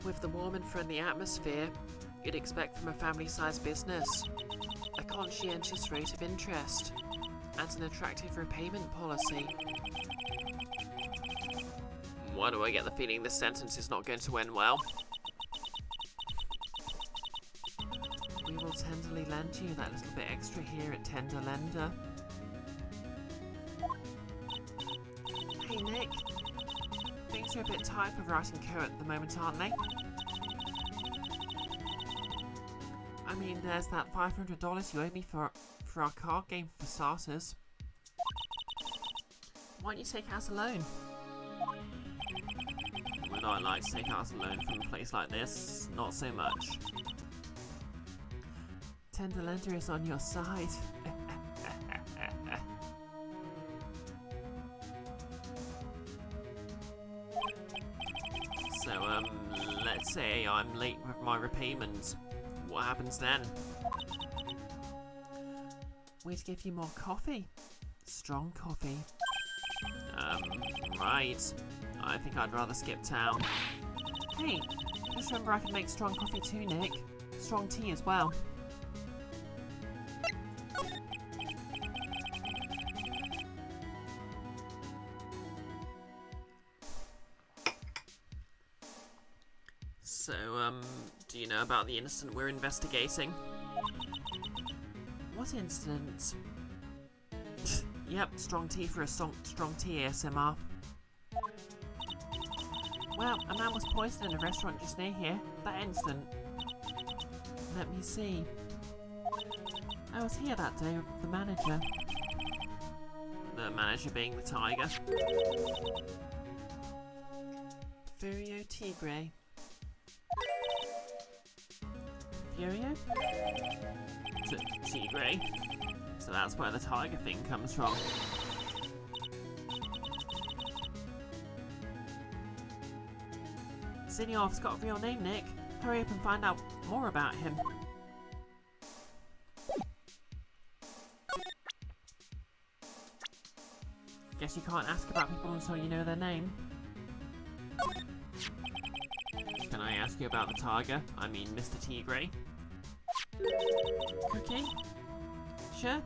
Speaker 1: With the warm and friendly atmosphere you'd expect from a family-sized business. conscientious rate of interest and an attractive repayment policy.
Speaker 2: Why do I get the feeling this sentence is not going to end well?
Speaker 1: We will tenderly lend you that little bit extra here at Tender Lender. Hey Nick, things are a bit tight for writing code at the moment, aren't they? I mean, there's that $500 you owe me for our card game for starters. Why don't you take out a loan?
Speaker 2: Would I like to take out a loan from a place like this? Not so much.
Speaker 1: Tender Lender is on your side.
Speaker 2: So, let's say I'm late with my repayment. What happens then?
Speaker 1: We'd give you more coffee. Strong coffee.
Speaker 2: Right. I think I'd rather skip town.
Speaker 1: Hey, just remember I can make strong coffee too, Nick. Strong tea as well.
Speaker 2: So, do you know about the incident we're investigating?
Speaker 1: What incident? Yep, strong tea for a strong tea ASMR. Well, a man was poisoned in a restaurant just near here. That incident. Let me see. I was here that day with the manager.
Speaker 2: The manager being the tiger.
Speaker 1: Furio Tigre. Furio?
Speaker 2: Tigre. So that's where the tiger thing comes from.
Speaker 1: Zinniov's got a real name, Nick. Hurry up and find out more about him. Guess you can't ask about people until you know their name.
Speaker 2: Can I ask you about the tiger? I mean, Mr. Tigre?
Speaker 1: Cookie? Sure.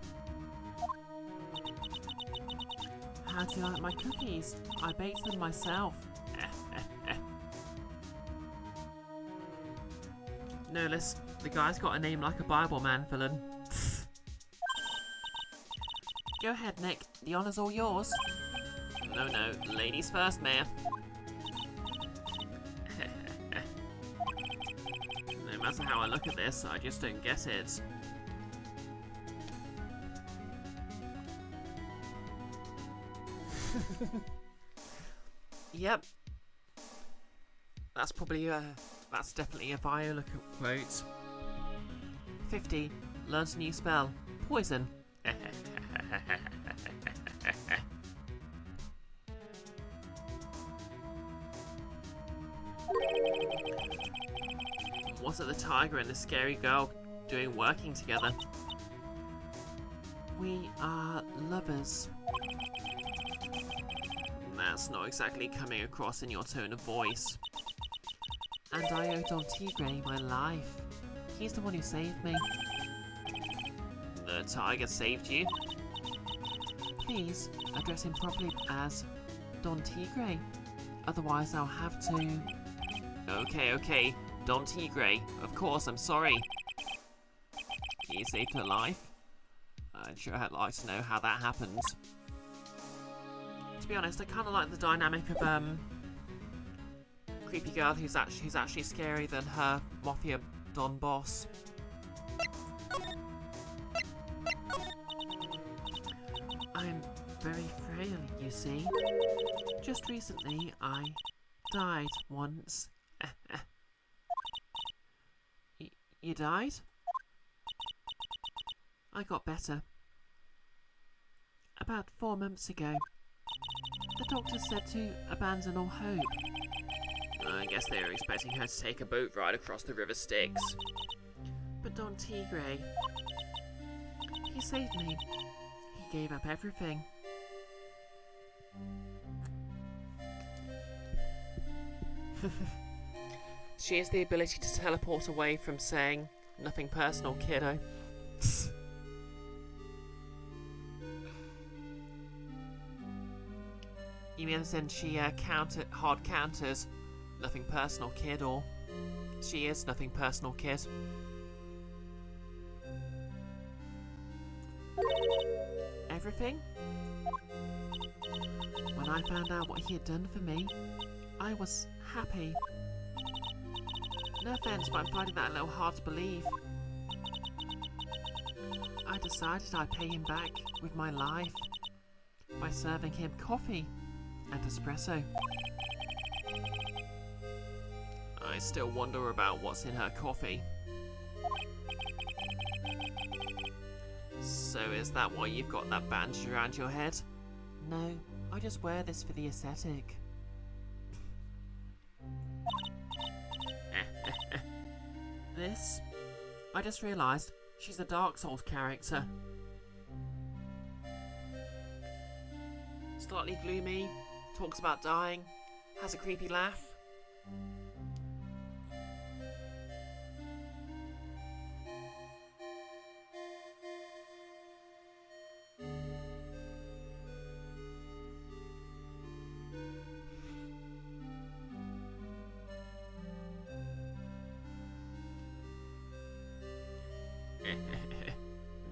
Speaker 1: How do you like my cookies? I baked them myself. No, Liz, the guy's got a name like a Bible man villain. Go ahead, Nick. The honor's all yours.
Speaker 2: No, ladies first, Mayor. No matter how I look at this, I just don't get it.
Speaker 1: Yep. That's probably that's definitely a Viola quote. 50. Learns a new spell. Poison.
Speaker 2: What are the tiger and the scary girl doing working together?
Speaker 1: We are lovers.
Speaker 2: That's not exactly coming across in your tone of voice.
Speaker 1: And I owe Don Tigre my life. He's the one who saved me.
Speaker 2: The tiger saved you?
Speaker 1: Please address him properly as Don Tigre. Otherwise I'll have to...
Speaker 2: Okay. Don Tigre. Of course, I'm sorry. He saved her life? I'd sure like to know how that happened.
Speaker 1: To be honest, I kind of like the dynamic of creepy girl who's actually scarier than her mafia don boss. I'm very frail, you see. Just recently, I died once. You died? I got better. About 4 months ago. The doctor said to abandon all hope.
Speaker 2: I guess they were expecting her to take a boat ride across the River Styx.
Speaker 1: But Don Tigre, he saved me. He gave up everything. She has the ability to teleport away from saying, nothing personal, kiddo. You mean as in she hard counters? Nothing personal, kid, or... She is nothing personal, kid. Everything? When I found out what he had done for me, I was happy. No offense, but I'm finding that a little hard to believe. I decided I'd pay him back with my life by serving him coffee and espresso. I still wonder about what's in her coffee. So is that why you've got that bandage around your head? No, I just wear this for the aesthetic. This? I just realised she's a Dark Souls character. Slightly gloomy, talks about dying, has a creepy laugh.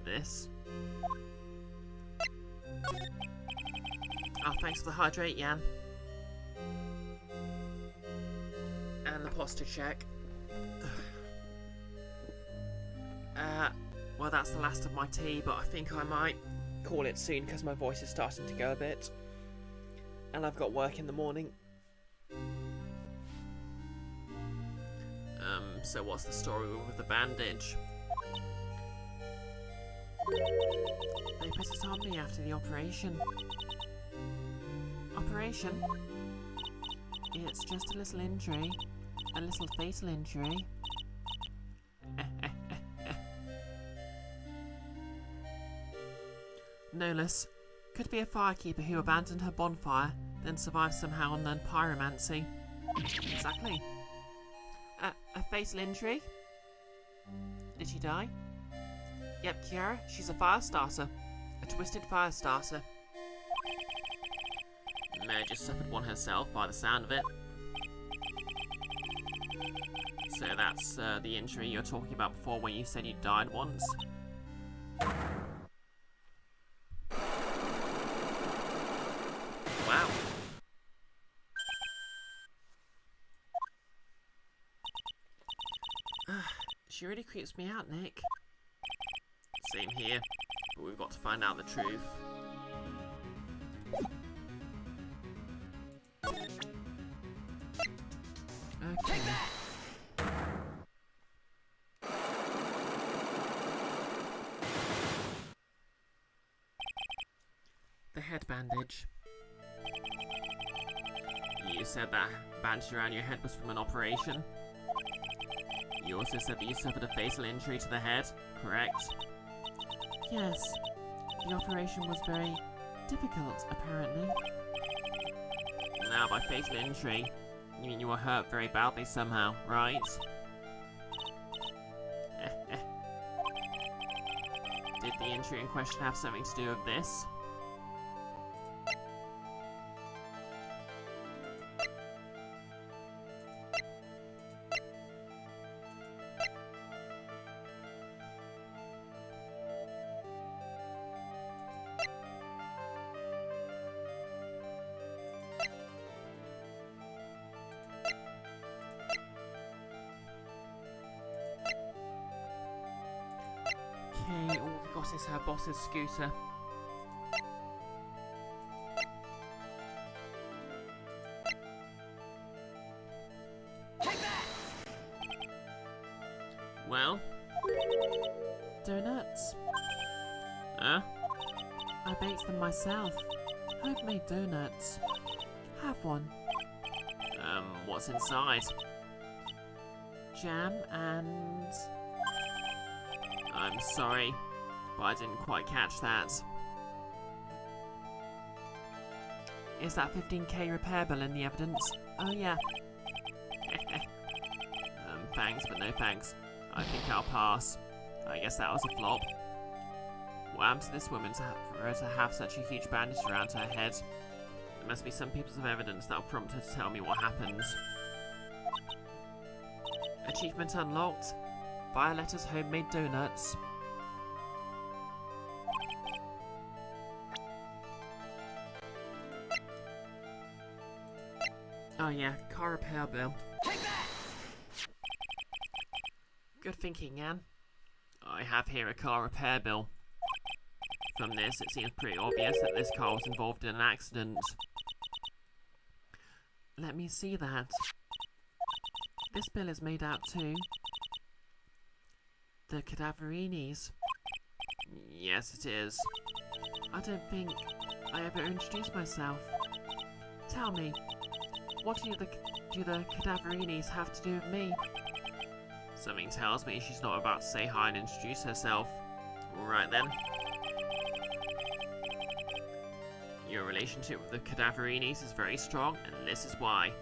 Speaker 1: This. Oh, thanks for the hydrate, Jan. And the posture check. Well, that's the last of my tea, but I think I might call it soon because my voice is starting to go a bit. And I've got work in the morning. So what's the story with the bandage? They put it on me after the operation. Operation? It's just a little injury. A little fatal injury. No less. Could be a firekeeper who abandoned her bonfire, then survived somehow and learned pyromancy. Exactly. A fatal injury? Did she die? Yep, Kiara, she's a fire starter. A twisted fire starter. May have just suffered one herself by the sound of it. So that's the injury you were talking about before when you said you died once? Wow. She really creeps me out, Nick. Same here, but we've got to find out the truth. Okay. The head bandage. You said that bandage around your head was from an operation. You also said that you suffered a fatal injury to the head, correct? Yes. The operation was very difficult, apparently. Now, by fatal injury, you mean you were hurt very badly somehow, right? Did the injury in question have something to do with this? Okay, all we've got is her boss's scooter.
Speaker 3: Take that!
Speaker 1: Well? Donuts. Huh? I baked them myself. Homemade donuts. Have one. What's inside? Jam and... I'm sorry, but I didn't quite catch that. Is that 15k repair bill in the evidence? Oh yeah. Thanks, but no thanks. I think I'll pass. I guess that was a flop. What happened to this woman for her to have such a huge bandage around her head?
Speaker 2: There must be some pieces of evidence that'll prompt her to tell me what happened.
Speaker 1: Achievement unlocked. Violetta's homemade donuts. Oh yeah, car repair bill.
Speaker 3: Take that!
Speaker 1: Good thinking, Anne.
Speaker 2: I have here a car repair bill. From this, it seems pretty obvious that this car was involved in an accident.
Speaker 1: Let me see that. This bill is made out to the Cadaverinis.
Speaker 2: Yes, it is.
Speaker 1: I don't think I ever introduced myself. Tell me, what do the Cadaverinis have to do with me?
Speaker 2: Something tells me she's not about to say hi and introduce herself. Alright then. Your relationship with the Cadaverinis is very strong, and this is why.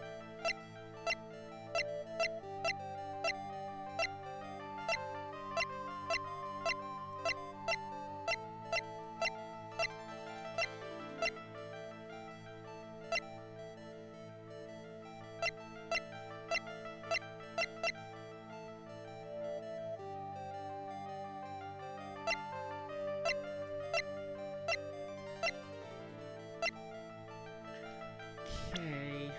Speaker 1: Okay.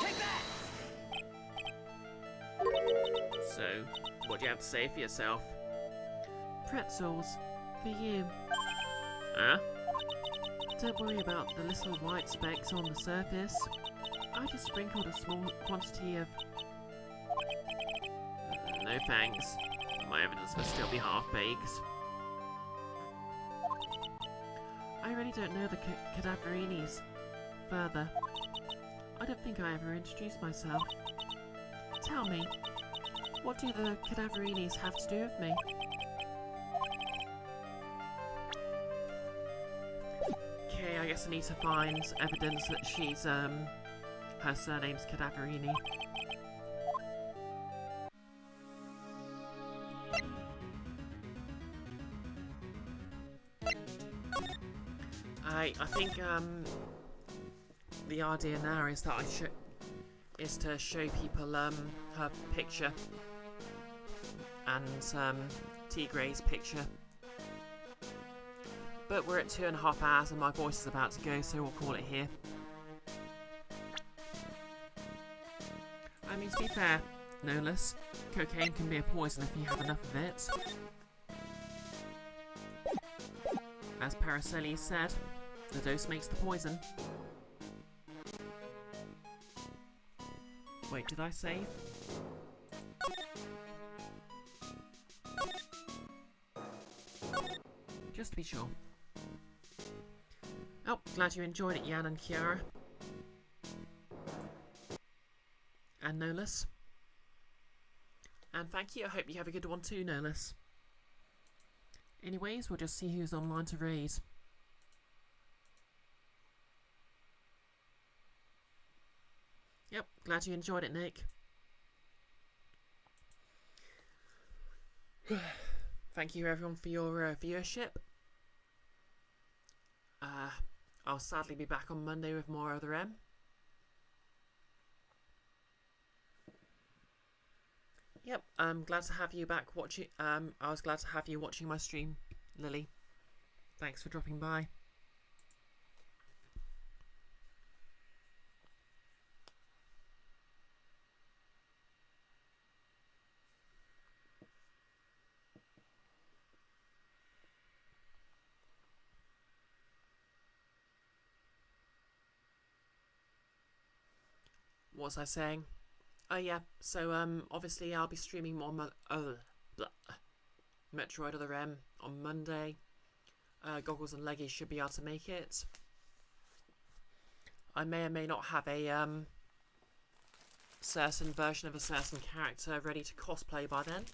Speaker 3: Take that!
Speaker 2: So, what do you have to say for yourself?
Speaker 1: Pretzels. For you.
Speaker 2: Huh?
Speaker 1: Don't worry about the little white specks on the surface. I just sprinkled a small quantity of...
Speaker 2: No thanks. My evidence must still be half-baked.
Speaker 1: I really don't know the Cadaverinis further. I don't think I ever introduced myself. Tell me, what do the Cadaverinis have to do with me? Okay, I guess I need to find evidence that she's, her surname's Cadaverini. I think, the idea now is that is to show people, her picture. And, T. Gray's picture. But we're at 2.5 hours and my voice is about to go, so we'll call it here. I mean, to be fair, Nolus, cocaine can be a poison if you have enough of it. As Paracelsus said, the dose makes the poison. Wait, did I save? Just to be sure. Oh, glad you enjoyed it, Jan and Kiara. And Nolus. And thank you, I hope you have a good one too, Nolus. Anyways, we'll just see who's online to raid. Yep, glad you enjoyed it, Nick. Thank you everyone for your viewership. I'll sadly be back on Monday with more Other M. Yep, I'm glad to have you back watching. I was glad to have you watching my stream, Lily. Thanks for dropping by. What was I saying? Oh yeah, so obviously I'll be streaming more Metroid Other M on Monday. Goggles and Leggies should be able to make it. I may or may not have a certain version of a certain character ready to cosplay by then.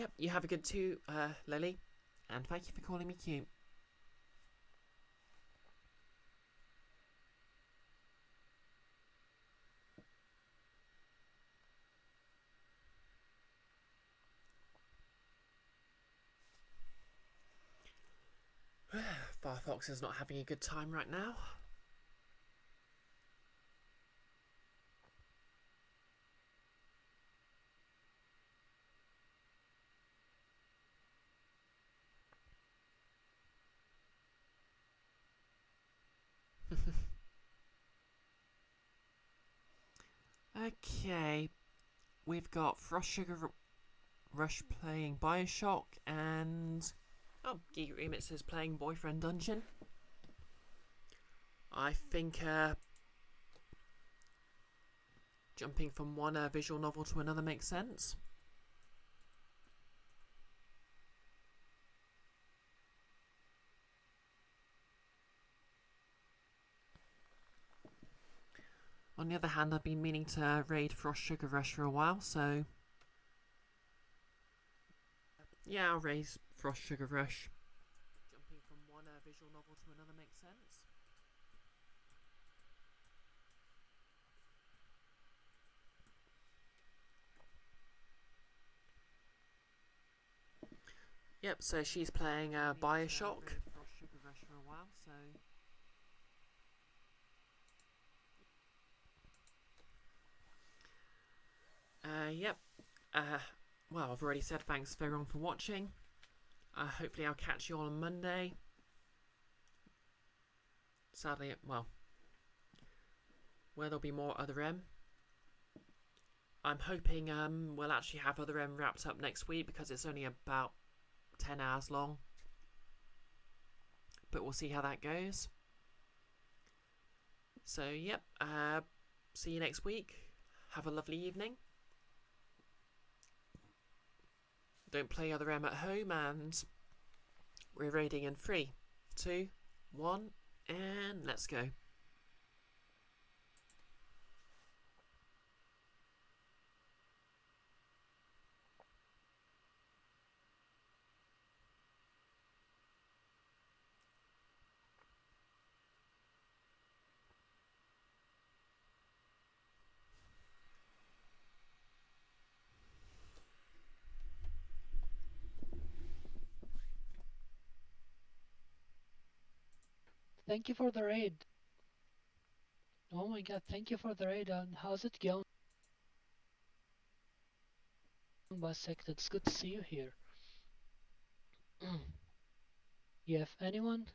Speaker 1: Yep, you have a good too, Lily. And thank you for calling me cute. Firefox is not having a good time right now. Okay, we've got Frost Sugar Rush playing BioShock and Geek Remix is playing Boyfriend Dungeon. I think jumping from one visual novel to another makes sense. On the other hand, I've been meaning to raid Frost Sugar Rush for a while, so yeah, I'll raid Frost Sugar Rush. Jumping from one visual novel to another makes sense. Yep, so she's playing BioShock. Frost Sugar Rush for a while, so yep. Well, I've already said thanks for everyone for watching. Hopefully I'll catch you all on Monday. Sadly, well, where there'll be more Other M. I'm hoping we'll actually have Other M wrapped up next week because it's only about 10 hours long. But we'll see how that goes. So, yep, see you next week. Have a lovely evening. Don't play Other M at home, and we're raiding in 3, 2, 1, and let's go.
Speaker 4: Thank you for the raid. Oh my god, thank you for the raid. And how's it going, Bisected? It's good to see you here. Yeah, if anyone